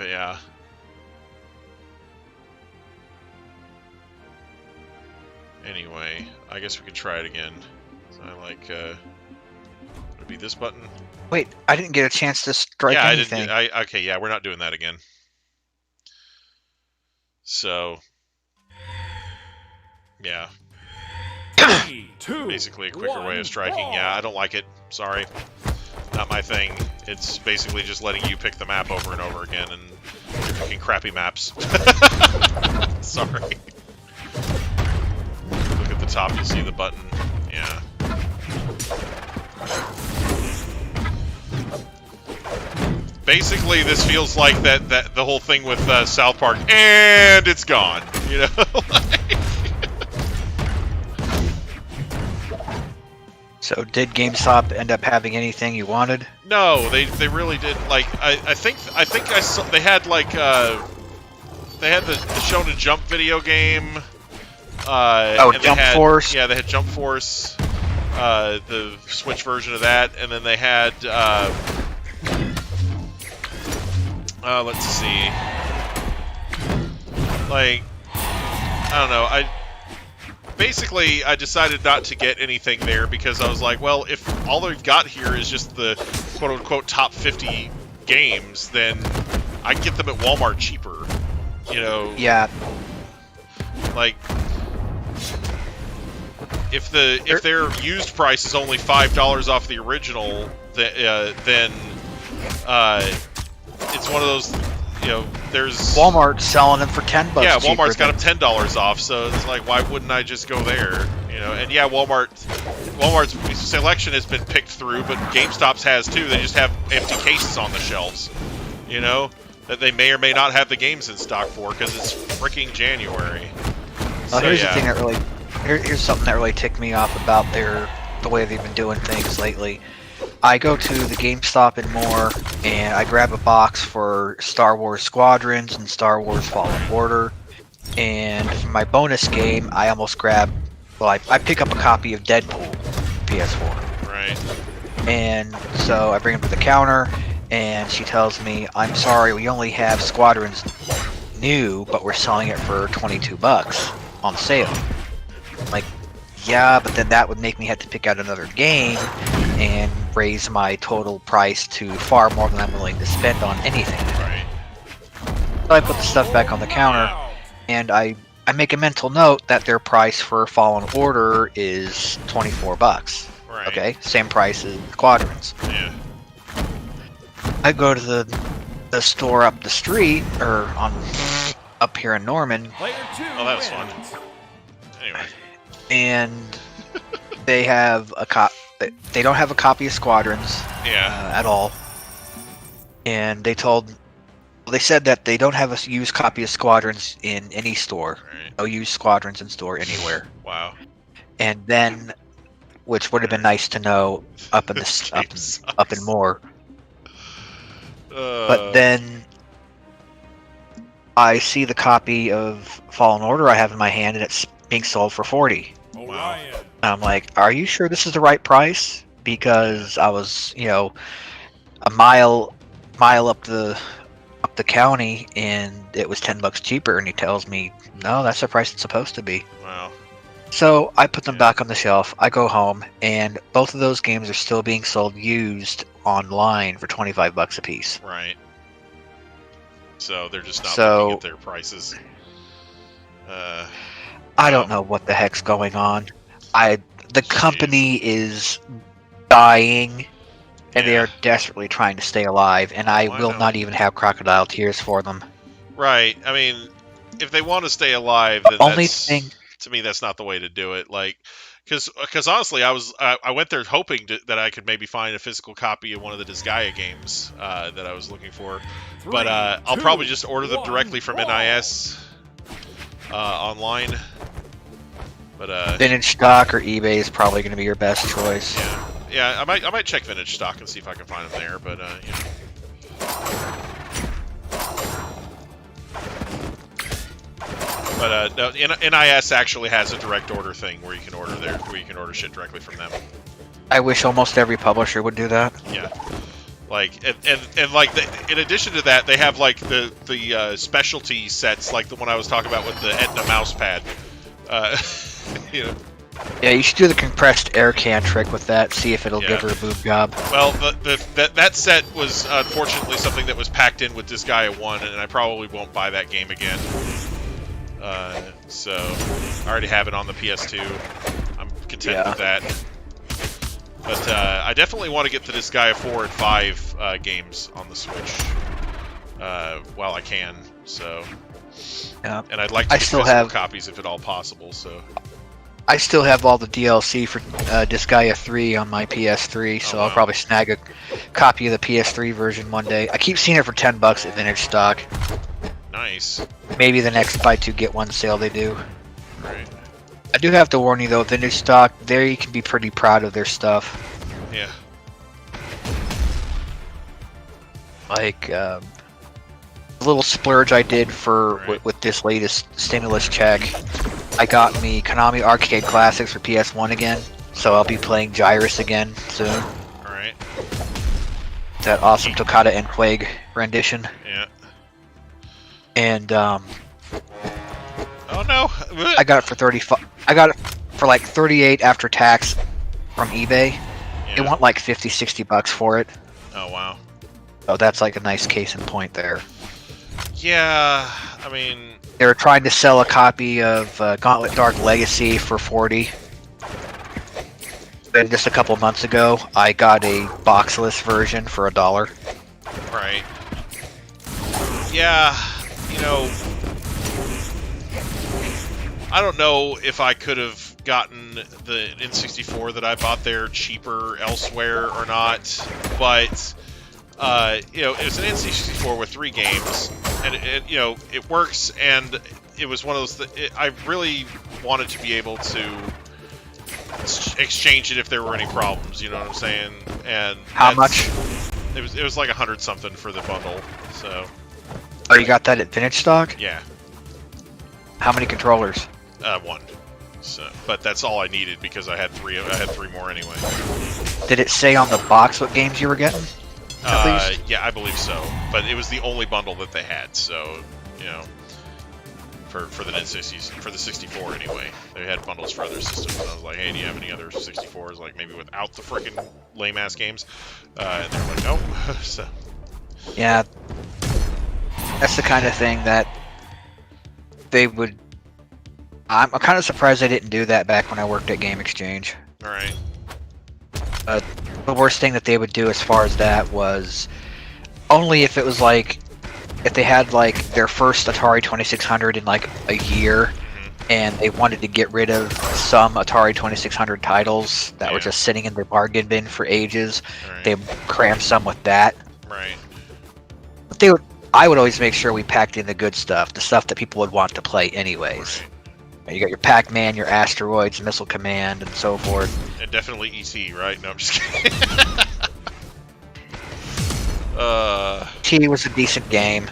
yeah. Anyway, I guess we could try it again. So I like, would it be this button? Wait, I didn't get a chance to strike anything. Okay, yeah, we're not doing that again. So, yeah. 3, 2, Basically a quicker way of striking. brawl. Yeah, I don't like it. Sorry. Not my thing. It's basically just letting you pick the map over and over again, and you're picking crappy maps. Sorry. Look at the top, you'll see the button. Yeah. Basically, this feels like that the whole thing with South Park, and it's gone. You know. So did GameStop end up having anything you wanted? No, they really didn't. Like I think I saw they had like they had the Shonen Jump video game. Oh, and Jump Force. Yeah, they had Jump Force, the Switch version of that, and then they had let's see, like I don't know, Basically, I decided not to get anything there because I was like, well, if all they've got here is just the quote-unquote top 50 games, then I can get them at Walmart cheaper, you know? Yeah. Like, if their used price is only $5 off the original, then it's one of those, you know, there's Walmart's selling them for $10. Yeah, Walmart's got cheaper them $10 off, so it's like, why wouldn't I just go there? You know, and yeah, Walmart's selection has been picked through, but GameStop's has too. They just have empty cases on the shelves, you know, that they may or may not have the games in stock for because it's freaking January. Well, So, here's yeah. the thing that really, here's something that really ticked me off about the way they've been doing things lately. I go to the GameStop and more, and I grab a box for Star Wars Squadrons and Star Wars Fallen Order. And for my bonus game, I almost grab, well, I pick up a copy of Deadpool PS4. Right. And so I bring him to the counter, and she tells me, I'm sorry, we only have Squadrons new, but we're selling it for $22 on sale. I'm like, yeah, but then that would make me have to pick out another game and raise my total price to far more than I'm willing to spend on anything. Right. So I put the stuff back on the counter, and I make a mental note that their price for Fallen Order is $24. Right. Okay, same price as Squadrons. Yeah. I go to the store up the street, or up here in Norman, Player 2 Oh, that was fun. wins. Anyway. and they have they don't have a copy of Squadrons at all, and they said that they don't have a used copy of Squadrons in any store. Right. No used Squadrons in store anywhere. Wow. And then, which would have been nice to know up in up in more. But then I see the copy of Fallen Order I have in my hand, and it's being sold for $40. Orion. And I'm like, are you sure this is the right price? Because I was, you know, a mile up the county, and it was $10 cheaper, and he tells me, no, that's the price it's supposed to be. Wow. So I put them back on the shelf. I go home, and both of those games are still being sold used online for $25 a piece. Right. So they're just not So- looking at their prices. I don't know what the heck's going on. The company is dying, and they Yeah. are desperately trying to stay alive, and I Oh, I will know. not even have crocodile tears for them. Right. I mean, if they want to stay alive, then Only that's, thing, to me, that's not the way to do it. Like, because honestly, I went there hoping that I could maybe find a physical copy of one of the Disgaea games that I was looking for. But I'll probably just order them directly from NIS online. But vintage stock or eBay is probably going to be your best choice. yeah, I might check vintage stock and see if I can find them there. But you know. But no, NIS actually has a direct order thing where you can order shit directly from them. I wish almost every publisher would do that. Yeah. Like and like in addition to that, they have like the specialty sets, like the one I was talking about with the Etna mouse pad. You know. Yeah, you should do the compressed air can trick with that. See if it'll give her a boob job. Well, that set was unfortunately something that was packed in with Disgaea 1, and I probably won't buy that game again. So I already have it on the PS2. I'm content with that. But I definitely want to get the Disgaea 4 and 5 games on the Switch while I can. So, yeah. And I'd like to get physical copies if at all possible. So. I still have all the DLC for Disgaea 3 on my PS3, so I'll probably snag a copy of the PS3 version one day. I keep seeing it for $10 at vintage stock. Nice. Maybe the next buy two get one sale they do. Right. I do have to warn you though, vintage stock, there you can be pretty proud of their stuff. Yeah. Like, the little splurge I did for with this latest stimulus check. I got me Konami Arcade Classics for PS1 again, so I'll be playing Gyrus again soon. Alright. That awesome Toccata and Quake rendition. Yeah. And oh no! I got it for 35. I got it for like 38 after tax from eBay. Yeah. They want like 50-60 bucks for it. Oh wow. So that's like a nice case in point there. Yeah, I mean... They were trying to sell a copy of Gauntlet Dark Legacy for 40. Then just a couple months ago, I got a boxless version for $1. Right. Yeah, you know... I don't know if I could have gotten the N64 that I bought there cheaper elsewhere or not, but... you know, it was an N64 with 3 games, and you know, it works, and it was one of those. I really wanted to be able to exchange it if there were any problems. You know what I'm saying? And how much? It was like 100 something for the bundle. So. Oh, you got that at vintage stock? Yeah. How many controllers? 1. So, but that's all I needed because I had 3. I had 3 more anyway. Did it say on the box what games you were getting? Yeah, I believe so. But it was the only bundle that they had, so you know, for the N60s, for the 64 anyway. They had bundles for other systems, and I was like, hey, do you have any other 64s, like maybe without the freaking lame ass games? And they're like, nope. So. Yeah, that's the kind of thing that they would. I'm kind of surprised they didn't do that back when I worked at Game Exchange. All right. The worst thing that they would do as far as that was only if it was like if they had like their first Atari 2600 in like a year and they wanted to get rid of some Atari 2600 titles that were just sitting in their bargain bin for ages. They would cram some with that. Right. But I would always make sure we packed in the good stuff, the stuff that people would want to play anyways. Right. You got your Pac-Man, your Asteroids, Missile Command, and so forth. And definitely ET, right? No, I'm just kidding. T was a decent game.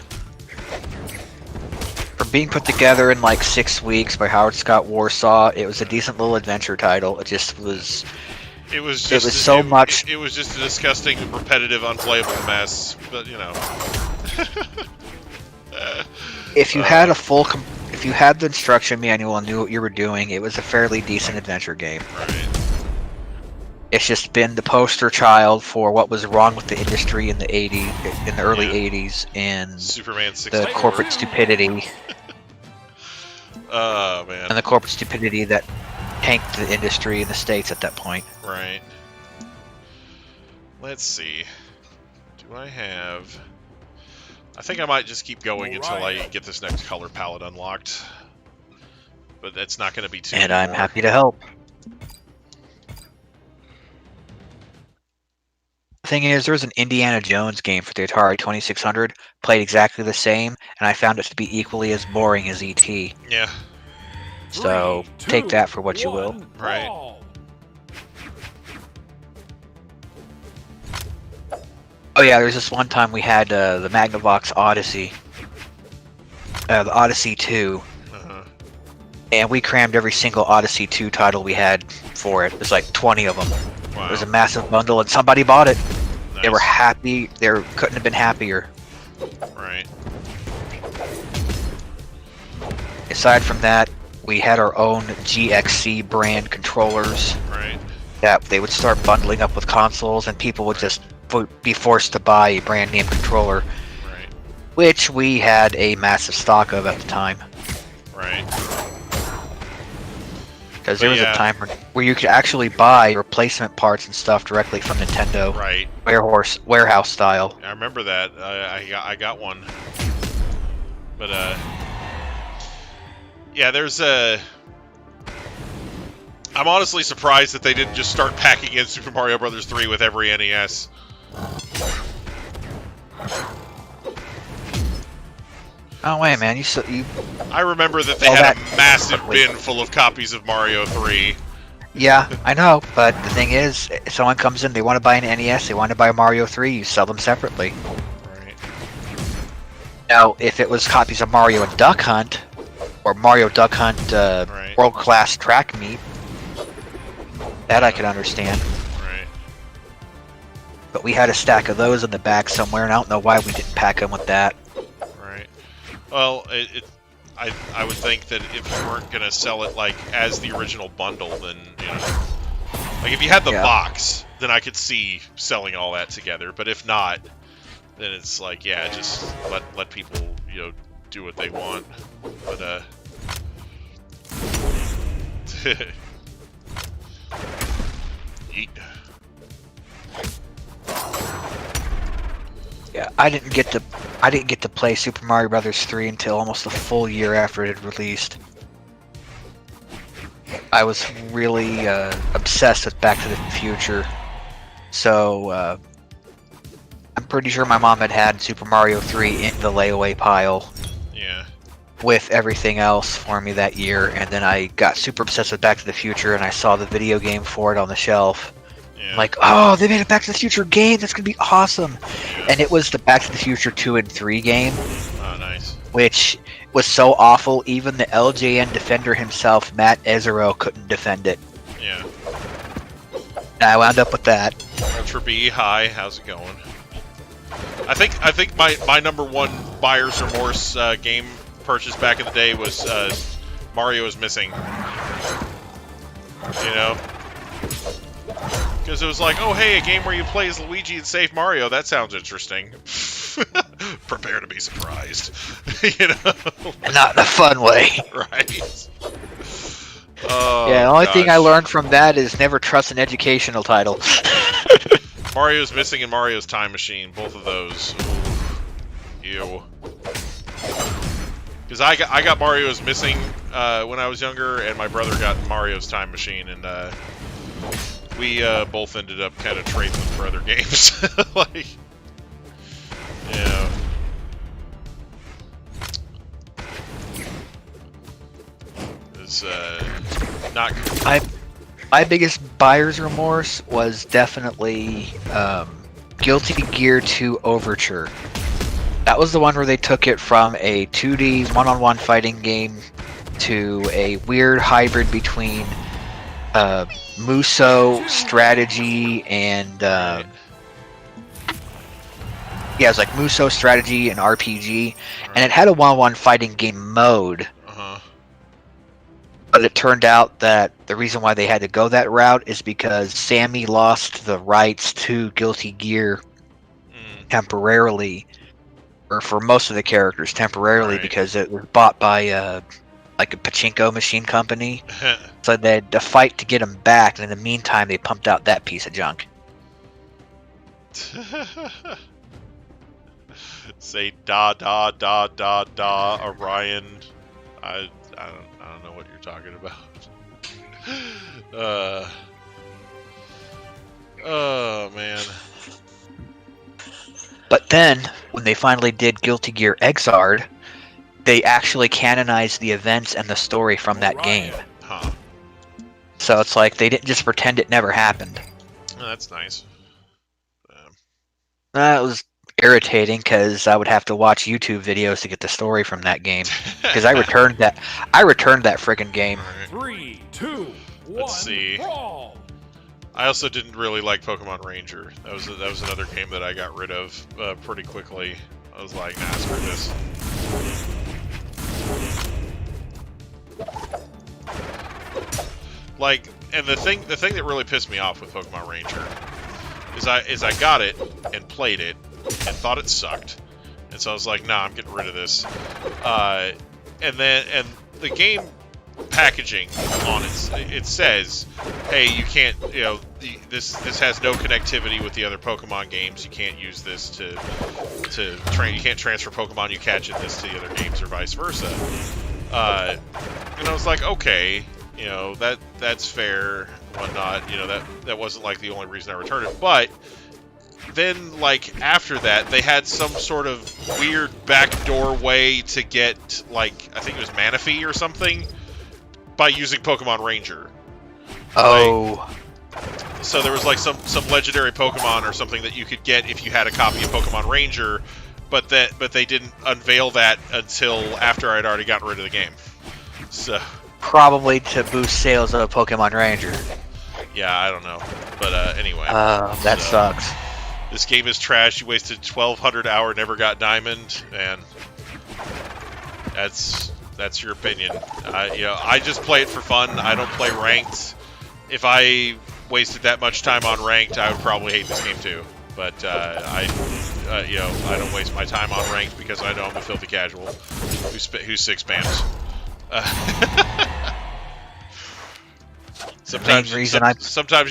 For being put together in like 6 weeks by Howard Scott Warsaw, it was a decent little adventure title. It just was... It was so much... It was just a disgusting, repetitive, unplayable mess, but, you know... If you had a full... If you had the instruction manual and knew what you were doing, it was a fairly decent adventure game. Right. It's just been the poster child for what was wrong with the industry in the early 80s, and Superman 64. the corporate stupidity. Oh man. And the corporate stupidity that tanked the industry in the States at that point. Right. Let's see. Do I have... I think I might just keep going until I get this next color palette unlocked. But that's not going to be too And I'm happy to help. The thing is, there was an Indiana Jones game for the Atari 2600, played exactly the same, and I found it to be equally as boring as E.T. Yeah. So, take that for what you will. Right. Oh yeah, there's this one time we had the Magnavox Odyssey. The Odyssey 2. And we crammed every single Odyssey 2 title we had for it. There's like 20 of them. Wow. It was a massive bundle, and somebody bought it. Nice. They were happy. They couldn't have been happier. Right. Aside from that, we had our own GXC brand controllers Right. that they would start bundling up with consoles, and people would just be forced to buy a brand name controller, Right. which we had a massive stock of at the time. Right. Because there was a time where you could actually buy replacement parts and stuff directly from Nintendo. Right. Warehouse style. I remember that. I got one. But yeah, there's a. I'm honestly surprised that they didn't just start packing in Super Mario Bros. 3 with every NES. Oh wait, man! You I remember that they had a massive bin full of copies of Mario 3. Yeah, I know, but the thing is, if someone comes in, they want to buy an NES, they want to buy Mario 3, you sell them separately. Right. Now, if it was copies of Mario and Duck Hunt, or Mario Duck Hunt Right. World Class Track Meet, that I could understand. Right. But we had a stack of those in the back somewhere, and I don't know why we didn't pack them with that. Right. Well, I would think that if you weren't gonna sell it like as the original bundle, then you know, like if you had the box, then I could see selling all that together. But if not, then it's like, yeah, just let people, you know, do what they want. But Eat. Yeah, I didn't get to play Super Mario Bros. 3 until almost a full year after it had released. I was really obsessed with Back to the Future, so I'm pretty sure my mom had Super Mario 3 in the layaway pile. Yeah. With everything else for me that year, and then I got super obsessed with Back to the Future, and I saw the video game for it on the shelf. Yeah. Like, oh, they made a Back to the Future game, that's gonna be awesome! And it was the Back to the Future 2 and 3 game. Oh, nice. Which was so awful, even the LJN defender himself, Matt Ezero, couldn't defend it. Yeah. And I wound up with that. Ultra B, hi, how's it going? I think my number one buyer's remorse game purchase back in the day was Mario is Missing. You know? Because it was like, oh hey, a game where you play as Luigi and save Mario, that sounds interesting. Prepare to be surprised. You know? Not in a fun way. Right. Oh, yeah, the only thing I gosh. learned from that is never trust an educational title. Mario's Missing and Mario's Time Machine, both of those. Ew. Because I got Mario's Missing when I was younger, and my brother got Mario's Time Machine, and we both ended up kind of trading them for other games. Like, yeah. It's not. My biggest buyer's remorse was definitely Guilty Gear 2 Overture. That was the one where they took it from a 2D one-on-one fighting game to a weird hybrid between Muso strategy and yeah, it was like Muso strategy and RPG, and it had a one-on-one fighting game mode. But it turned out that the reason why they had to go that route is because Sammy lost the rights to Guilty Gear temporarily, or for most of the characters temporarily, because it was bought by like a pachinko machine company. So they had to fight to get them back, and in the meantime they pumped out that piece of junk. Say da da da da da Orion. I don't know what you're talking about. Oh man. But then when they finally did Guilty Gear Xrd, they actually canonized the events and the story from that game. Huh. So it's like they didn't just pretend it never happened. Oh, that's nice. That was irritating because I would have to watch YouTube videos to get the story from that game. Because I returned that friggin' game. 3, 2, 1. Let's see. Brawl. I also didn't really like Pokemon Ranger. That was another game that I got rid of pretty quickly. I was like, nah, screw this. like, and the thing that really pissed me off with Pokemon Ranger is I got it and played it and thought it sucked, and so I was like, nah, I'm getting rid of this. And the game packaging on it says, hey, you can't, you know, this has no connectivity with the other Pokemon games. You can't use this to train. You can't transfer Pokemon you catch in this to the other games or vice versa. And I was like, okay, you know, that's fair, whatnot. You know, that wasn't like the only reason I returned it, but then, like, after that, they had some sort of weird backdoor way to get, like, I think it was Manaphy or something, by using Pokemon Ranger. Oh. Like, so there was, like, some legendary Pokemon or something that you could get if you had a copy of Pokemon Ranger, but they didn't unveil that until after I'd already gotten rid of the game. So... Probably to boost sales of Pokemon Ranger. Yeah, I don't know. But, anyway. That sucks. This game is trash. You wasted 1,200 hour, never got diamond, and that's your opinion. You know, I just play it for fun. I don't play ranked. If I wasted that much time on ranked, I would probably hate this game too. But you know, I don't waste my time on ranked because I know I'm a filthy casual who 6 spams. Sometimes you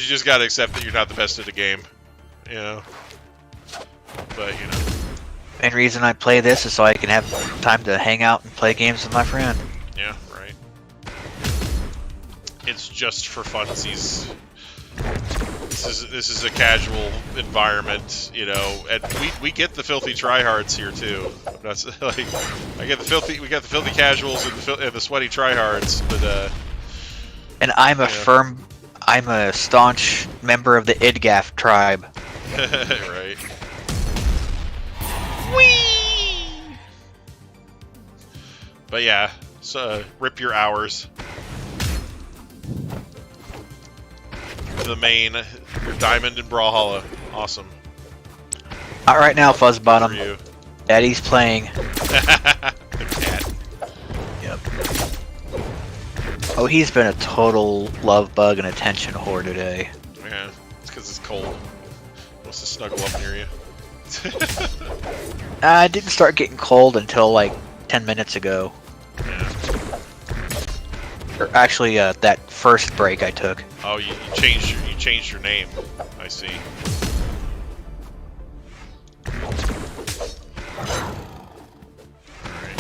just gotta accept that you're not the best at the game. You know. But, you know. Main reason I play this is so I can have time to hang out and play games with my friend. Yeah, right. It's just for funsies. This is a casual environment, you know, and we get the filthy tryhards here too. That's like, we got the filthy casuals and the sweaty tryhards, but and I'm a staunch member of the Idgaf tribe. Right. Whee! But yeah, so rip your hours. The main, your diamond and Brawlhalla. Awesome. Not right now, Fuzzbottom. For you. Daddy's playing. The cat. Yep. Oh, he's been a total love bug and attention whore today. Yeah, it's because it's cold. He wants to snuggle up near you. I didn't start getting cold until like 10 minutes ago. Yeah. Or actually, that first break I took. Oh, you changed your name. I see. Alright.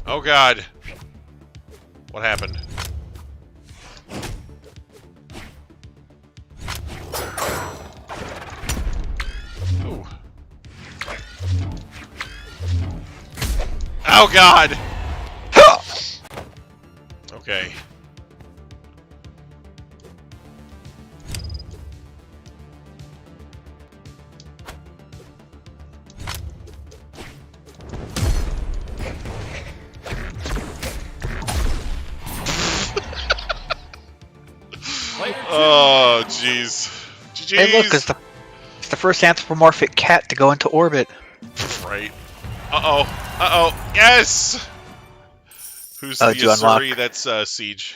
Oh God. What happened? Ooh. Oh God! Okay. Oh, jeez. Hey, look, it's the first anthropomorphic cat to go into orbit. Right. Uh-oh. Uh-oh. Yes! Who's the Asuri? That's Siege.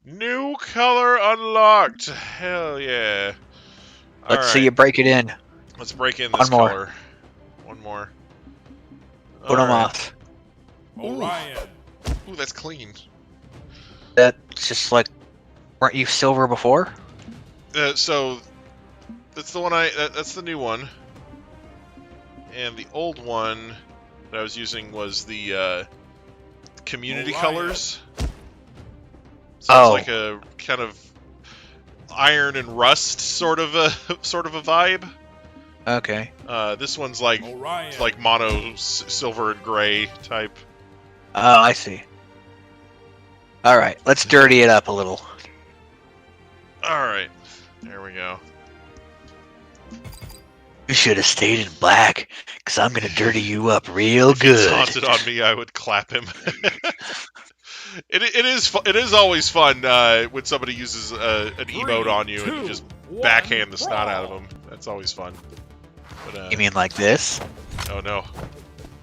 New color unlocked. Hell yeah. Let's see you break it in. Let's break in this color. One more. Put them off. Orion. Ooh, that's clean. That's just like, weren't you silver before? So that's the one that's the new one. And the old one that I was using was the community colors. So it's like a kind of iron and rust sort of a vibe. Okay. This one's like mono silver and gray type. Oh, I see. All right, let's dirty it up a little. All right, there we go. You should have stayed in black, because I'm going to dirty you up real good. If he taunted on me, I would clap him. It is always fun when somebody uses an emote on you and you just backhand the snot out of them. That's always fun. But, you mean like this? Oh no.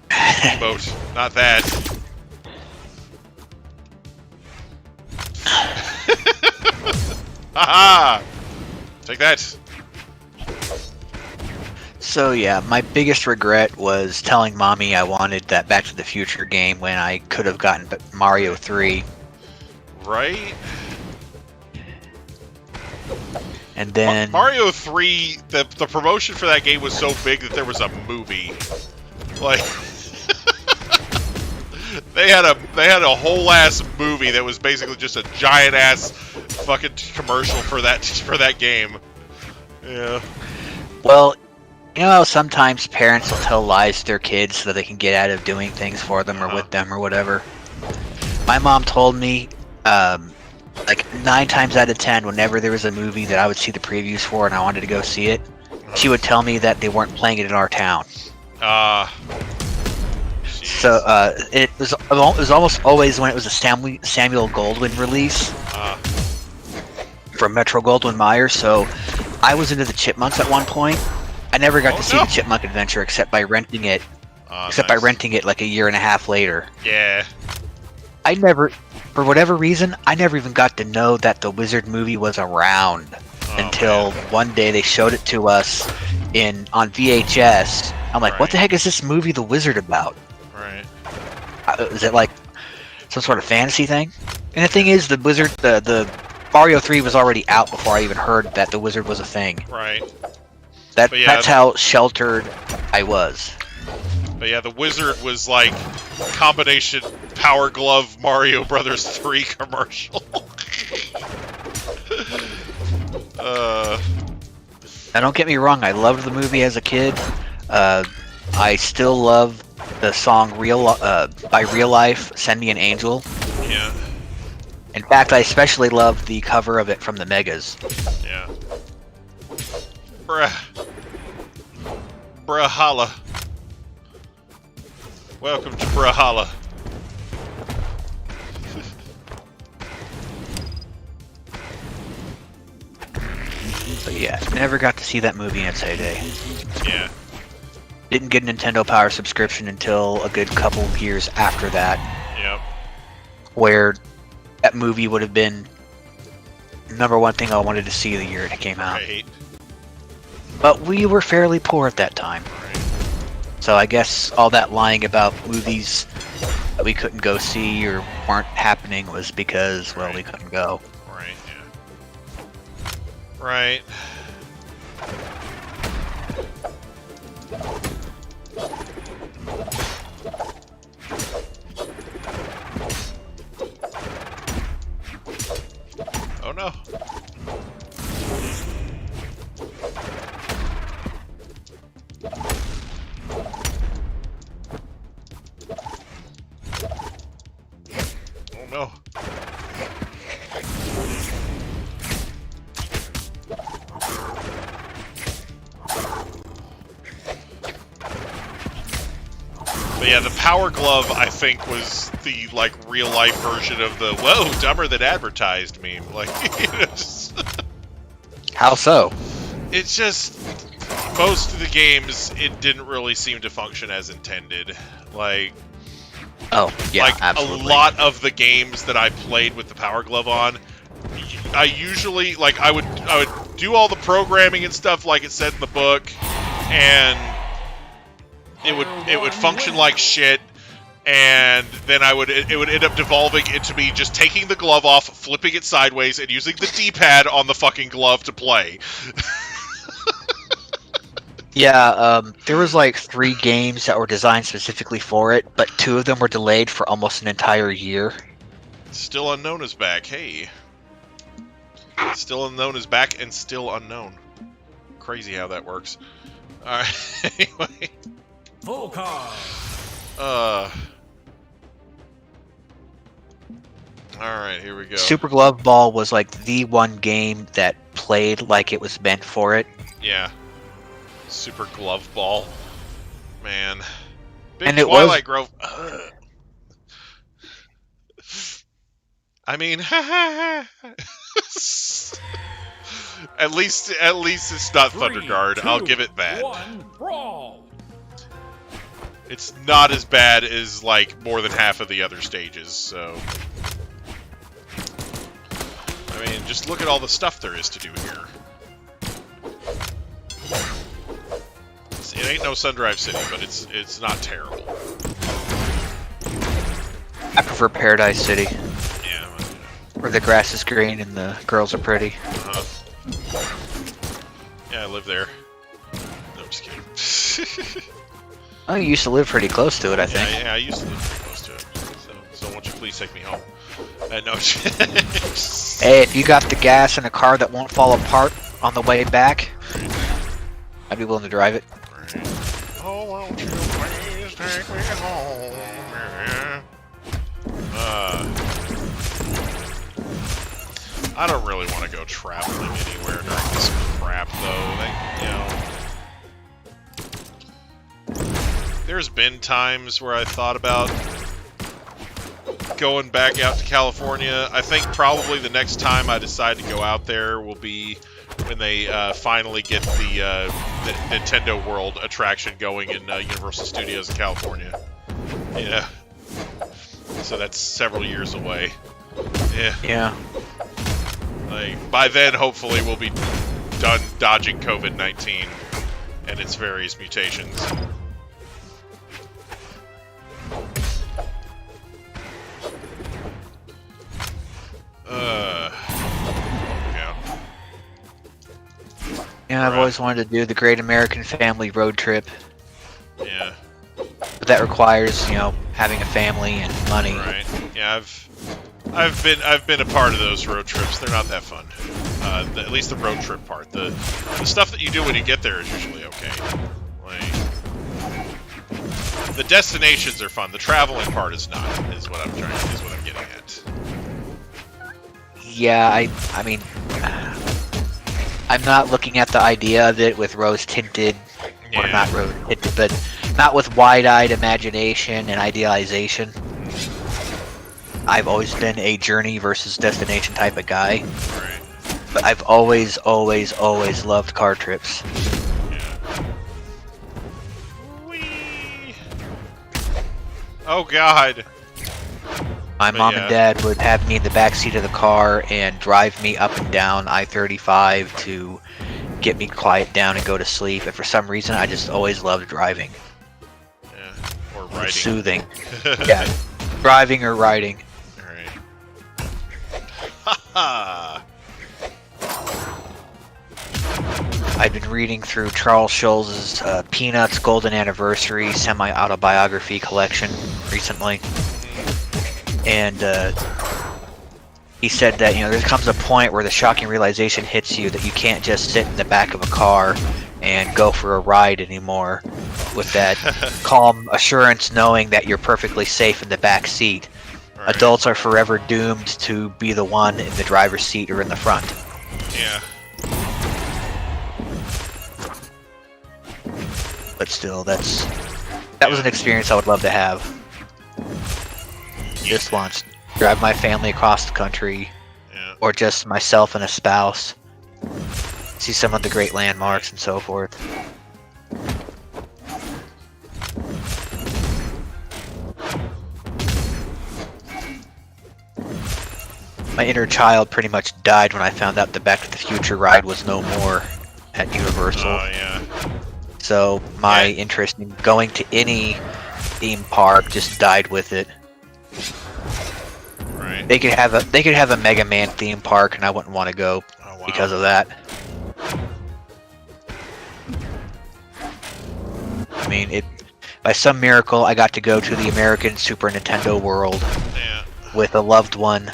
Emote, not that. Haha! Take that. So yeah, my biggest regret was telling mommy I wanted that Back to the Future game when I could have gotten Mario 3. Right? And then Mario 3, the promotion for that game was so big that there was a movie. Like they had a whole ass movie that was basically just a giant ass fucking commercial for that game. Yeah. Well, you know how sometimes parents will tell lies to their kids so that they can get out of doing things for them or with them or whatever. My mom told me, like 9 times out of 10, whenever there was a movie that I would see the previews for and I wanted to go see it, she would tell me that they weren't playing it in our town. So it was almost always when it was a Samuel Goldwyn release from Metro-Goldwyn-Mayer. So I was into the Chipmunks at one point. I never got to see the Chipmunk Adventure except by renting it. By renting it like a year and a half later. Yeah. I never, for whatever reason, I never even got to know that the Wizard movie was around until one day they showed it to us on VHS. I'm like, what the heck is this movie The Wizard about? Right. Is it like some sort of fantasy thing? And the thing is, the Wizard, the Mario 3 was already out before I even heard that the Wizard was a thing. Right. That's how sheltered I was. But yeah, the Wizard was like combination Power Glove Mario Brothers 3 commercial. Now don't get me wrong, I loved the movie as a kid. I still love the song by Real Life, Send Me an Angel. Yeah. In fact, I especially love the cover of it from the Megas. Yeah. Brawlhalla. Welcome to Brawlhalla. But yeah, never got to see that movie in its heyday. Yeah. Didn't get a Nintendo Power subscription until a good couple of years after that. Yep. Where that movie would have been #1 thing I wanted to see the year it came out. Right. But we were fairly poor at that time. Right. So I guess all that lying about movies that we couldn't go see or weren't happening was because, well, we couldn't go. Right, yeah. Right. Oh no. Oh no. But yeah, the Power Glove, I think, was the, like, real-life version of the, whoa, dumber than advertised meme. Like, you know, just... How so? It's just, most of the games, it didn't really seem to function as intended. Like... Oh, yeah, like, absolutely. a lot of the games that I played with the Power Glove on, I usually, like, I would do all the programming and stuff like it said in the book, and... It would function like shit, and then it would end up devolving into me just taking the glove off, flipping it sideways, and using the D-pad on the fucking glove to play. Yeah, there was like 3 games that were designed specifically for it, but 2 of them were delayed for almost an entire year. Still Unknown is back, hey. Still Unknown is back and still unknown. Crazy how that works. Alright, anyway. Full car. Alright, here we go. Super Glove Ball was like the one game that played like it was meant for it. Yeah. Super Glove Ball. Man. Big And it Twilight Grove. I mean, at least it's not Thunderguard. I'll give it that. 1, brawl. It's not as bad as, like, more than half of the other stages, so... I mean, just look at all the stuff there is to do here. It ain't no Sundrive City, but it's not terrible. I prefer Paradise City, Yeah. where the grass is green and the girls are pretty. Yeah, I live there. No, I'm just kidding. Oh, you used to live pretty close to it, I think. Yeah, I used to live pretty close to it. So won't you please take me home? No. Hey, if you got the gas in a car that won't fall apart on the way back, I'd be willing to drive it. Oh, won't you please take me home? I don't really want to go traveling anywhere during this crap, though. There's been times where I thought about going back out to California. I think probably the next time I decide to go out there will be when they finally get the Nintendo World attraction going in Universal Studios in California. Yeah. So that's several years away. Yeah. Like, by then, hopefully, we'll be done dodging COVID-19 and its various mutations. Yeah, I've always wanted to do the Great American Family road trip. Yeah. But that requires, having a family and money. Right. Yeah, I've been a part of those road trips. They're not that fun. At least the road trip part. The stuff that you do when you get there is usually okay. Like, the destinations are fun. The traveling part is not. Is what I'm getting at. Yeah, I mean, I'm not looking at the idea of it with rose-tinted, or not rose-tinted, but not with wide-eyed imagination and idealization. I've always been a journey versus destination type of guy. Right. But I've always loved car trips. Yeah. Whee! Oh God. My mom and dad would have me in the back seat of the car and drive me up and down I-35 to get me quiet down and go to sleep. And for some reason, I just always loved driving. Yeah. Or riding. It's soothing. Yeah. Driving or riding. Alright. Haha. I've been reading through Charles Schulz's Peanuts Golden Anniversary semi-autobiography collection recently. And he said that, there comes a point where the shocking realization hits you that you can't just sit in the back of a car and go for a ride anymore with that calm assurance knowing that you're perfectly safe in the back seat. Right. Adults are forever doomed to be the one in the driver's seat or in the front. Yeah. But still, that was an experience I would love to have. Just once. Drive my family across the country, or just myself and a spouse. See some of the great landmarks and so forth. My inner child pretty much died when I found out the Back to the Future ride was no more at Universal. Oh, yeah. So my interest in going to any theme park just died with it. Right. They could have a Mega Man theme park, and I wouldn't want to go because of that. I mean, by some miracle, I got to go to the American Super Nintendo World with a loved one.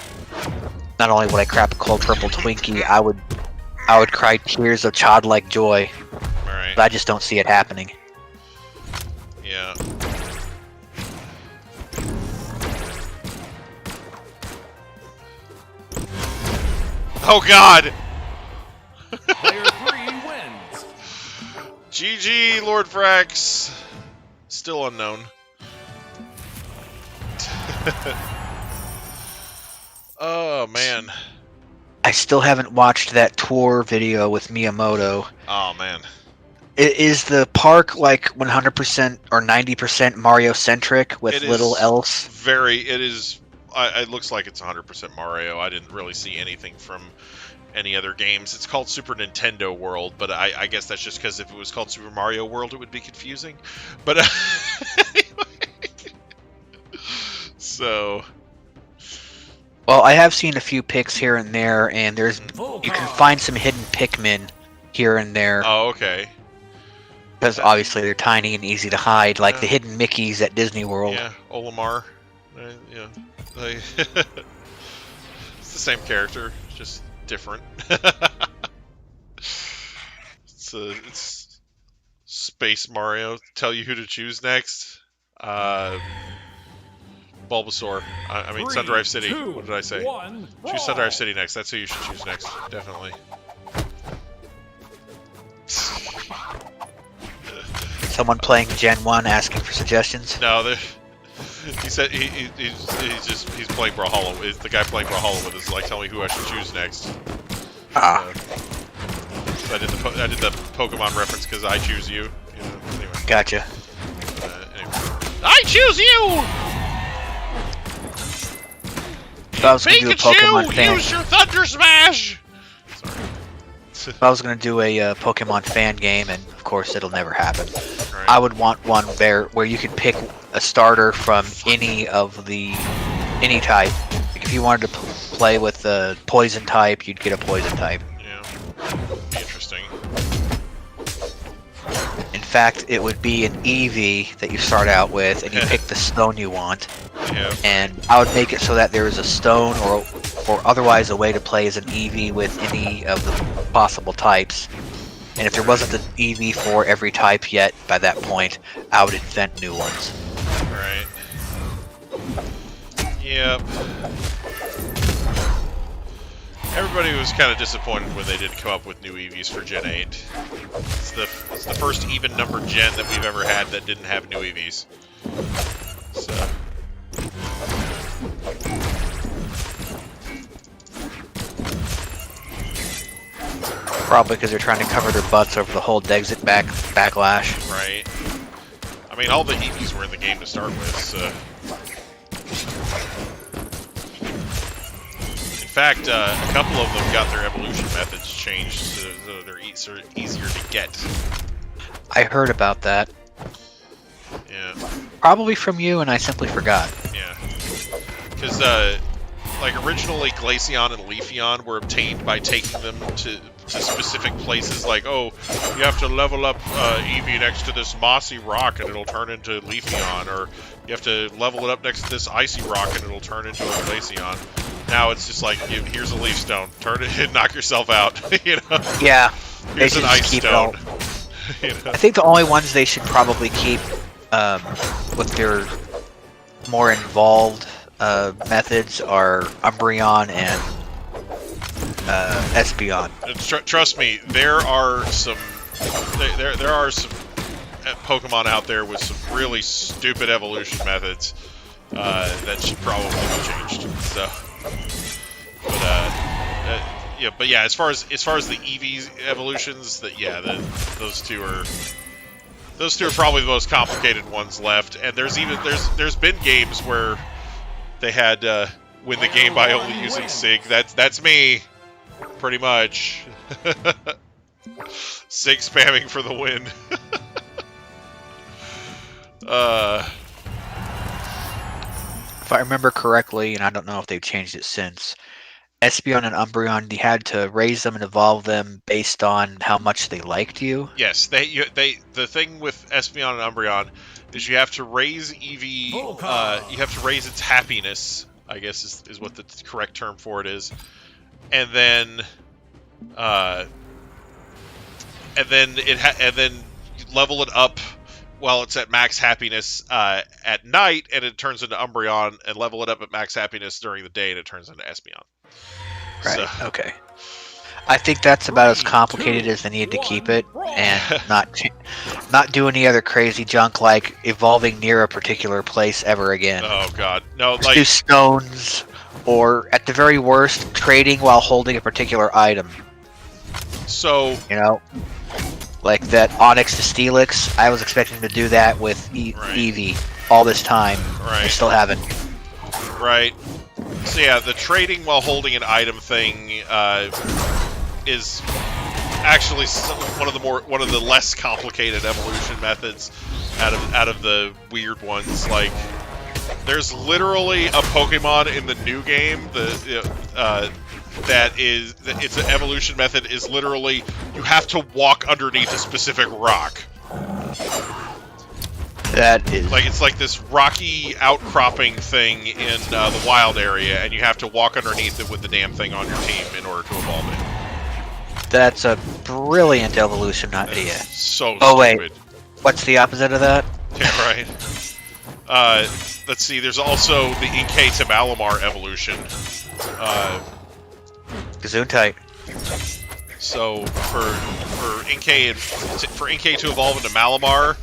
Not only would I crap a cold purple Twinkie, I would cry tears of childlike joy. Right. But I just don't see it happening. Yeah. Oh God! Player 3 wins. GG, Lord Frax. Still unknown. Oh man. I still haven't watched that tour video with Miyamoto. Oh man. Is the park like 100% or 90% Mario centric with little else? It is it looks like it's 100% Mario. I didn't really see anything from any other games. It's called Super Nintendo World, but I guess that's just because if it was called Super Mario World, it would be confusing. But anyway, so. Well, I have seen a few pics here and there, and you can find some hidden Pikmin here and there. Oh, okay. Because obviously they're tiny and easy to hide, like the hidden Mickeys at Disney World. Yeah, Olimar. Yeah, it's the same character, just different. It's Space Mario. Tell you who to choose next. Bulbasaur. I mean, Sundrive City. What did I say? Choose Sundrive City next. That's who you should choose next. Definitely. Someone playing Gen 1 asking for suggestions? No, he said he's playing Brawlhalla. The guy playing Brawlhalla with us is like, tell me who I should choose next. I did the Pokemon reference because I choose you. Anyway. Gotcha. Anyway. I choose you! If I was gonna do a Pokemon fan, use your Thunder Smash! Sorry. If I was going to do a Pokemon fan game, and of course it'll never happen, Right. I would want one where you could pick a starter from any type. Like if you wanted to play with the Poison type, you'd get a Poison type. Yeah, be interesting. In fact, it would be an Eevee that you start out with, and you pick the stone you want. Yeah. And I would make it so that there is a stone or otherwise a way to play as an Eevee with any of the possible types. And if there wasn't an Eevee for every type yet by that point, I would invent new ones. Right. Yep. Everybody was kind of disappointed when they didn't come up with new Eevees for Gen 8. It's the first even-numbered gen that we've ever had that didn't have new Eevees. So... Probably because they're trying to cover their butts over the whole Dexit backlash. Right. I mean, all the Eevees were in the game to start with, so... In fact, a couple of them got their evolution methods changed so they're easier to get. I heard about that. Yeah. Probably from you, and I simply forgot. Yeah. Because, like, originally Glaceon and Leafeon were obtained by taking them to specific places, like, oh, you have to level up Eevee next to this mossy rock and it'll turn into Leafeon, or you have to level it up next to this icy rock and it'll turn into a Glaceon. Now it's just like, here's a Leaf Stone, turn it and knock yourself out, you know? Yeah. Here's an Ice Stone. You know? I think the only ones they should probably keep with their more involved methods are Umbreon and Espeon. Trust me, there are some Pokemon out there with some really stupid evolution methods that should probably be changed. So, but yeah, as far as the Eevee evolutions, those two are probably the most complicated ones left. And there's been games where they had win the game by only using Sig. That's me. Pretty much. Sig spamming for the win. If I remember correctly, and I don't know if they've changed it since, Espeon and Umbreon, you had to raise them and evolve them based on how much they liked you. Yes, the thing with Espeon and Umbreon is you have to raise Eevee, you have to raise its happiness, I guess is what the correct term for it is. And then you level it up while it's at max happiness at night, and it turns into Umbreon, and level it up at max happiness during the day, and it turns into Espeon. Right. So. Okay. I think that's about as complicated as they need to keep it, and not do any other crazy junk like evolving near a particular place ever again. Oh God, no! Just do stones. Or, at the very worst, trading while holding a particular item. So... You know? Like that Onyx to Steelix, I was expecting to do that with Eevee all this time. Right. I still haven't. Right. So yeah, the trading while holding an item thing is actually one of the less complicated evolution methods out of the weird ones. Like, there's literally a Pokemon in the new game its evolution method is literally you have to walk underneath a specific rock. That is like, it's like this rocky outcropping thing in the wild area, and you have to walk underneath it with the damn thing on your team in order to evolve it. That's a brilliant evolution idea. So oh stupid. Wait, what's the opposite of that? Yeah, right. Let's see. There's also the Inkay to Malamar evolution. Gesundheit. So for Inkay to evolve into Malamar,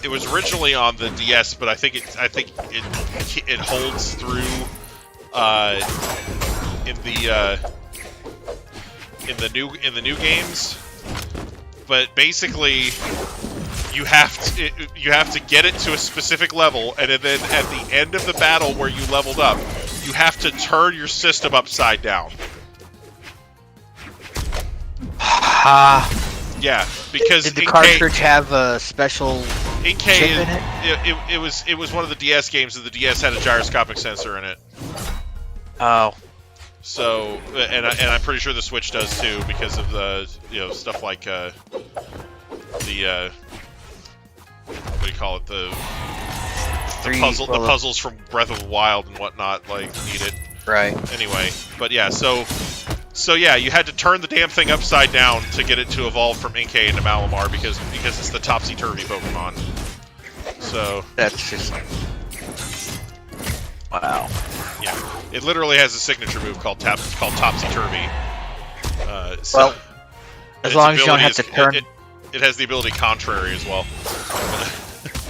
it was originally on the DS, but I think it holds through in the new games. But basically, you have to get it to a specific level, and then at the end of the battle where you leveled up, you have to turn your system upside down. Yeah, because did the cartridge have a special Inkay chip in it? It was one of the DS games, and the DS had a gyroscopic sensor in it. Oh. So, and I'm pretty sure the Switch does too, because of the stuff like the what do you call it, the puzzles from Breath of the Wild and whatnot, like, need it. Right. Anyway, but yeah, so yeah, you had to turn the damn thing upside down to get it to evolve from Inkay into Malamar because it's the topsy-turvy Pokemon. So that's just wow. Yeah, it literally has a signature move called topsy-turvy. Well, as long as you don't have to turn. It has the ability contrary as well.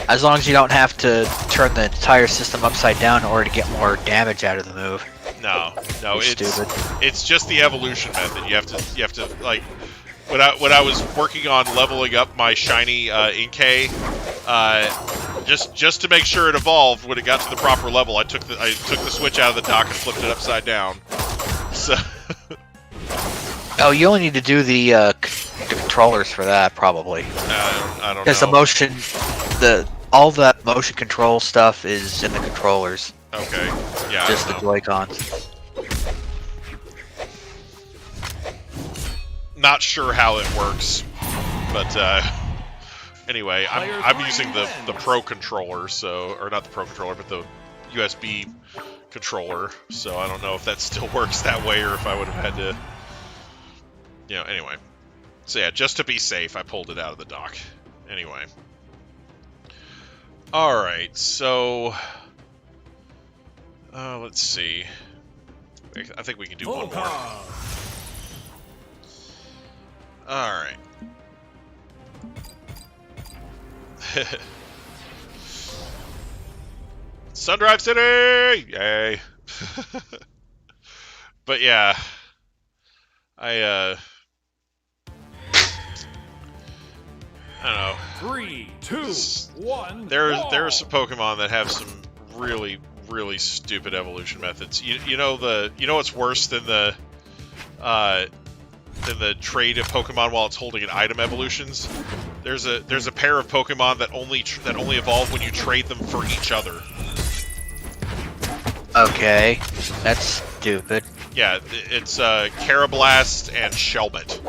As long as you don't have to turn the entire system upside down in order to get more damage out of the move. No, stupid. It's just the evolution method. You have to like when I was working on leveling up my shiny Inkay, just to make sure it evolved when it got to the proper level, I took the Switch out of the dock and flipped it upside down. So. Oh, you only need to do the controllers for that, probably. I don't know. Because all that motion control stuff is in the controllers. Okay. Yeah. Just the Joy-Cons. Not sure how it works, but anyway, I'm using the Pro controller, or not the Pro controller, but the USB controller. So I don't know if that still works that way, or if I would have had to. Anyway. So yeah, just to be safe, I pulled it out of the dock. Anyway. Alright, so... let's see. I think we can do one more. Alright. Sundrive City! Yay! But yeah... I don't know. 3, 2, 1. There are some Pokemon that have some really, really stupid evolution methods. You know what's worse than the trade of Pokemon while it's holding an item evolutions? There's a pair of Pokemon that only evolve when you trade them for each other. Okay, that's stupid. Yeah, it's Carablast and Shelmet.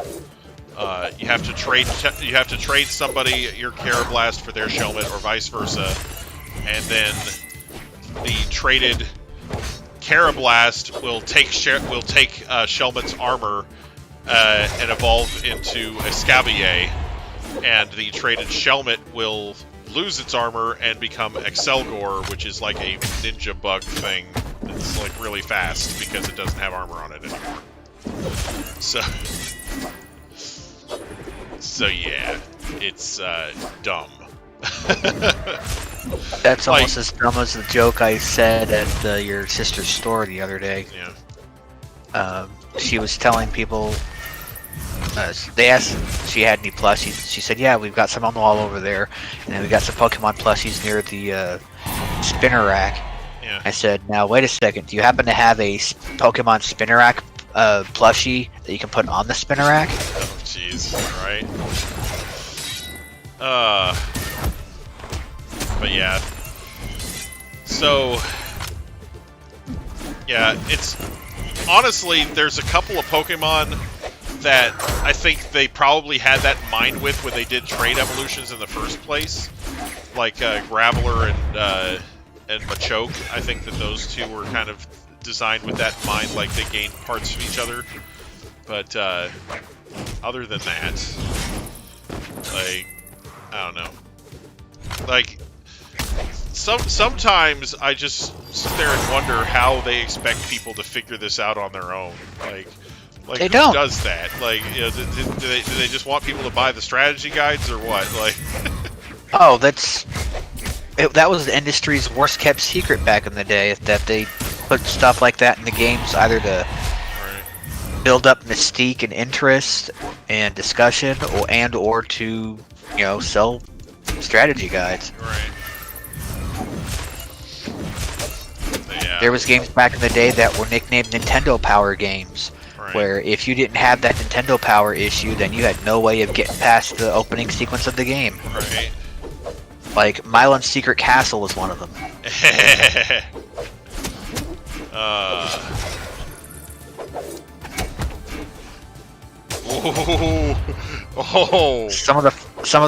You have to trade somebody your Carablast for their Shelmet, or vice versa, and then the traded Carablast will take Shelmet's armor and evolve into Escabier, and the traded Shelmet will lose its armor and become Excelgor, which is like a ninja bug thing. It's like really fast because it doesn't have armor on it anymore. So yeah, it's dumb. That's almost as dumb as the joke I said at your sister's store the other day. Yeah. She was telling people. They asked if she had any plushies. She said, "Yeah, we've got some on the wall over there, and then we got some Pokemon plushies near the spinner rack." Yeah. I said, now wait a second. Do you happen to have a Pokemon Spinnerack plushie that you can put on the Spinnerack? Oh, jeez. Right. But yeah. So, yeah, it's honestly, there's a couple of Pokemon that I think they probably had that in mind with when they did trade evolutions in the first place, like Graveler and Machoke. I think that those two were kind of designed with that in mind, like they gained parts from each other. But other than that, like, I don't know. Like, sometimes I just sit there and wonder how they expect people to figure this out on their own. Like They who don't. does that? Like, you know, do they just want people to buy the strategy guides or what? Like, Oh, that was the industry's worst kept secret back in the day, that they put stuff like that in the games either to right, build up mystique and interest and discussion, or to, you know, sell strategy guides. right. Yeah. There was games back in the day that were nicknamed Nintendo Power games, Right. where if you didn't have that Nintendo Power issue, then you had no way of getting past the opening sequence of the game. Right. Like, Milan's Secret Castle was one of them. Oh. Some of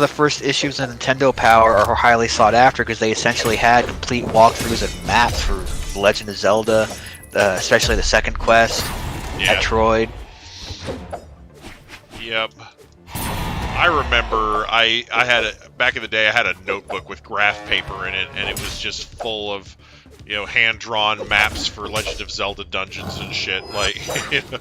the first issues of Nintendo Power are highly sought after because they essentially had complete walkthroughs and maps for The Legend of Zelda, especially the second quest, Yeah. Metroid. Yep. I remember I had back in the day I had a notebook with graph paper in it, and it was just full of, you know, hand-drawn maps for Legend of Zelda dungeons and shit. Like, you know,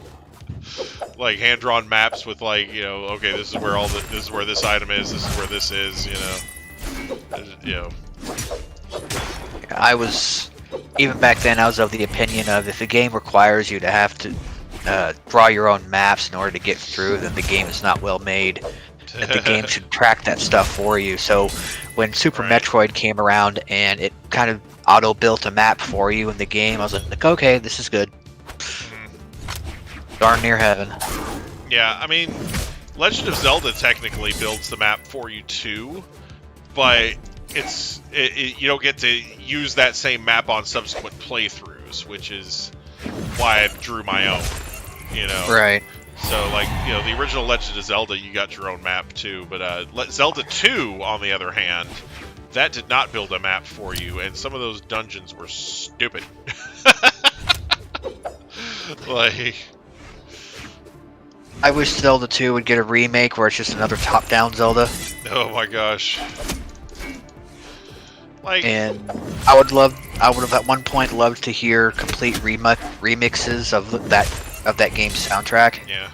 like hand-drawn maps with, like, you know, okay, this is where this is where this item is, this is where this is, you know. I was, even back then, I was of the opinion of if a game requires you to have to draw your own maps in order to get through, then the game is not well made. That the game should track that stuff for you. So when Super Right. Metroid came around and it kind of auto-built a map for you in the game, I was like, okay, this is good. Darn near heaven. Yeah, I mean, Legend of Zelda technically builds the map for you too, but you don't get to use that same map on subsequent playthroughs, which is why I drew my own, you know. Right. So, like, you know, the original Legend of Zelda, you got your own map too, but Zelda 2, on the other hand, that did not build a map for you, and some of those dungeons were stupid. Like, I wish Zelda 2 would get a remake where it's just another top-down Zelda. oh my gosh. Like, And I would have at one point loved to hear complete remixes of that game's soundtrack. yeah.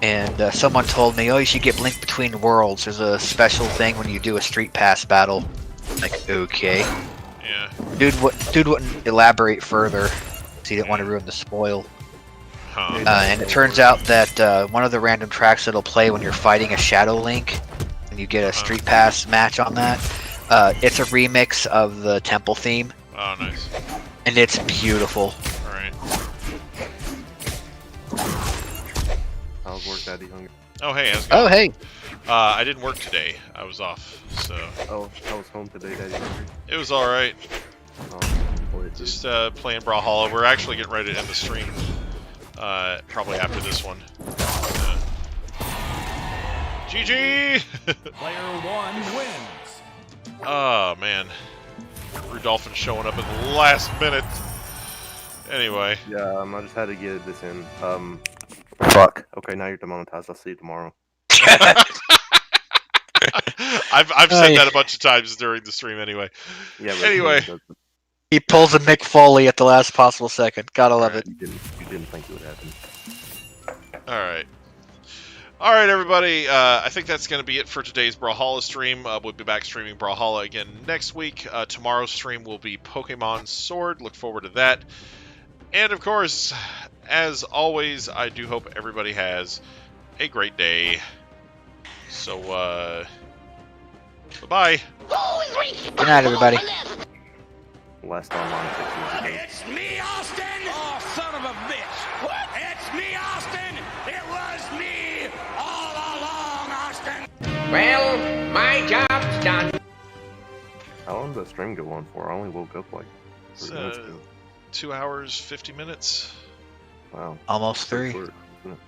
And someone told me, oh, you should get Blink Between Worlds. There's a special thing when you do a Street Pass battle. Like, okay. Yeah. Dude wouldn't elaborate further, because he didn't want to ruin the spoil. Huh. And it turns out that one of the random tracks that'll play when you're fighting a Shadow Link, and you get a Street Pass match on that, it's a remix of the temple theme, Oh, nice. and it's beautiful. Alright. How's work, Daddy Hungry? Oh, hey, how's it going? Oh, hey. I didn't work today. I was off, so Oh, I was home today, Daddy Hungry. it was alright. Oh, boy, dude. Just playing Brawlhalla. We're actually getting ready to end the stream. Probably after this one. GG! Player 1 wins. Oh, man. Rudolphin showing up in the last minute. Anyway. Yeah, I just had to get this in. Fuck. Okay, now you're demonetized. I'll see you tomorrow. I've said that a bunch of times during the stream anyway. Yeah. But Anyway. He pulls a Mick Foley at the last possible second. Gotta love it. You didn't think it would happen. Alright. Alright, everybody. I think that's going to be it for today's Brawlhalla stream. We'll be back streaming Brawlhalla again next week. Tomorrow's stream will be Pokemon Sword. Look forward to that. And, of course, as always, I do hope everybody has a great day. So, bye-bye. Good night, everybody. Last online 6 years ago. It's me, Austin! Oh, son of a bitch! What? It's me, Austin! It was me all along, Austin! Well, my job's done. How long did that stream go on for? I only woke up like 3 minutes ago. 2 hours, 50 minutes. Wow. Almost Pretty 3. short, isn't it?